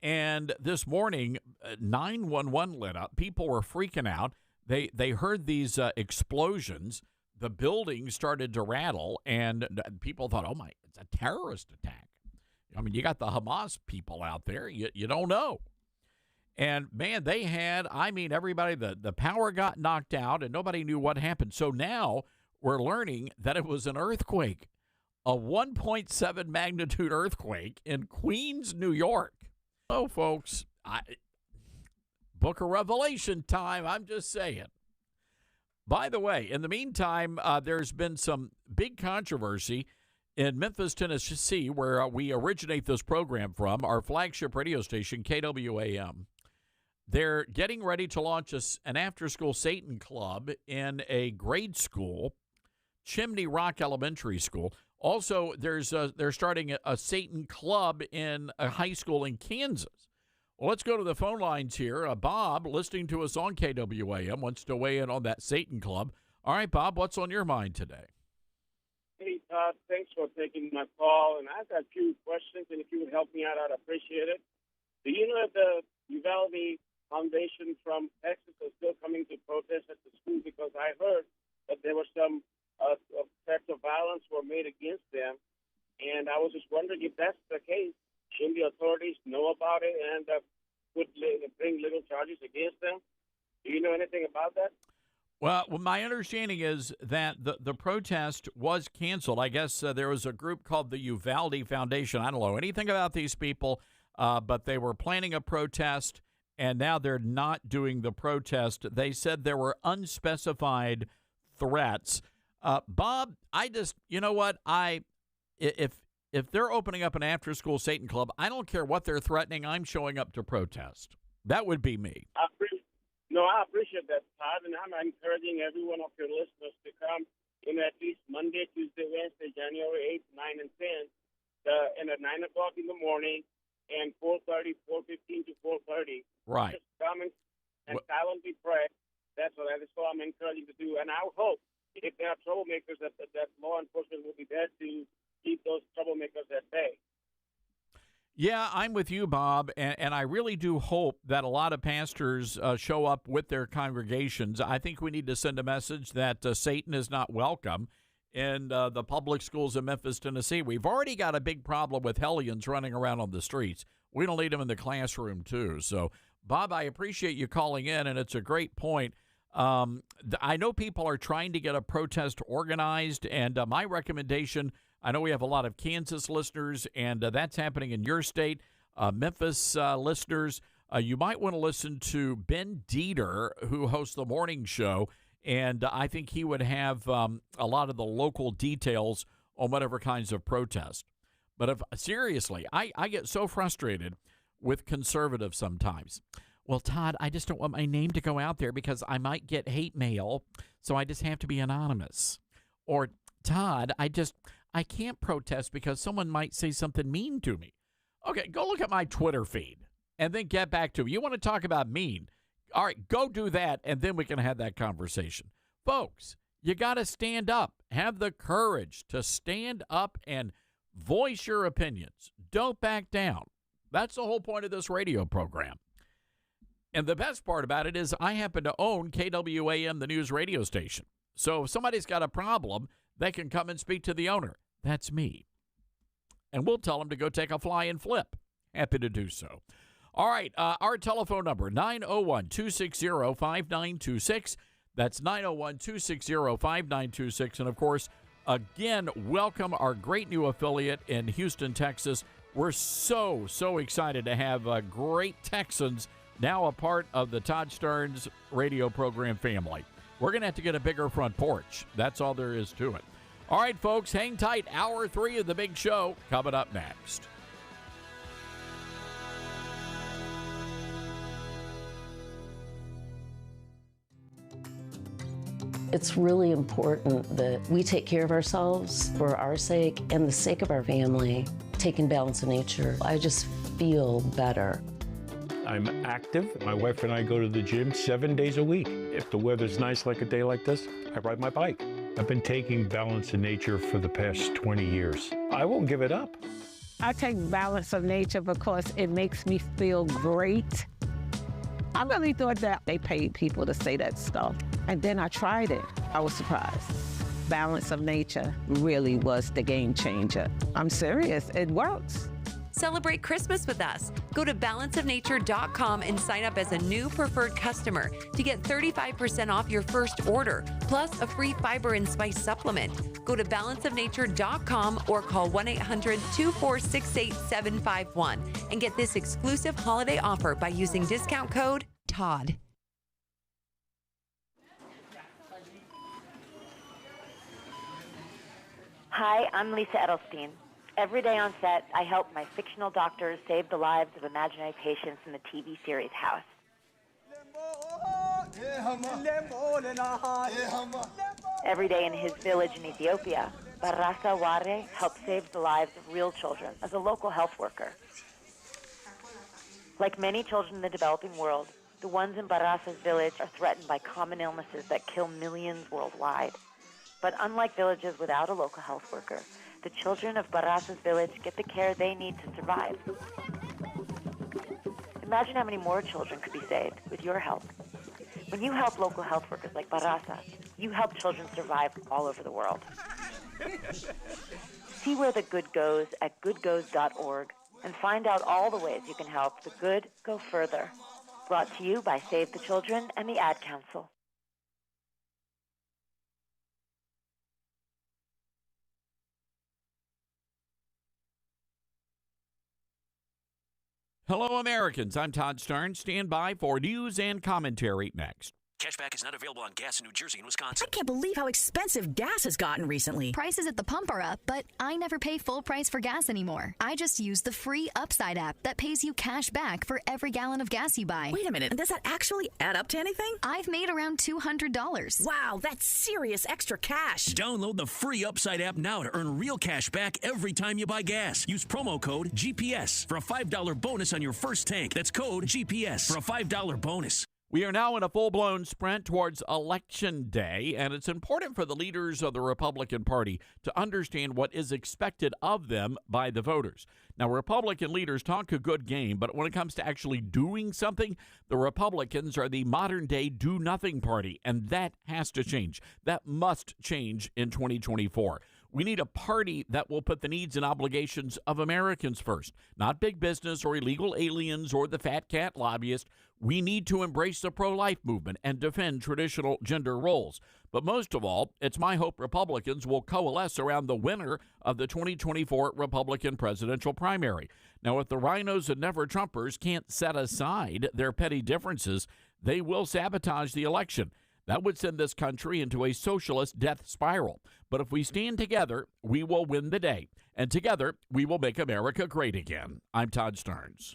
And this morning, 911 lit up. People were freaking out. They heard these explosions. The building started to rattle, and people thought, oh, my, it's a terrorist attack. I mean, you got the Hamas people out there. You don't know. And, man, they had, I mean, everybody, the power got knocked out, and nobody knew what happened. So now we're learning that it was an earthquake, a 1.7 magnitude earthquake in Queens, New York. So, folks, Book of Revelation time, I'm just saying. By the way, in the meantime, there's been some big controversy in Memphis, Tennessee, where we originate this program from, our flagship radio station, KWAM. They're getting ready to launch an after-school Satan Club in a grade school, Chimney Rock Elementary School. Also, they're starting a Satan Club in a high school in Kansas. Well, let's go to the phone lines here. Bob, listening to us on KWAM, wants to weigh in on that Satan Club. All right, Bob, what's on your mind today? Hey, Todd, thanks for taking my call. And I've got a few questions, and if you would help me out, I'd appreciate it. Do you know the Uvalde Foundation from Texas is still coming to protest at the school? Because I heard that there were some threats of violence were made against them. And I was just wondering if that's the case, shouldn't the authorities know about it and bring legal charges against them? Do you know anything about that? Well, my understanding is that the protest was canceled. I guess there was a group called the Uvalde Foundation. I don't know anything about these people, but they were planning a protest, and now they're not doing the protest. They said there were unspecified threats. Bob, you know what? If they're opening up an after-school Satan Club, I don't care what they're threatening. I'm showing up to protest. That would be me. I appreciate that, Todd, and I'm encouraging every one of your listeners to come in at least Monday, Tuesday, Wednesday, January 8th, 9, and 10, and at 9 o'clock in the morning, and 4:15 to 4:30. Right. Just come and silently pray. That's what I'm encouraging to do. And I hope if there are troublemakers that law enforcement will be there to keep those troublemakers at bay. Yeah, I'm with you, Bob, and I really do hope that a lot of pastors show up with their congregations. I think we need to send a message that Satan is not welcome in the public schools in Memphis, Tennessee. We've already got a big problem with hellions running around on the streets. We don't need them in the classroom, too. So, Bob, I appreciate you calling in, and it's a great point. I know people are trying to get a protest organized, and my recommendation, I know we have a lot of Kansas listeners, and that's happening in your state. Memphis listeners, you might want to listen to Ben Dieter, who hosts the morning show, and I think he would have a lot of the local details on whatever kinds of protest. But seriously, I get so frustrated with conservatives sometimes. Well, Todd, I just don't want my name to go out there because I might get hate mail, so I just have to be anonymous. Or, Todd, I can't protest because someone might say something mean to me. Okay, go look at my Twitter feed and then get back to me. You want to talk about mean? All right, go do that, and then we can have that conversation. Folks, you got to stand up. Have the courage to stand up and voice your opinions. Don't back down. That's the whole point of this radio program. And the best part about it is I happen to own KWAM, the news radio station. So if somebody's got a problem, they can come and speak to the owner. That's me. And we'll tell them to go take a fly and flip. Happy to do so. All right, our telephone number, 901-260-5926. That's 901-260-5926. And, of course, again, welcome our great new affiliate in Houston, Texas, We're so excited to have great Texans now a part of the Todd Starnes radio program family. We're going to have to get a bigger front porch. That's all there is to it. All right, folks, hang tight. Hour 3 of the big show coming up next. It's really important that we take care of ourselves for our sake and the sake of our family. Taking Balance of Nature, I just feel better. I'm active. My wife and I go to the gym 7 days a week. If the weather's nice like a day like this, I ride my bike. I've been taking Balance of Nature for the past 20 years. I won't give it up. I take Balance of Nature because it makes me feel great. I really thought that they paid people to say that stuff. And then I tried it. I was surprised. Balance of Nature really was the game changer. I'm serious, it works. Celebrate Christmas with us. Go to balanceofnature.com and sign up as a new preferred customer to get 35% off your first order, plus a free fiber and spice supplement. Go to balanceofnature.com or call 1-800-246-8751 and get this exclusive holiday offer by using discount code TODD. Hi, I'm Lisa Edelstein. Every day on set, I help my fictional doctors save the lives of imaginary patients in the TV series House. Every day in his village in Ethiopia, Barasa Ware helps save the lives of real children as a local health worker. Like many children in the developing world, the ones in Barasa's village are threatened by common illnesses that kill millions worldwide. But unlike villages without a local health worker, the children of Barasa's village get the care they need to survive. Imagine how many more children could be saved with your help. When you help local health workers like Barasa, you help children survive all over the world. See where the good goes at goodgoes.org and find out all the ways you can help the good go further. Brought to you by Save the Children and the Ad Council. Hello, Americans. I'm Todd Starnes. Stand by for news and commentary next. Cashback is not available on gas in New Jersey and Wisconsin. I can't believe how expensive gas has gotten recently. Prices at the pump are up, but I never pay full price for gas anymore. I just use the free Upside app that pays you cash back for every gallon of gas you buy. Wait a minute, does that actually add up to anything? I've made around $200. Wow, that's serious extra cash. Download the free Upside app now to earn real cash back every time you buy gas. Use promo code GPS for a $5 bonus on your first tank. That's code GPS for a $5 bonus. We are now in a full-blown sprint towards Election Day, and it's important for the leaders of the Republican Party to understand what is expected of them by the voters. Now, Republican leaders talk a good game, but when it comes to actually doing something, the Republicans are the modern-day do-nothing party, and that has to change. That must change in 2024. We need a party that will put the needs and obligations of Americans first, not big business or illegal aliens or the fat cat lobbyist. We need to embrace the pro-life movement and defend traditional gender roles. But most of all, it's my hope Republicans will coalesce around the winner of the 2024 Republican presidential primary. Now, if the rhinos and never-Trumpers can't set aside their petty differences, they will sabotage the election. That would send this country into a socialist death spiral. But if we stand together, we will win the day. And together, we will make America great again. I'm Todd Starnes.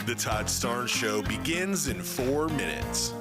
The Todd Starnes Show begins in 4 minutes.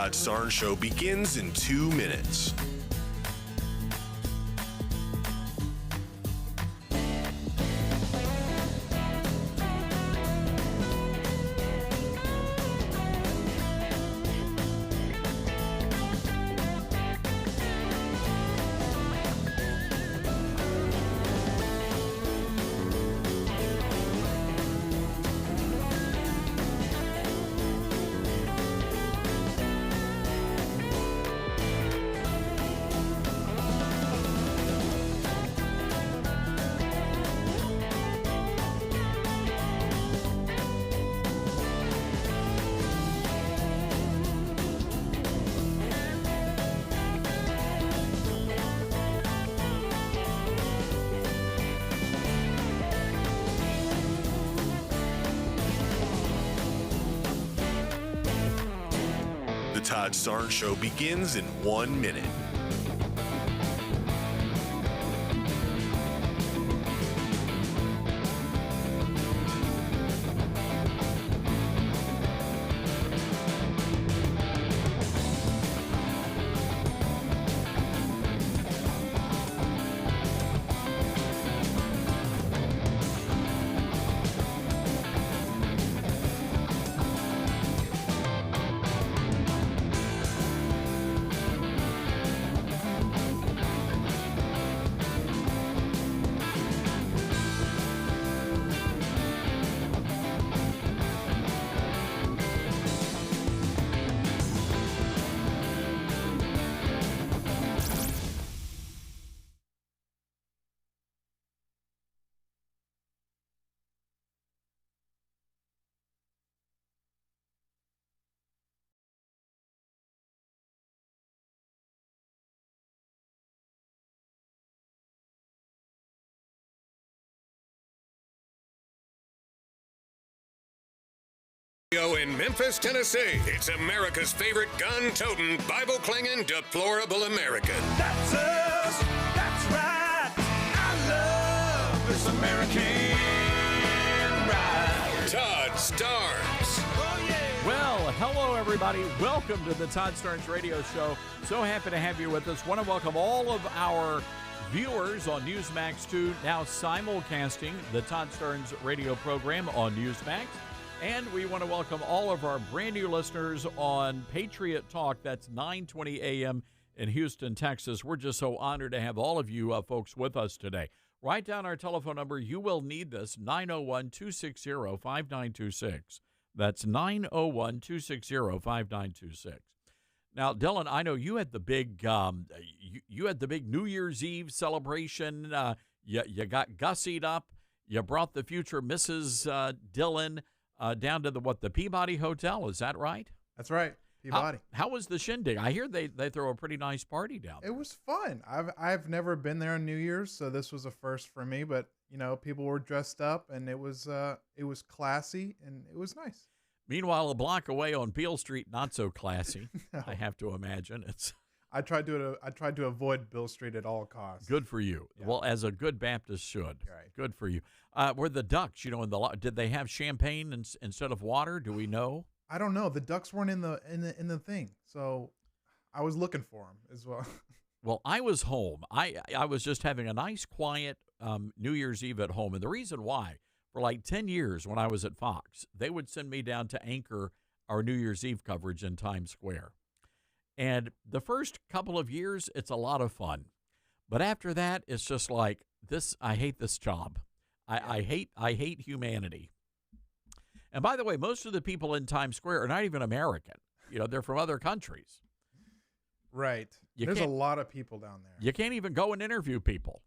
Todd Starnes Show begins in 2 minutes. The Todd Starnes Show begins in 1 minute. In Memphis, Tennessee, it's America's favorite gun-toting, Bible-clinging, deplorable American. That's us. That's right. I love this American ride. Todd Starnes. Oh, yeah. Well, hello, everybody. Welcome to the Todd Starnes Radio Show. So happy to have you with us. Want to welcome all of our viewers on Newsmax 2, now simulcasting the Todd Starnes radio program on Newsmax. And we want to welcome all of our brand new listeners on Patriot Talk. That's 9:20 a.m. in Houston, Texas. We're just so honored to have all of you folks with us today. Write down our telephone number. You will need this, 901-260-5926. That's 901-260-5926. Now, Dylan, I know you had the big you had the big New Year's Eve celebration. You got gussied up. You brought the future Mrs. Dylan down to the Peabody Hotel. Is that right? That's right, Peabody. How was the shindig? I hear they throw a pretty nice party down there. It was fun. I've never been there on New Year's, so this was a first for me. But people were dressed up, and it was classy, and it was nice. Meanwhile, a block away on Beale Street, not so classy. No. I have to imagine it's. I tried to avoid Beale Street at all costs. Good for you. Yeah. Well, as a good Baptist should. Right. Good for you. Were the ducks, did they have champagne instead of water? Do we know? I don't know. The ducks weren't in the thing, so I was looking for them as well. Well, I was home. I was just having a nice, quiet New Year's Eve at home, and the reason why, for like 10 years when I was at Fox, they would send me down to anchor our New Year's Eve coverage in Times Square. And the first couple of years, it's a lot of fun. But after that, it's just like this. I hate this job. I hate humanity. And by the way, most of the people in Times Square are not even American. They're from other countries. Right. There's a lot of people down there. You can't even go and interview people.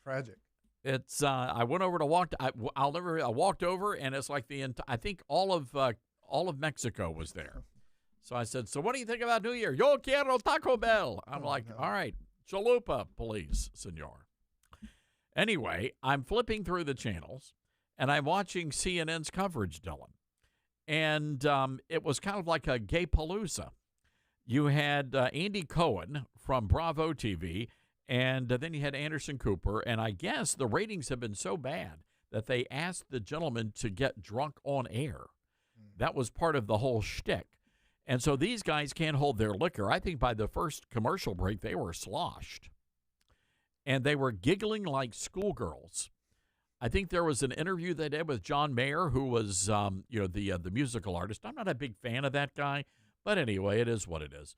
Tragic. It's. I went over to walk. I walked over, and it's like I think all of Mexico was there. So I said, so what do you think about New Year? Yo quiero Taco Bell. I'm All right, chalupa, please, senor. Anyway, I'm flipping through the channels, and I'm watching CNN's coverage, Dylan. And it was kind of like a gay palooza. You had Andy Cohen from Bravo TV, and then you had Anderson Cooper. And I guess the ratings have been so bad that they asked the gentleman to get drunk on air. That was part of the whole shtick. And so these guys can't hold their liquor. I think by the first commercial break, they were sloshed. And they were giggling like schoolgirls. I think there was an interview they did with John Mayer, who was, the musical artist. I'm not a big fan of that guy, but anyway, it is what it is.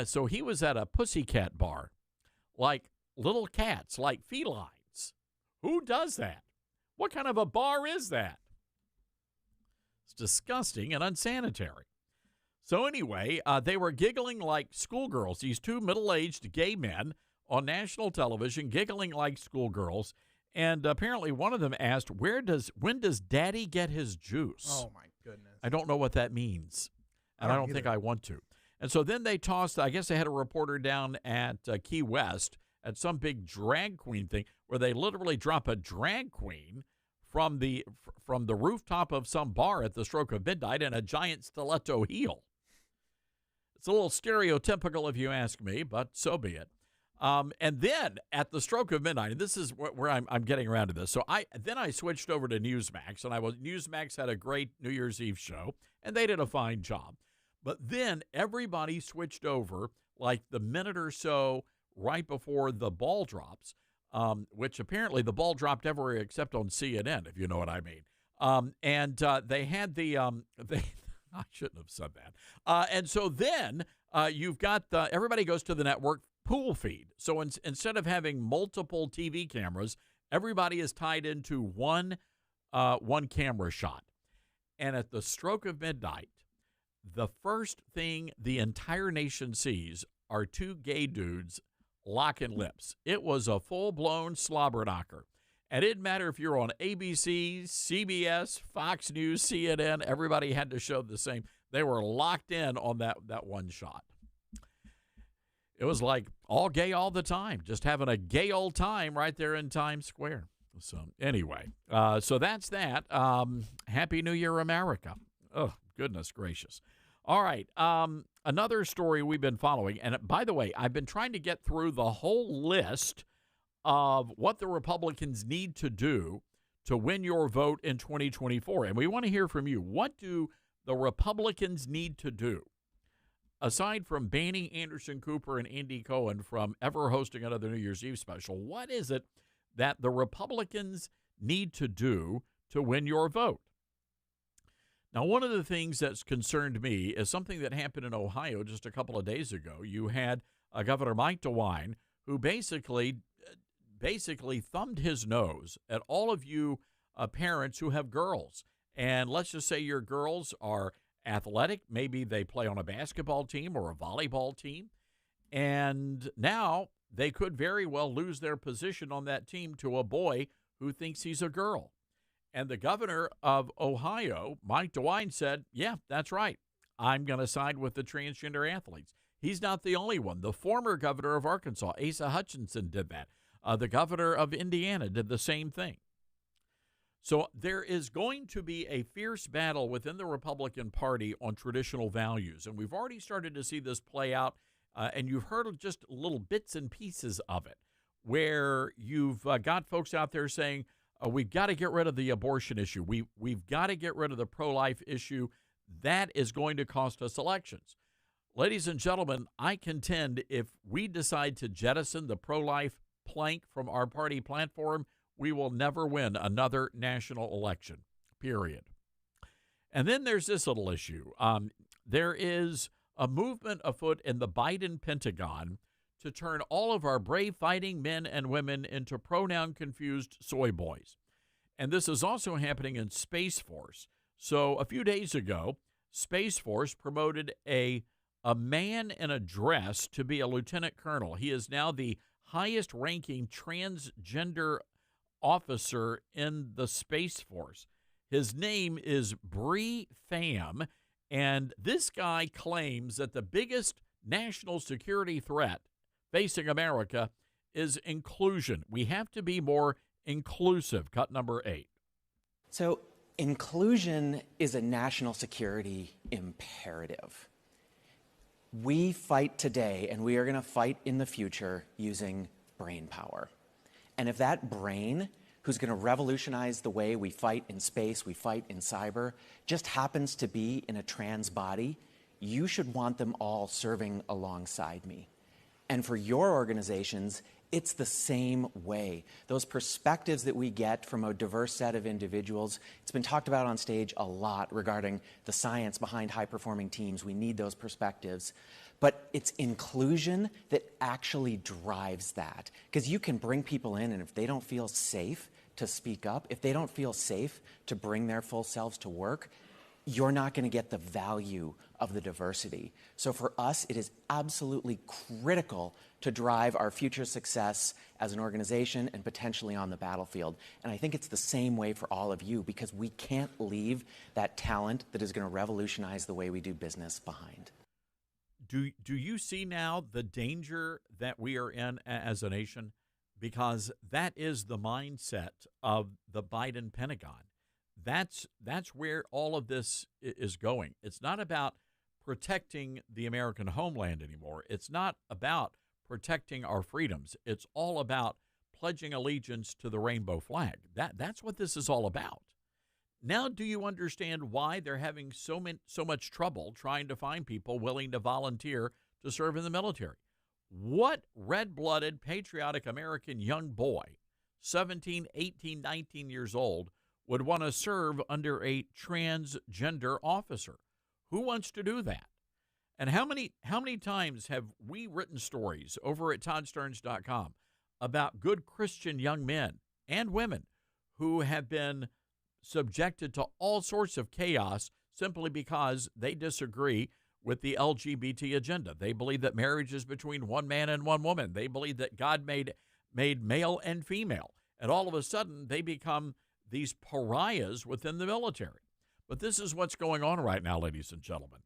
So he was at a pussycat bar, like little cats, like felines. Who does that? What kind of a bar is that? It's disgusting and unsanitary. So anyway, they were giggling like schoolgirls, these two middle-aged gay men on national television, giggling like schoolgirls. And apparently one of them asked, when does Daddy get his juice? Oh, my goodness. I don't know what that means, and I don't think I want to. And so then they tossed, I guess they had a reporter down at Key West at some big drag queen thing where they literally drop a drag queen from the rooftop of some bar at the stroke of midnight in a giant stiletto heel. It's a little stereotypical if you ask me, but so be it. And then at the stroke of midnight, and this is where I'm getting around to this. So I switched over to Newsmax, and Newsmax had a great New Year's Eve show, and they did a fine job. But then everybody switched over like the minute or so right before the ball drops, which apparently the ball dropped everywhere except on CNN, if you know what I mean. They had the I shouldn't have said that. And so then you've got everybody goes to the network pool feed. So instead of having multiple TV cameras, everybody is tied into one camera shot. And at the stroke of midnight, the first thing the entire nation sees are two gay dudes locking lips. It was a full-blown slobber knocker. And it didn't matter if you're on ABC, CBS, Fox News, CNN, everybody had to show the same. They were locked in on that one shot. It was like all gay all the time, just having a gay old time right there in Times Square. So anyway, so that's that. Happy New Year, America. Oh, goodness gracious. All right, another story we've been following, and by the way, I've been trying to get through the whole list of what the Republicans need to do to win your vote in 2024, and we want to hear from you. What do the Republicans need to do? Aside from banning Anderson Cooper and Andy Cohen from ever hosting another New Year's Eve special, what is it that the Republicans need to do to win your vote? Now, one of the things that's concerned me is something that happened in Ohio just a couple of days ago. You had Governor Mike DeWine, who basically thumbed his nose at all of you parents who have girls. And let's just say your girls are athletic. Maybe they play on a basketball team or a volleyball team. And now they could very well lose their position on that team to a boy who thinks he's a girl. And the governor of Ohio, Mike DeWine, said, yeah, that's right. I'm going to side with the transgender athletes. He's not the only one. The former governor of Arkansas, Asa Hutchinson, did that. The governor of Indiana did the same thing. So there is going to be a fierce battle within the Republican Party on traditional values. And we've already started to see this play out. And you've heard just little bits and pieces of it, where you've got folks out there saying, we've got to get rid of the abortion issue. We've got to get rid of the pro-life issue. That is going to cost us elections. Ladies and gentlemen, I contend if we decide to jettison the pro-life plank from our party platform, we will never win another national election, period. And then there's this little issue. There is a movement afoot in the Biden Pentagon to turn all of our brave fighting men and women into pronoun-confused soy boys. And this is also happening in Space Force. So a few days ago, Space Force promoted a man in a dress to be a lieutenant colonel. He is now the highest-ranking transgender officer in the Space Force. His name is Bree Pham, and this guy claims that the biggest national security threat facing America is inclusion. We have to be more inclusive. Cut number 8. So inclusion is a national security imperative. We fight today, and we are going to fight in the future using brain power. And if that brain, who's going to revolutionize the way we fight in space, we fight in cyber, just happens to be in a trans body, you should want them all serving alongside me. And for your organizations, it's the same way. Those perspectives that we get from a diverse set of individuals, it's been talked about on stage a lot regarding the science behind high-performing teams. We need those perspectives. But it's inclusion that actually drives that. Because you can bring people in, and if they don't feel safe to speak up, if they don't feel safe to bring their full selves to work, you're not going to get the value of the diversity. So for us, it is absolutely critical to drive our future success as an organization and potentially on the battlefield. And I think it's the same way for all of you, because we can't leave that talent that is going to revolutionize the way we do business behind. Do you see now the danger that we are in as a nation? Because that is the mindset of the Biden Pentagon. That's where all of this is going. It's not about protecting the American homeland anymore. It's not about protecting our freedoms. It's all about pledging allegiance to the rainbow flag. That's what this is all about. Now, do you understand why they're having so much trouble trying to find people willing to volunteer to serve in the military? What red-blooded, patriotic American young boy, 17, 18, 19 years old, would want to serve under a transgender officer? Who wants to do that? And how many times have we written stories over at ToddStarns.com about good Christian young men and women who have been subjected to all sorts of chaos simply because they disagree with the LGBT agenda? They believe that marriage is between one man and one woman. They believe that God made male and female. And all of a sudden, they become these pariahs within the military. But this is what's going on right now, ladies and gentlemen.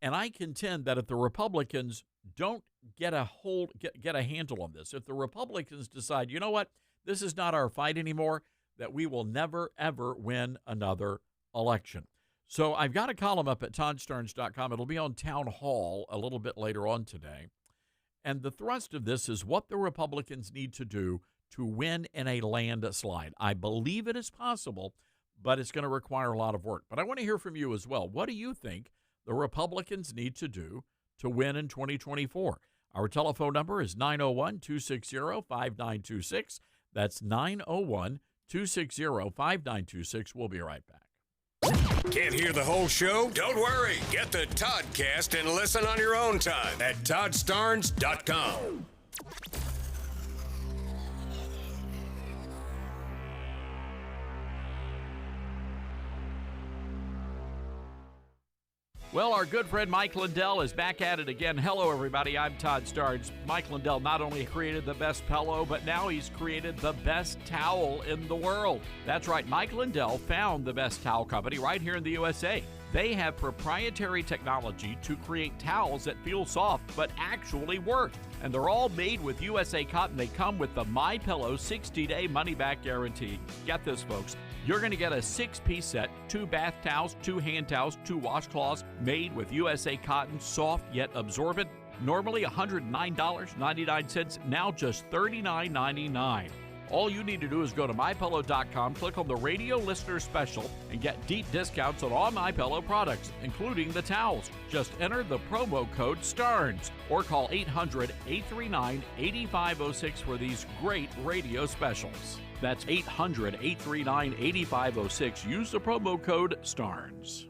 And I contend that if the Republicans don't get a handle on this, if the Republicans decide, you know what, this is not our fight anymore, that we will never, ever win another election. So I've got a column up at ToddStarns.com. It'll be on Town Hall a little bit later on today. And the thrust of this is what the Republicans need to do to win in a landslide. I believe it is possible, but it's going to require a lot of work. But I want to hear from you as well. What do you think the Republicans need to do to win in 2024? Our telephone number is 901-260-5926. That's 901-260-5926. We'll be right back. Can't hear the whole show? Don't worry. Get the Toddcast and listen on your own time at ToddStarns.com. Well, our good friend Mike Lindell is back at it again. Hello, everybody. I'm Todd Starnes. Mike Lindell not only created the best pillow, but now he's created the best towel in the world. That's right. Mike Lindell found the best towel company right here in the USA. They have proprietary technology to create towels that feel soft but actually work. And they're all made with USA cotton. They come with the MyPillow 60-day money-back guarantee. Get this, folks. You're going to get a 6-piece set, 2 bath towels, 2 hand towels, 2 washcloths made with USA cotton, soft yet absorbent. Normally $109.99, now just $39.99. All you need to do is go to MyPillow.com, click on the radio listener special, and get deep discounts on all MyPillow products, including the towels. Just enter the promo code STARNS or call 800-839-8506 for these great radio specials. That's 800-839-8506. Use the promo code STARNS.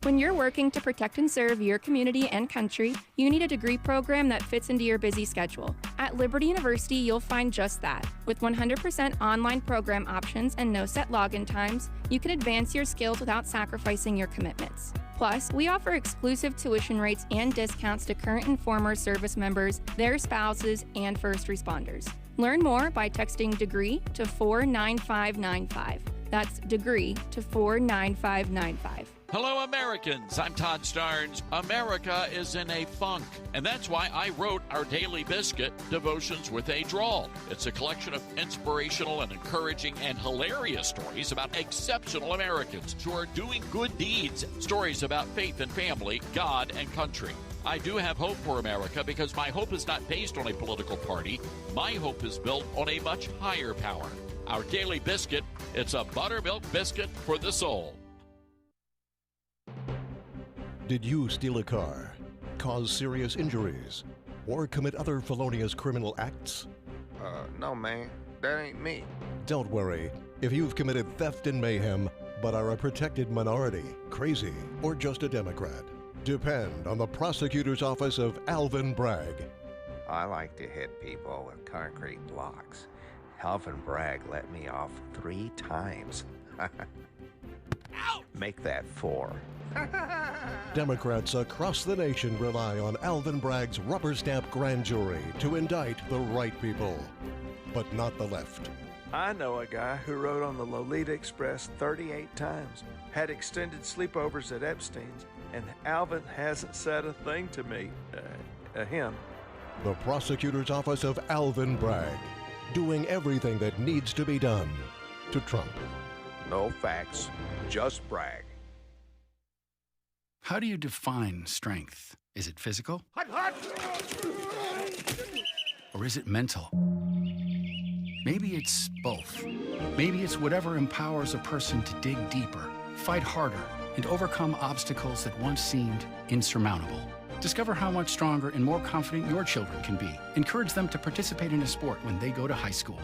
When you're working to protect and serve your community and country, you need a degree program that fits into your busy schedule. At Liberty University, you'll find just that. With 100% online program options and no set login times, you can advance your skills without sacrificing your commitments. Plus, we offer exclusive tuition rates and discounts to current and former service members, their spouses, and first responders. Learn more by texting DEGREE to 49595. That's DEGREE to 49595. Hello, Americans. I'm Todd Starnes. America is in a funk, and that's why I wrote our daily biscuit, Devotions with a Drawl. It's a collection of inspirational and encouraging and hilarious stories about exceptional Americans who are doing good deeds, stories about faith and family, God and country. I do have hope for America because my hope is not based on a political party. My hope is built on a much higher power. Our daily biscuit, it's a buttermilk biscuit for the soul. Did you steal a car, cause serious injuries, or commit other felonious criminal acts? No, man. That ain't me. Don't worry. If you've committed theft and mayhem, but are a protected minority, crazy, or just a Democrat, depend on the prosecutor's office of Alvin Bragg. I like to hit people with concrete blocks. Alvin Bragg let me off 3 times. Make that 4. Democrats across the nation rely on Alvin Bragg's rubber stamp grand jury to indict the right people, but not the left. I know a guy who rode on the Lolita Express 38 times, had extended sleepovers at Epstein's, and Alvin hasn't said a thing to me. Him. The prosecutor's office of Alvin Bragg, doing everything that needs to be done to Trump. No facts, just brag. How do you define strength? Is it physical? Or is it mental? Maybe it's both. Maybe it's whatever empowers a person to dig deeper, fight harder, and overcome obstacles that once seemed insurmountable. Discover how much stronger and more confident your children can be. Encourage them to participate in a sport when they go to high school.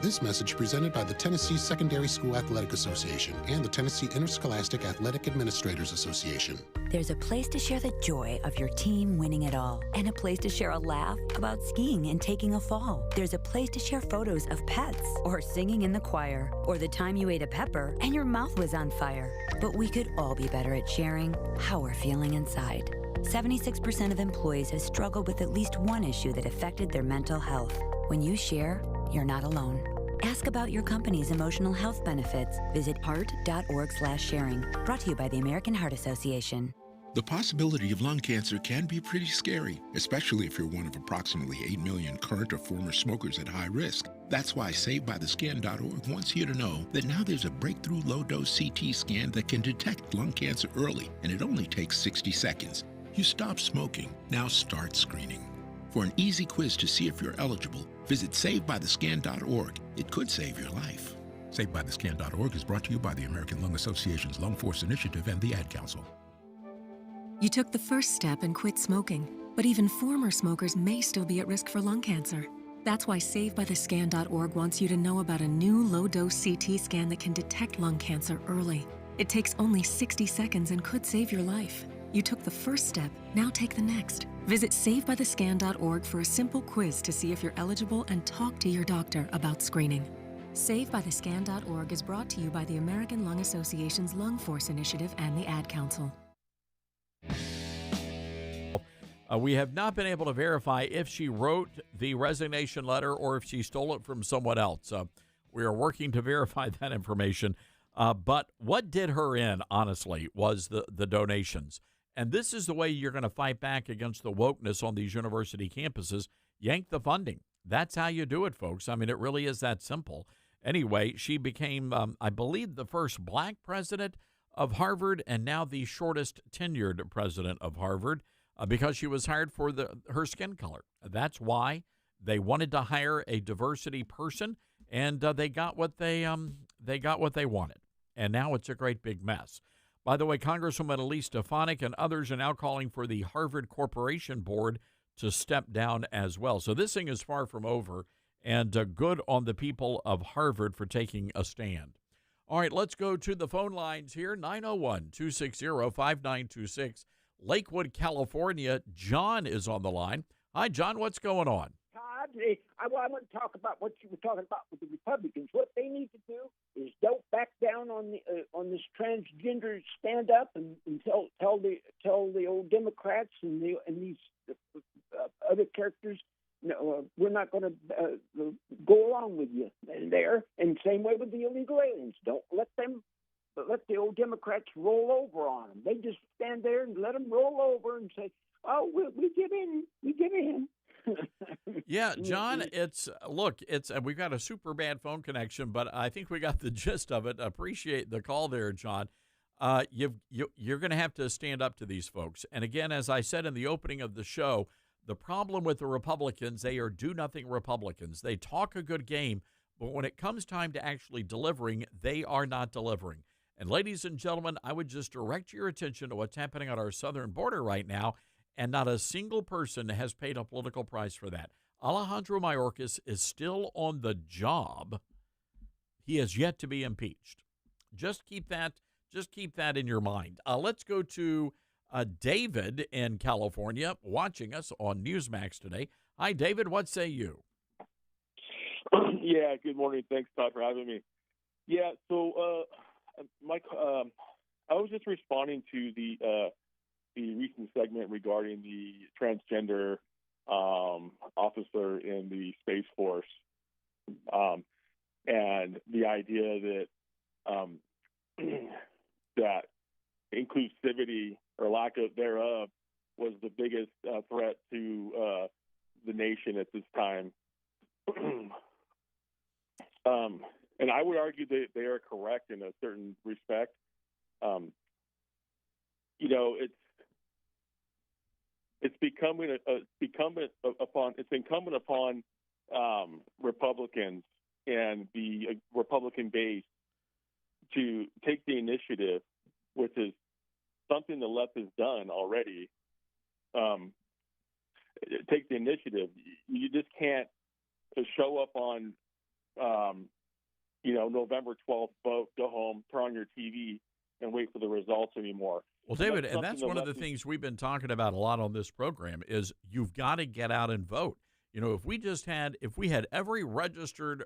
This message presented by the Tennessee Secondary School Athletic Association and the Tennessee Interscholastic Athletic Administrators Association. There's a place to share the joy of your team winning it all, and a place to share a laugh about skiing and taking a fall. There's a place to share photos of pets, or singing in the choir, or the time you ate a pepper and your mouth was on fire. But we could all be better at sharing how we're feeling inside. 76% of employees have struggled with at least one issue that affected their mental health. When you share, you're not alone. Ask about your company's emotional health benefits. Visit heart.org/sharing. Brought to you by the American Heart Association. The possibility of lung cancer can be pretty scary, especially if you're one of approximately 8 million current or former smokers at high risk. That's why SaveByTheScan.org wants you to know that now there's a breakthrough low-dose CT scan that can detect lung cancer early, and it only takes 60 seconds. You stop smoking, now start screening. For an easy quiz to see if you're eligible, visit SaveByTheScan.org. It could save your life. SaveByTheScan.org is brought to you by the American Lung Association's Lung Force Initiative and the Ad Council. You took the first step and quit smoking, but even former smokers may still be at risk for lung cancer. That's why SaveByTheScan.org wants you to know about a new low-dose CT scan that can detect lung cancer early. It takes only 60 seconds and could save your life. You took the first step, now take the next. Visit SaveByTheScan.org for a simple quiz to see if you're eligible and talk to your doctor about screening. SaveByTheScan.org is brought to you by the American Lung Association's Lung Force Initiative and the Ad Council. We have not been able to verify if she wrote the resignation letter or if she stole it from someone else. We are working to verify that information. But what did her in, honestly, was the donations. And this is the way you're going to fight back against the wokeness on these university campuses. Yank the funding. That's how you do it, folks. I mean, it really is that simple. Anyway, she became, I believe, the first black president of Harvard and now the shortest tenured president of Harvard because she was hired for her skin color. That's why they wanted to hire a diversity person, and they got what they wanted. And now it's a great big mess. By the way, Congresswoman Elise Stefanik and others are now calling for the Harvard Corporation Board to step down as well. So this thing is far from over, and good on the people of Harvard for taking a stand. All right, let's go to the phone lines here. 901-260-5926, Lakewood, California. John is on the line. Hi, John. What's going on? Todd, I want to talk about what you were talking about with the Republicans. What they need to do is don't back down on this transgender stand up and tell the old Democrats and these other characters, no, we're not going to go along with you there. And same way with the illegal aliens. Don't let the old Democrats roll over on them. They just stand there and let them roll over and say, "Oh, we give in, we give in." Yeah, John, we've got a super bad phone connection, but I think we got the gist of it. Appreciate the call there, John. You're going to have to stand up to these folks. And again, as I said in the opening of the show, the problem with the Republicans, they are do-nothing Republicans. They talk a good game, but when it comes time to actually delivering, they are not delivering. And ladies and gentlemen, I would just direct your attention to what's happening on our southern border right now, and not a single person has paid a political price for that. Alejandro Mayorkas is still on the job. He has yet to be impeached. Just keep that in your mind. Let's go to David in California, watching us on Newsmax today. Hi, David. What say you? Yeah. Good morning. Thanks, Todd, for having me. Yeah. So, Mike, I was just responding to the recent segment regarding the transgender officer in the Space Force, and the idea that that inclusivity or lack of thereof was the biggest threat to the nation at this time. And I would argue that they are correct in a certain respect. It's incumbent upon Republicans and the Republican base to take the initiative, which is something the left has done already. Take the initiative. You just can't show up on, November 12th, vote, go home, turn on your TV, and wait for the results anymore. Well, David, and that's one of the things we've been talking about a lot on this program is you've got to get out and vote. If we had every registered,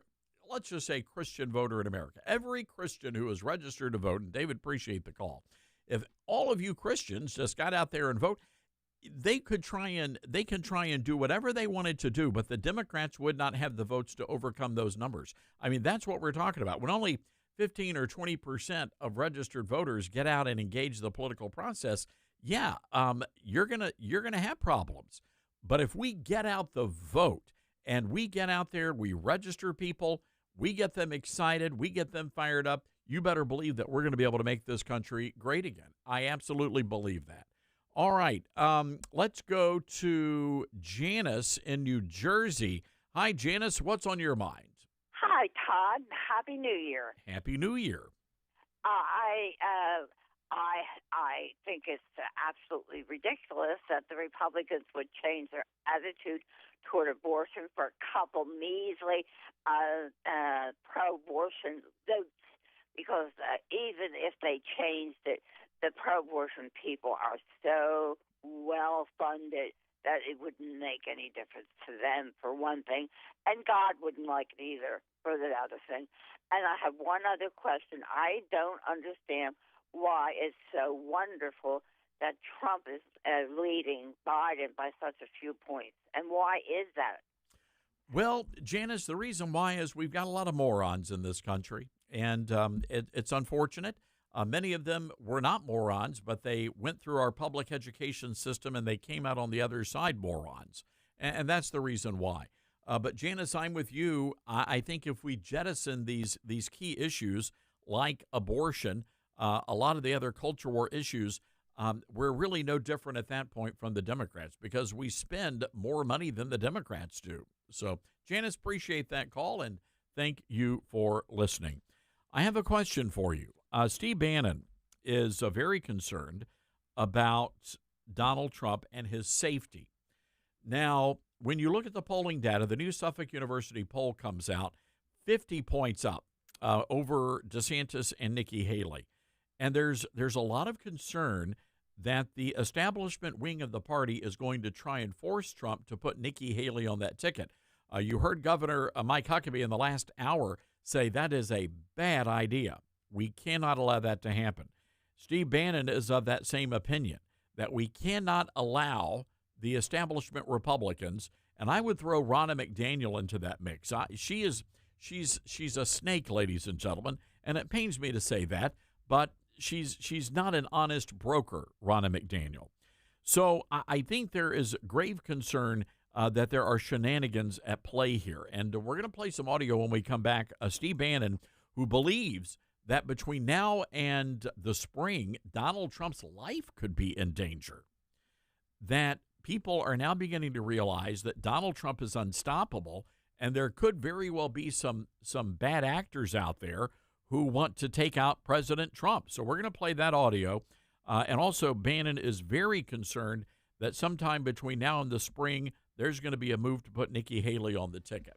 let's just say Christian voter in America, every Christian who is registered to vote, and David, appreciate the call. If all of you Christians just got out there and vote, they can try and do whatever they wanted to do, but the Democrats would not have the votes to overcome those numbers. I mean, that's what we're talking about. When only 15 or 20% of registered voters get out and engage the political process, you're gonna have problems. But if we get out the vote and we get out there, we register people, we get them excited, we get them fired up, you better believe that we're going to be able to make this country great again. I absolutely believe that. All right, let's go to Janice in New Jersey. Hi, Janice. What's on your mind? Hi, Todd. Happy New Year. Happy New Year. I think it's absolutely ridiculous that the Republicans would change their attitude toward abortion for a couple measly pro-abortion votes, because even if they changed it, the pro-abortion people are so well-funded that it wouldn't make any difference to them, for one thing, and God wouldn't like it either, for the other thing. And I have one other question. I don't understand why it's so wonderful that Trump is leading Biden by such a few points, and why is that? Well, Janice, the reason why is we've got a lot of morons in this country, and it's unfortunate. Many of them were not morons, but they went through our public education system and they came out on the other side morons. And that's the reason why. But Janice, I'm with you. I think if we jettison these key issues like abortion, a lot of the other culture war issues, we're really no different at that point from the Democrats because we spend more money than the Democrats do. So, Janice, appreciate that call and thank you for listening. I have a question for you. Steve Bannon is very concerned about Donald Trump and his safety. Now, when you look at the polling data, the new Suffolk University poll comes out 50 points up over DeSantis and Nikki Haley. And there's a lot of concern that the establishment wing of the party is going to try and force Trump to put Nikki Haley on that ticket. You heard Governor Mike Huckabee in the last hour say that is a bad idea. We cannot allow that to happen. Steve Bannon is of that same opinion, that we cannot allow the establishment Republicans, and I would throw Ronna McDaniel into that mix. She's a snake, ladies and gentlemen, and it pains me to say that, but she's not an honest broker, Ronna McDaniel. So I think there is grave concern that there are shenanigans at play here, and we're going to play some audio when we come back. Steve Bannon, who believes that between now and the spring, Donald Trump's life could be in danger, that people are now beginning to realize that Donald Trump is unstoppable, and there could very well be some bad actors out there who want to take out President Trump. So we're going to play that audio. And also, Bannon is very concerned that sometime between now and the spring, there's going to be a move to put Nikki Haley on the ticket.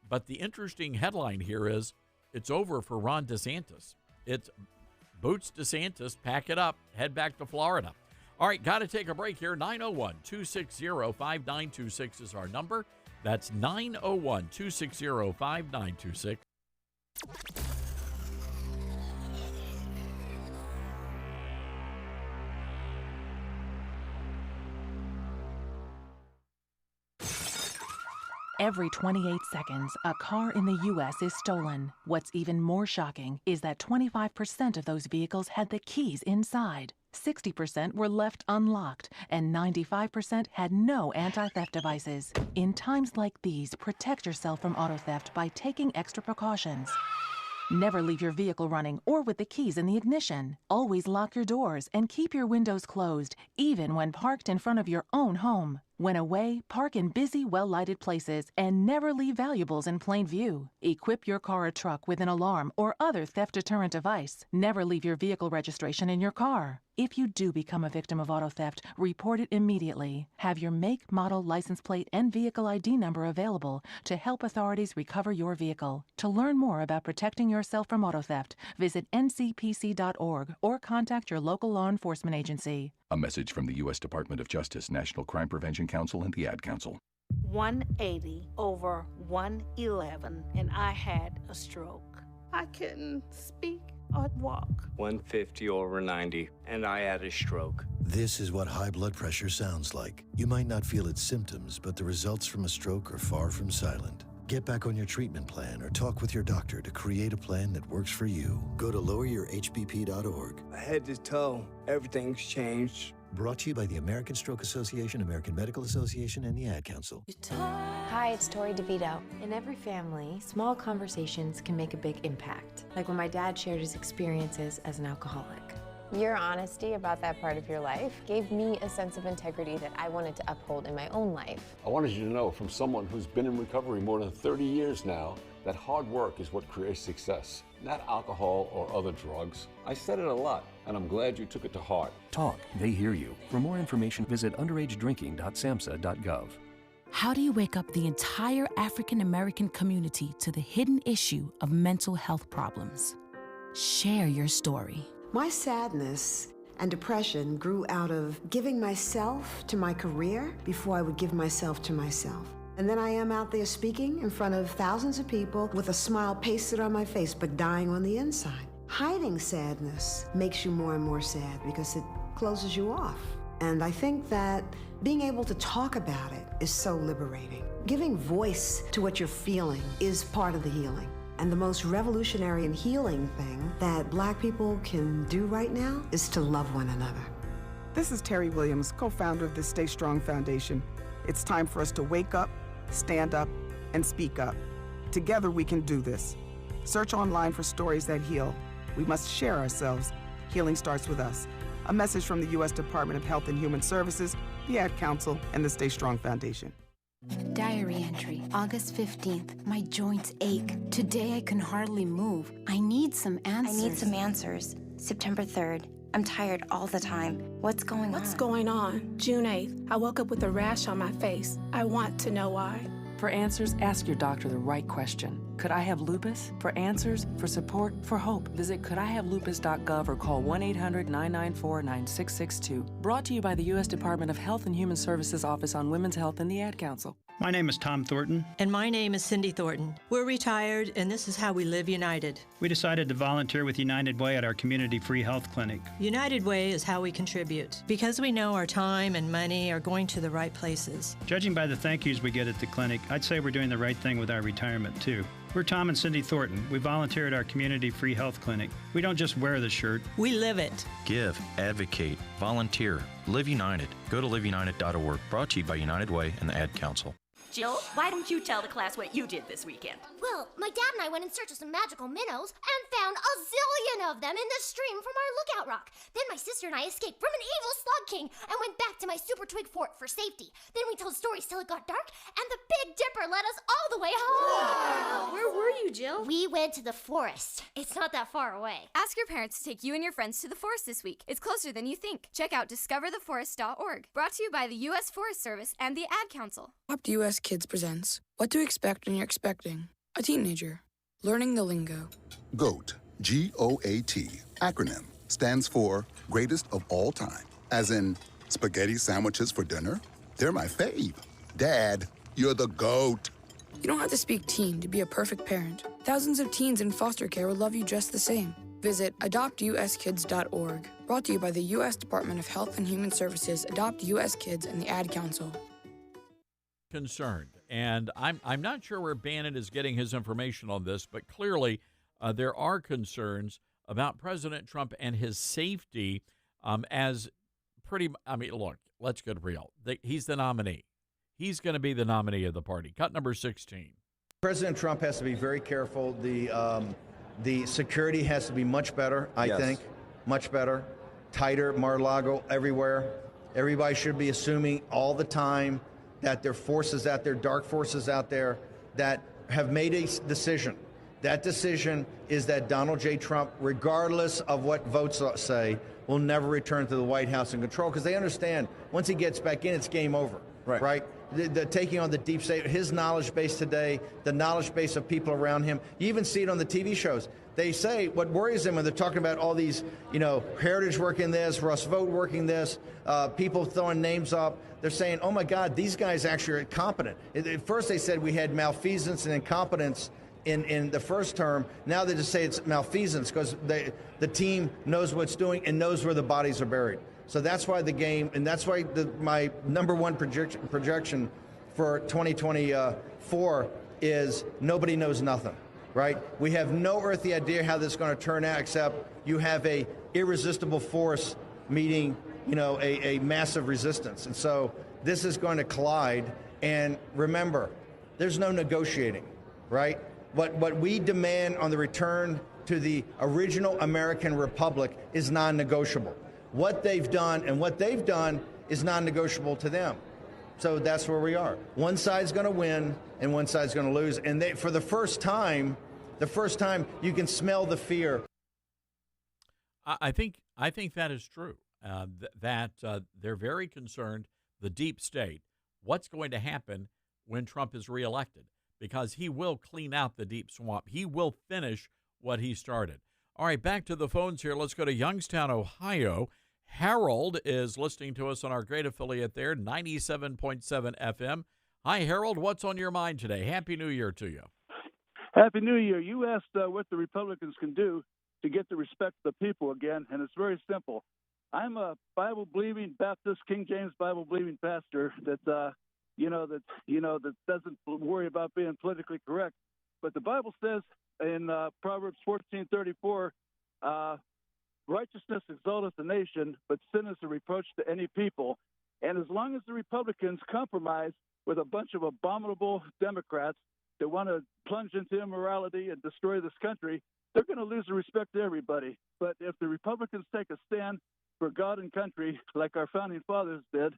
But the interesting headline here is it's over for Ron DeSantis. It's Boots DeSantis, pack it up, head back to Florida. All right, got to take a break here. 901-260-5926 is our number. That's 901-260-5926. Every 28 seconds, a car in the U.S. is stolen. What's even more shocking is that 25% of those vehicles had the keys inside. 60% were left unlocked, and 95% had no anti-theft devices. In times like these, protect yourself from auto theft by taking extra precautions. Never leave your vehicle running or with the keys in the ignition. Always lock your doors and keep your windows closed, even when parked in front of your own home. When away, park in busy, well-lighted places and never leave valuables in plain view. Equip your car or truck with an alarm or other theft deterrent device. Never leave your vehicle registration in your car. If you do become a victim of auto theft, report it immediately. Have your make, model, license plate, and vehicle ID number available to help authorities recover your vehicle. To learn more about protecting yourself from auto theft, visit ncpc.org or contact your local law enforcement agency. A message from the U.S. Department of Justice, National Crime Prevention Council, and the Ad Council. 180 over 111, and I had a stroke. I couldn't speak or walk. 150 over 90, and I had a stroke. This is what high blood pressure sounds like. You might not feel its symptoms, but the results from a stroke are far from silent. Get back on your treatment plan or talk with your doctor to create a plan that works for you. Go to loweryourhbp.org. Head to toe, everything's changed. Brought to you by the American Stroke Association, American Medical Association, and the Ad Council. Hi, it's Tori DeVito. In every family, small conversations can make a big impact. Like when my dad shared his experiences as an alcoholic. Your honesty about that part of your life gave me a sense of integrity that I wanted to uphold in my own life. I wanted you to know from someone who's been in recovery more than 30 years now that hard work is what creates success, not alcohol or other drugs. I said it a lot, and I'm glad you took it to heart. Talk, they hear you. For more information, visit underagedrinking.samhsa.gov. How do you wake up the entire African American community to the hidden issue of mental health problems? Share your story. My sadness and depression grew out of giving myself to my career before I would give myself to myself. And then I am out there speaking in front of thousands of people with a smile pasted on my face, but dying on the inside. Hiding sadness makes you more and more sad because it closes you off. And I think that being able to talk about it is so liberating. Giving voice to what you're feeling is part of the healing. And the most revolutionary and healing thing that Black people can do right now is to love one another. This is Terry Williams, co-founder of the Stay Strong Foundation. It's time for us to wake up, stand up, and speak up. Together we can do this. Search online for stories that heal. We must share ourselves. Healing starts with us. A message from the U.S. Department of Health and Human Services, the Ad Council, and the Stay Strong Foundation. Diary entry, August 15th. My joints ache. Today I can hardly move. I need some answers. I need some answers. September 3rd. I'm tired all the time. What's going on? What's going on? June 8th. I woke up with a rash on my face. I want to know why. For answers, ask your doctor the right question. Could I have lupus? For answers, for support, for hope, visit couldihavelupus.gov or call 1-800-994-9662. Brought to you by the U.S. Department of Health and Human Services Office on Women's Health and the Ad Council. My name is Tom Thornton. And my name is Cindy Thornton. We're retired, and this is how we live united. We decided to volunteer with United Way at our community free health clinic. United Way is how we contribute, because we know our time and money are going to the right places. Judging by the thank yous we get at the clinic, I'd say we're doing the right thing with our retirement, too. We're Tom and Cindy Thornton. We volunteer at our community free health clinic. We don't just wear the shirt. We live it. Give, advocate, volunteer, live united. Go to liveunited.org. Brought to you by United Way and the Ad Council. Jill, why don't you tell the class what you did this weekend? Well, my dad and I went in search of some magical minnows and found a zillion of them in the stream from our lookout rock. Then my sister and I escaped from an evil slug king and went back to my super twig fort for safety. Then we told stories till it got dark, and the Big Dipper led us all the way home. Wow. Where were you, Jill? We went to the forest. It's not that far away. Ask your parents to take you and your friends to the forest this week. It's closer than you think. Check out discovertheforest.org. Brought to you by the U.S. Forest Service and the Ad Council. Adopt US Kids presents What to Expect When You're Expecting a Teenager. Learning the Lingo. GOAT, G-O-A-T, acronym, stands for Greatest of All Time. As in, spaghetti sandwiches for dinner? They're my fave. Dad, you're the GOAT. You don't have to speak teen to be a perfect parent. Thousands of teens in foster care will love you just the same. Visit adoptuskids.org. Brought to you by the U.S. Department of Health and Human Services, Adopt U.S. Kids, and the Ad Council. Concerned, and I'm not sure where Bannon is getting his information on this, but clearly there are concerns about President Trump and his safety as pretty. I mean, look, let's get real. He's the nominee. He's going to be the nominee of the party. Cut number 16. President Trump has to be very careful. The security has to be much better, I think, much better, tighter, Mar-a-Lago everywhere. Everybody should be assuming all the time that there are forces out there, dark forces out there, that have made a decision. That decision is that Donald J. Trump, regardless of what votes say, will never return to the White House in control, because they understand once he gets back in, it's game over, right? The taking on the deep state, his knowledge base today, the knowledge base of people around him. You even see it on the TV shows. They say what worries them when they're talking about all these, Heritage working this, Russ Vogt working this, people throwing names up. They're saying, oh, my God, these guys actually are incompetent. At first they said we had malfeasance and incompetence in the first term. Now they just say it's malfeasance because the team knows what it's doing and knows where the bodies are buried. So that's why the game, and that's why my number one projection for 2024 is nobody knows nothing, right? We have no earthly idea how this is going to turn out, except you have a irresistible force meeting, a massive resistance. And so this is going to collide. And remember, there's no negotiating, right? What we demand on the return to the original American Republic is non-negotiable. What they've done is non-negotiable to them. So that's where we are. One side's going to win and one side's going to lose. And for the first time you can smell the fear. I think that is true. That they're very concerned, the deep state, what's going to happen when Trump is reelected, because he will clean out the deep swamp. He will finish what he started. All right, back to the phones here. Let's go to Youngstown, Ohio. Harold is listening to us on our great affiliate there, 97.7 FM. Hi, Harold. What's on your mind today? Happy New Year to you. Happy New Year. You asked what the Republicans can do to get the respect of the people again, and it's very simple. I'm a Bible-believing Baptist, King James Bible-believing pastor that doesn't worry about being politically correct. But the Bible says in Proverbs 14:34, righteousness exalteth a nation, but sin is a reproach to any people. And as long as the Republicans compromise with a bunch of abominable Democrats that want to plunge into immorality and destroy this country, they're going to lose the respect to everybody. But if the Republicans take a stand for God and country, like our founding fathers did,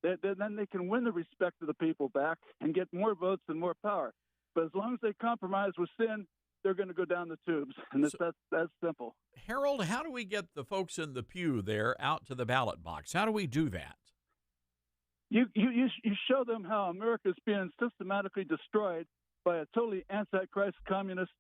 then they can win the respect of the people back and get more votes and more power. But as long as they compromise with sin, they're going to go down the tubes, and that's simple. Harold, how do we get the folks in the pew there out to the ballot box? How do we do that? You show them how America is being systematically destroyed by a totally antichrist communist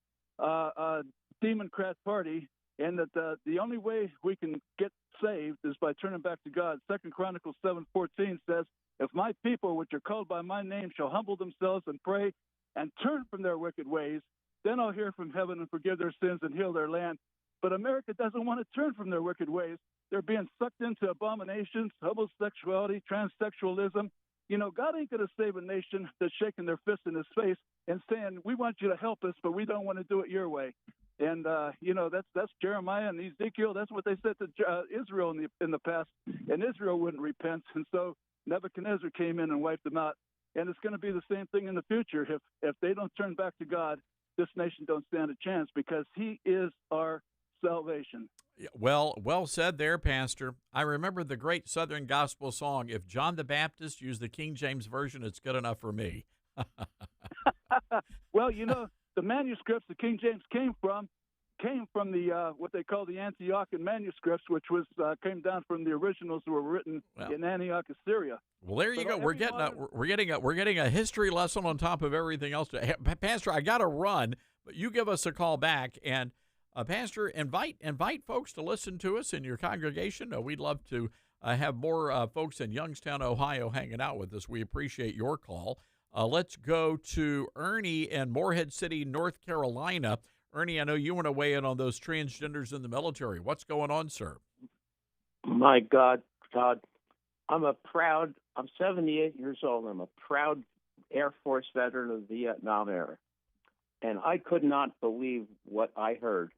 democrat party, and that the only way we can get saved is by turning back to God. 2 Chronicles 7:14 says, if my people, which are called by my name, shall humble themselves and pray and turn from their wicked ways, then I'll hear from heaven and forgive their sins and heal their land. But America doesn't want to turn from their wicked ways. They're being sucked into abominations, homosexuality, transsexualism. God ain't going to save a nation that's shaking their fist in his face and saying, we want you to help us, but we don't want to do it your way. And, that's Jeremiah and Ezekiel. That's what they said to Israel in the past. And Israel wouldn't repent. And so Nebuchadnezzar came in and wiped them out. and it's going to be the same thing in the future. If they don't turn back to God, this nation don't stand a chance, because He is our salvation. Well said there, Pastor. I remember the great Southern gospel song, "If John the Baptist used the King James Version, it's good enough for me." Well, the manuscripts the King James came from the what they call the Antiochian manuscripts, which came down from the originals that were written in Antioch, Assyria. Well, there you go. We're getting a history lesson on top of everything else. Hey, Pastor, I got to run, but you give us a call back, and Pastor, invite folks to listen to us in your congregation. We'd love to have more folks in Youngstown, Ohio, hanging out with us. We appreciate your call. Let's go to Ernie in Morehead City, North Carolina. Ernie, I know you want to weigh in on those transgenders in the military. What's going on, sir? My God, Todd, I'm 78 years old. I'm a proud Air Force veteran of the Vietnam era. And I could not believe what I heard.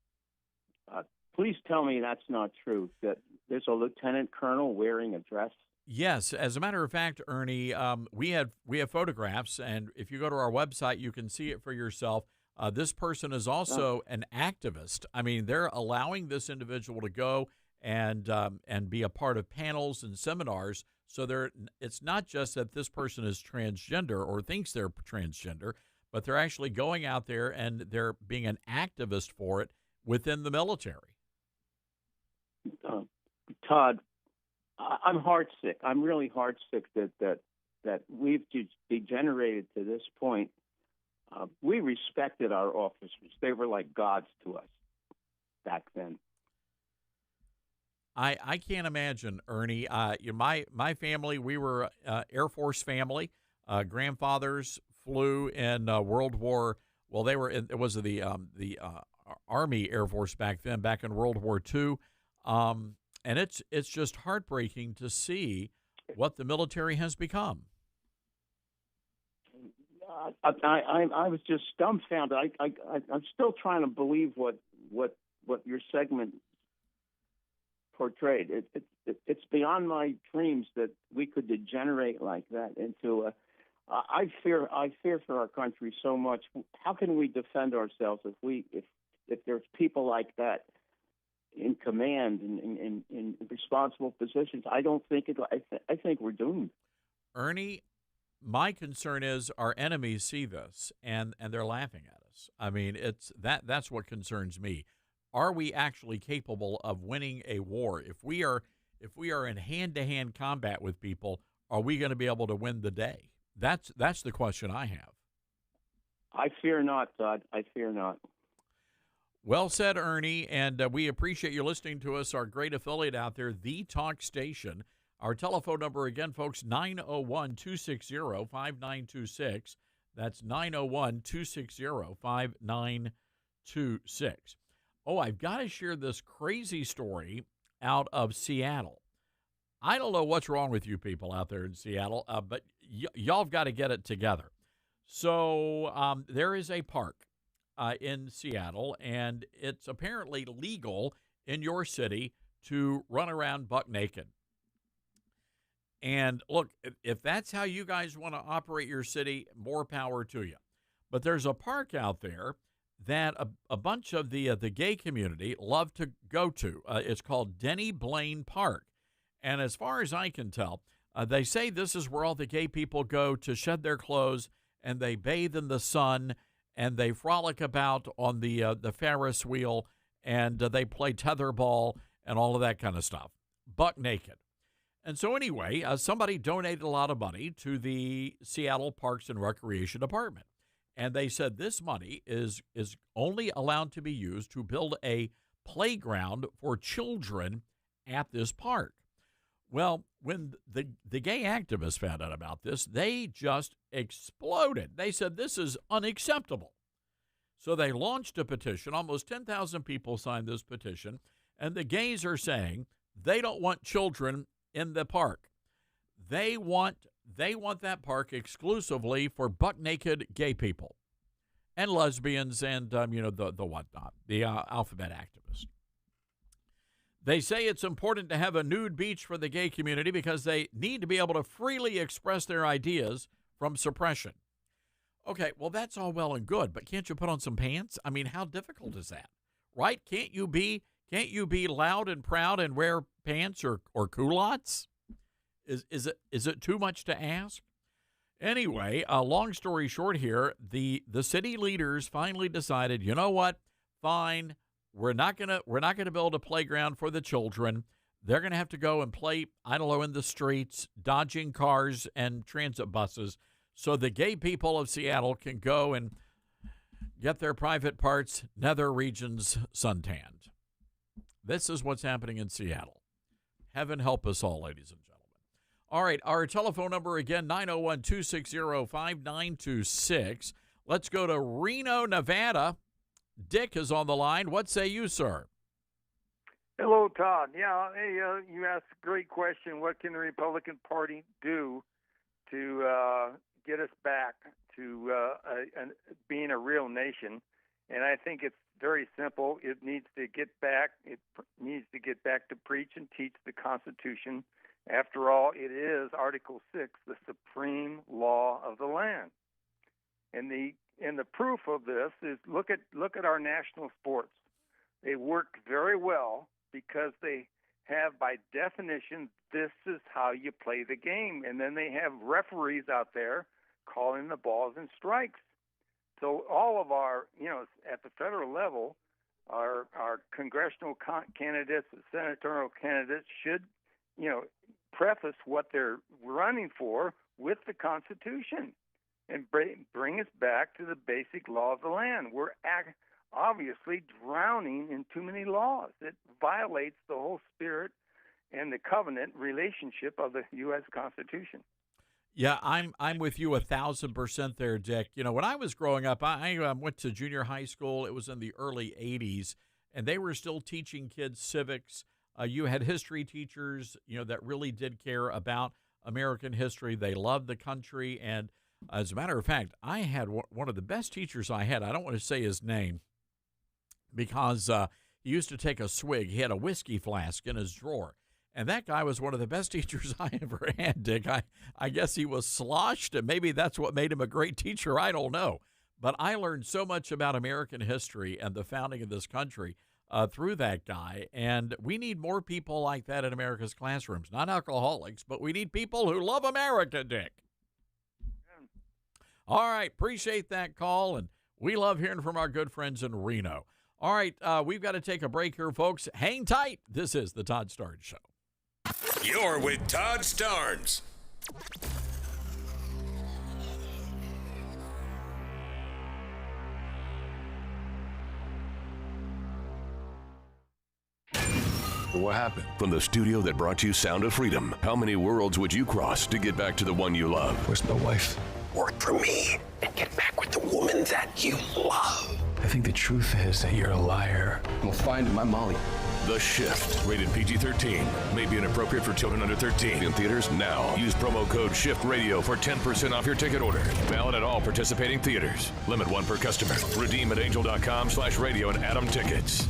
Please tell me that's not true, that there's a lieutenant colonel wearing a dress. Yes, as a matter of fact, Ernie, we have photographs, and if you go to our website, you can see it for yourself. This person is also an activist. I mean, they're allowing this individual to go and be a part of panels and seminars. So it's not just that this person is transgender or thinks they're transgender, but they're actually going out there and they're being an activist for it within the military. Todd, I'm heartsick. I'm really heartsick that we've degenerated to this point. We respected our officers. They were like gods to us back then. I can't imagine, Ernie. My family, we were Air Force family. Grandfathers flew in World War. Well, they were. It was the Army Air Force back then, back in World War II. And it's just heartbreaking to see what the military has become. I was just dumbfounded. I'm still trying to believe what your segment portrayed. It's beyond my dreams that we could degenerate like that into a. I fear for our country so much. How can we defend ourselves if there's people like that in command and in responsible positions? I don't think it. I think we're doomed. Ernie, my concern is our enemies see this and they're laughing at us. I mean, that's what concerns me. Are we actually capable of winning a war? If we are in hand-to-hand combat with people, are we going to be able to win the day? That's the question I have. I fear not, Todd. I fear not. Well said, Ernie, and we appreciate you listening to us, our great affiliate out there, The Talk Station. Our telephone number again, folks, 901-260-5926. That's 901-260-5926. Oh, I've got to share this crazy story out of Seattle. I don't know what's wrong with you people out there in Seattle, but y'all have got to get it together. So there is a park in Seattle, and it's apparently legal in your city to run around buck naked. And look, if that's how you guys want to operate your city, more power to you. But there's a park out there that a bunch of the gay community love to go to. It's called Denny Blaine Park. And as far as I can tell, they say this is where all the gay people go to shed their clothes, and they bathe in the sun, and they frolic about on the Ferris wheel, and they play tetherball and all of that kind of stuff, buck naked. And so anyway, somebody donated a lot of money to the Seattle Parks and Recreation Department. And they said this money is only allowed to be used to build a playground for children at this park. Well, when the gay activists found out about this, they just exploded. They said this is unacceptable. So they launched a petition. Almost 10,000 people signed this petition. And the gays are saying they don't want children in the park. They want that park exclusively for buck-naked gay people and lesbians and, the whatnot, the alphabet activists. They say it's important to have a nude beach for the gay community because they need to be able to freely express their ideas from suppression. Okay, well, that's all well and good, but can't you put on some pants? I mean, how difficult is that, right? Can't you be loud and proud and wear pants or culottes? Is it too much to ask? Anyway, long story short here, the city leaders finally decided, you know what? Fine, we're not gonna build a playground for the children. They're gonna have to go and play, I don't know, in the streets, dodging cars and transit buses, so the gay people of Seattle can go and get their private parts, nether regions suntanned. This is what's happening in Seattle. Heaven help us all, ladies and gentlemen. All right, our telephone number again, 901-260-5926. Let's go to Reno, Nevada. Dick is on the line. What say you, sir? Hello, Todd. Yeah, hey, you asked a great question. What can the Republican Party do to get us back to being a real nation? And I think it's very simple. It needs to get back. It needs to get back to preach and teach the Constitution. After all, it is Article 6, the supreme law of the land. And the proof of this is look at our national sports. They work very well because they have, by definition, this is how you play the game. And then they have referees out there calling the balls and strikes. So all of our, at the federal level, our congressional candidates, senatorial candidates should, preface what they're running for with the Constitution and bring us back to the basic law of the land. We're obviously drowning in too many laws. It violates the whole spirit and the covenant relationship of the U.S. Constitution. Yeah, I'm with you 1,000% there, Dick. When I was growing up, I went to junior high school. It was in the early 80s, and they were still teaching kids civics. You had history teachers, that really did care about American history. They loved the country, and as a matter of fact, I had one of the best teachers I had. I don't want to say his name because he used to take a swig. He had a whiskey flask in his drawer. And that guy was one of the best teachers I ever had, Dick. I guess he was sloshed, and maybe that's what made him a great teacher. I don't know. But I learned so much about American history and the founding of this country through that guy. And we need more people like that in America's classrooms. Not alcoholics, but we need people who love America, Dick. All right. Appreciate that call, and we love hearing from our good friends in Reno. All right. We've got to take a break here, folks. Hang tight. This is the Todd Starnes Show. You're with Todd Starnes. What happened? From the studio that brought you Sound of Freedom, how many worlds would you cross to get back to the one you love? Where's my wife? Work for me and get back with the woman that you love. I think the truth is that you're a liar. We'll find my Molly. The Shift, rated PG-13, may be inappropriate for children under 13. In theaters now. Use promo code SHIFTRADIO for 10% off your ticket order. Valid at all participating theaters. Limit 1 per customer. Redeem at angel.com/radio and Atom Tickets.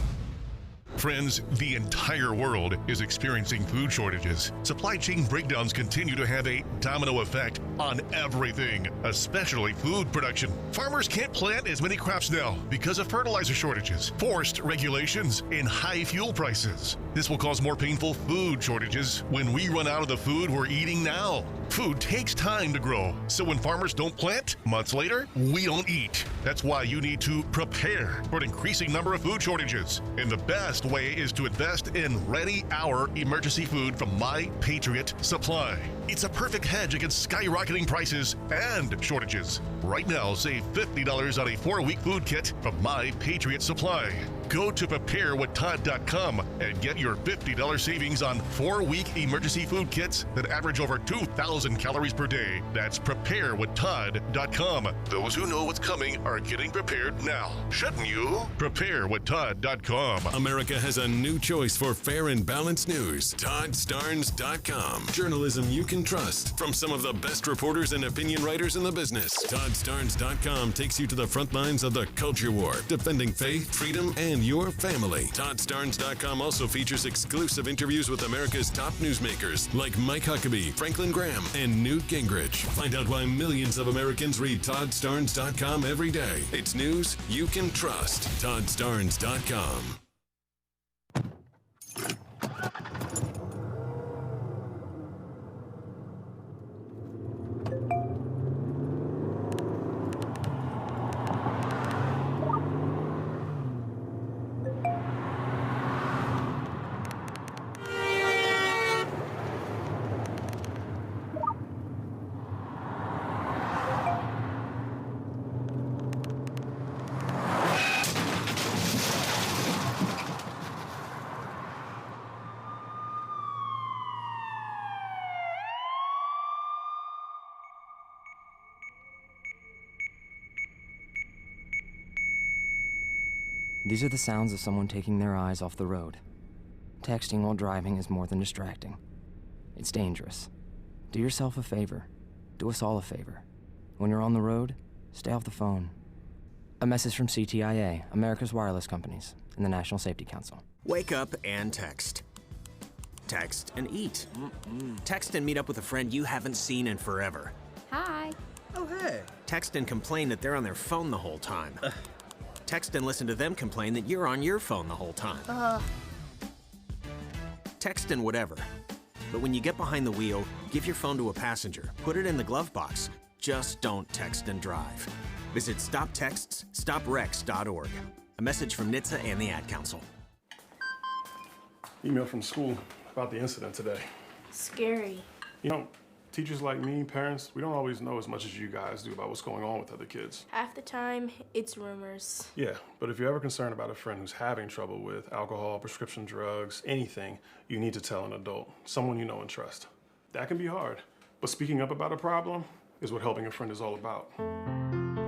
Friends, the entire world is experiencing food shortages. Supply chain breakdowns continue to have a domino effect on everything, especially food production. Farmers can't plant as many crops now because of fertilizer shortages, forced regulations, and high fuel prices. This will cause more painful food shortages when we run out of the food we're eating now. Food takes time to grow, so when farmers don't plant, months later, we don't eat. That's why you need to prepare for an increasing number of food shortages. And the best way is to invest in Ready Hour emergency food from My Patriot Supply. It's a perfect hedge against skyrocketing prices and shortages. Right now, save $50 on a 4-week food kit from My Patriot Supply. Go to preparewithtodd.com and get your $50 savings on 4-week emergency food kits that average over 2,000 calories per day. That's preparewithtodd.com. Those who know what's coming are getting prepared now. Shouldn't you? Preparewithtodd.com. America has a new choice for fair and balanced news. ToddStarnes.com. Journalism you can trust from some of the best reporters and opinion writers in the business. ToddStarnes.com takes you to the front lines of the culture war, defending faith, freedom, and your family. ToddStarnes.com also features exclusive interviews with America's top newsmakers like Mike Huckabee, Franklin Graham, and Newt Gingrich. Find out why millions of Americans read ToddStarnes.com every day. It's news you can trust. ToddStarnes.com. These are the sounds of someone taking their eyes off the road. Texting while driving is more than distracting. It's dangerous. Do yourself a favor. Do us all a favor. When you're on the road, stay off the phone. A message from CTIA, America's wireless companies, and the National Safety Council. Wake up and text. Text and eat. Text and meet up with a friend you haven't seen in forever. Hi. Oh, hey. Text and complain that they're on their phone the whole time. Text and listen to them complain that you're on your phone the whole time. Text and whatever. But when you get behind the wheel, give your phone to a passenger. Put it in the glove box. Just don't text and drive. Visit StopTextsStopWrecks.org. A message from NHTSA and the Ad Council. Email from school about the incident today. Scary. You know, teachers like me, parents, we don't always know as much as you guys do about what's going on with other kids. Half the time, it's rumors. Yeah, but if you're ever concerned about a friend who's having trouble with alcohol, prescription drugs, anything, you need to tell an adult, someone you know and trust. That can be hard, but speaking up about a problem is what helping a friend is all about.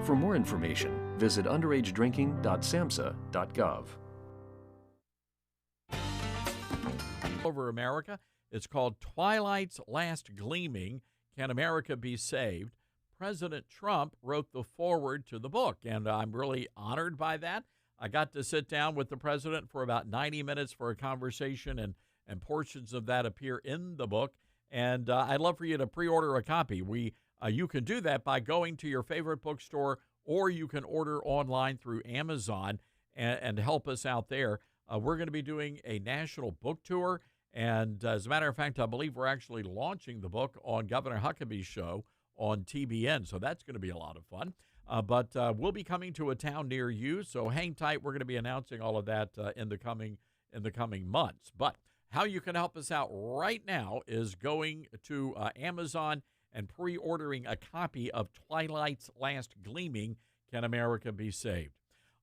For more information, visit underagedrinking.samhsa.gov. Over America, it's called Twilight's Last Gleaming. Can America Be Saved? President Trump wrote the foreword to the book, and I'm really honored by that. I got to sit down with the president for about 90 minutes for a conversation, and portions of that appear in the book. And I'd love for you to pre-order a copy. You can do that by going to your favorite bookstore, or you can order online through Amazon and help us out there. We're going to be doing a national book tour. And as a matter of fact, I believe we're actually launching the book on Governor Huckabee's show on TBN. So that's going to be a lot of fun. But we'll be coming to a town near you. So hang tight. We're going to be announcing all of that in the coming months. But how you can help us out right now is going to Amazon and pre-ordering a copy of Twilight's Last Gleaming, Can America Be Saved?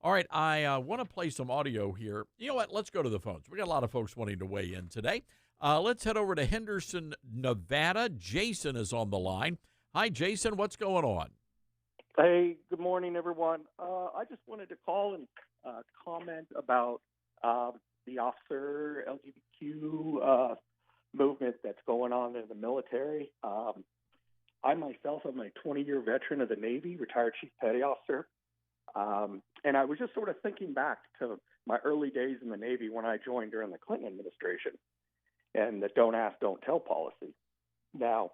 All right, I want to play some audio here. You know what? Let's go to the phones. We got a lot of folks wanting to weigh in today. Let's head over to Henderson, Nevada. Jason is on the line. Hi, Jason. What's going on? Hey, good morning, everyone. I just wanted to call and comment about the officer LGBTQ movement that's going on in the military. I myself am a 20-year veteran of the Navy, retired Chief Petty Officer. And I was just sort of thinking back to my early days in the Navy when I joined during the Clinton administration and the don't ask, don't tell policy. Now,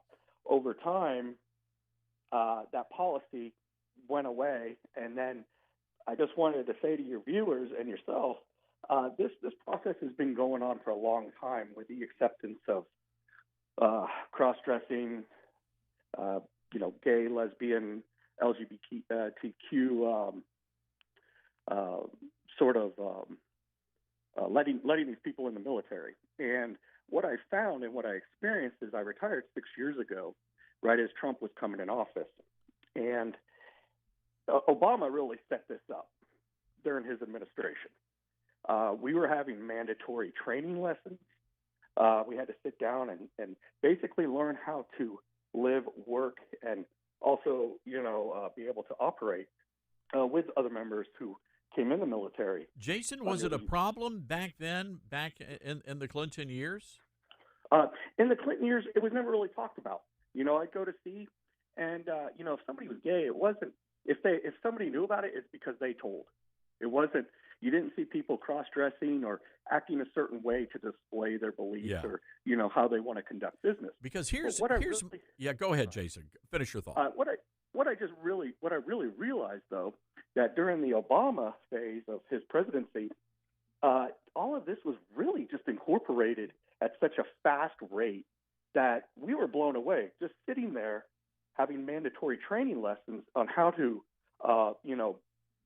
over time, that policy went away. And then I just wanted to say to your viewers and yourself, this process has been going on for a long time with the acceptance of cross-dressing, gay, lesbian, LGBTQ letting these people in the military. And what I found and what I experienced is I retired 6 years ago, right as Trump was coming in office. And Obama really set this up during his administration. We were having mandatory training lessons. We had to sit down and basically learn how to live, work, and also, be able to operate with other members who came in the military. Jason, was it a problem back then, back in the Clinton years? In the Clinton years, it was never really talked about. I'd go to sea, and if somebody was gay, it wasn't. If somebody knew about it, it's because they told. It wasn't. You didn't see people cross-dressing or acting a certain way to display their beliefs or, how they want to conduct business. Because here's really, yeah, go ahead, Jason. Finish your thought. What I really realized, though, that during the Obama phase of his presidency, all of this was really just incorporated at such a fast rate that we were blown away. Just sitting there, having mandatory training lessons on how to,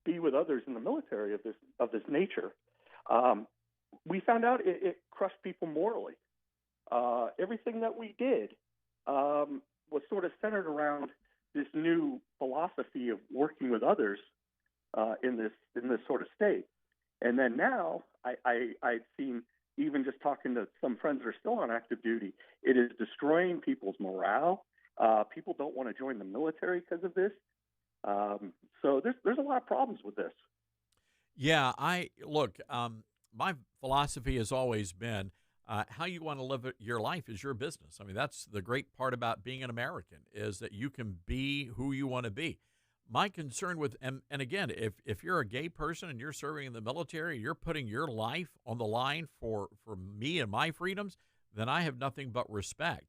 be with others in the military of this nature. We found out it crushed people morally. Everything that we did was sort of centered around this new philosophy of working with others in this sort of state. And then now I've seen, even just talking to some friends that are still on active duty, it is destroying people's morale. People don't want to join the military because of this. So there's a lot of problems with this. Yeah, my philosophy has always been how you want to live your life is your business. I mean, that's the great part about being an American, is that you can be who you want to be. My concern with, and again, if you're a gay person and you're serving in the military, you're putting your life on the line for me and my freedoms, then I have nothing but respect.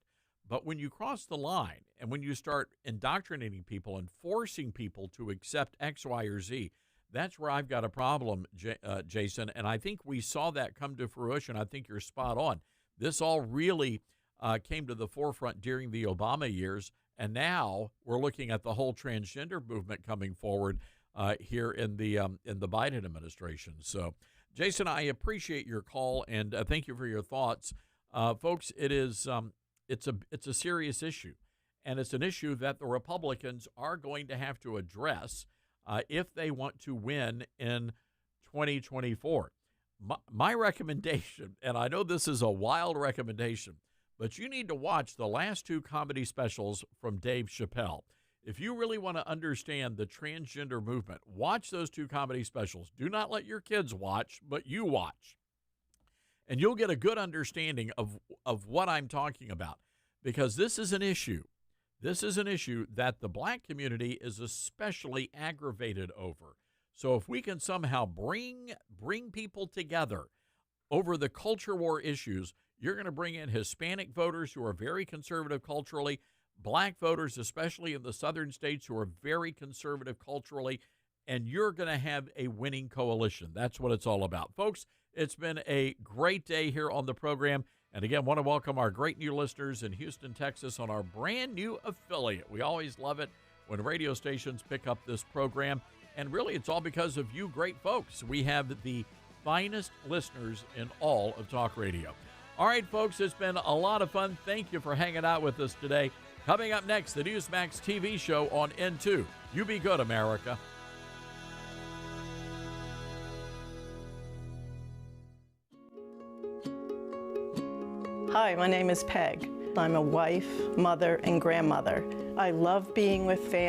But when you cross the line and when you start indoctrinating people and forcing people to accept X, Y, or Z, that's where I've got a problem, Jason. And I think we saw that come to fruition. I think you're spot on. This all really came to the forefront during the Obama years. And now we're looking at the whole transgender movement coming forward here in the Biden administration. So, Jason, I appreciate your call and thank you for your thoughts, folks. It is it's a serious issue, and it's an issue that the Republicans are going to have to address if they want to win in 2024. My recommendation, and I know this is a wild recommendation, but you need to watch the last two comedy specials from Dave Chappelle. If you really want to understand the transgender movement, watch those two comedy specials. Do not let your kids watch, but you watch. And you'll get a good understanding of what I'm talking about, because this is an issue. This is an issue that the black community is especially aggravated over. So if we can somehow bring people together over the culture war issues, you're going to bring in Hispanic voters who are very conservative culturally, black voters, especially in the southern states, who are very conservative culturally, and you're going to have a winning coalition. That's what it's all about. Folks, it's been a great day here on the program. And again, want to welcome our great new listeners in Houston, Texas on our brand new affiliate. We always love it when radio stations pick up this program. And really, it's all because of you great folks. We have the finest listeners in all of talk radio. All right, folks, it's been a lot of fun. Thank you for hanging out with us today. Coming up next, the Newsmax TV show on N2. You be good, America. Hi, my name is Peg. I'm a wife, mother, and grandmother. I love being with family.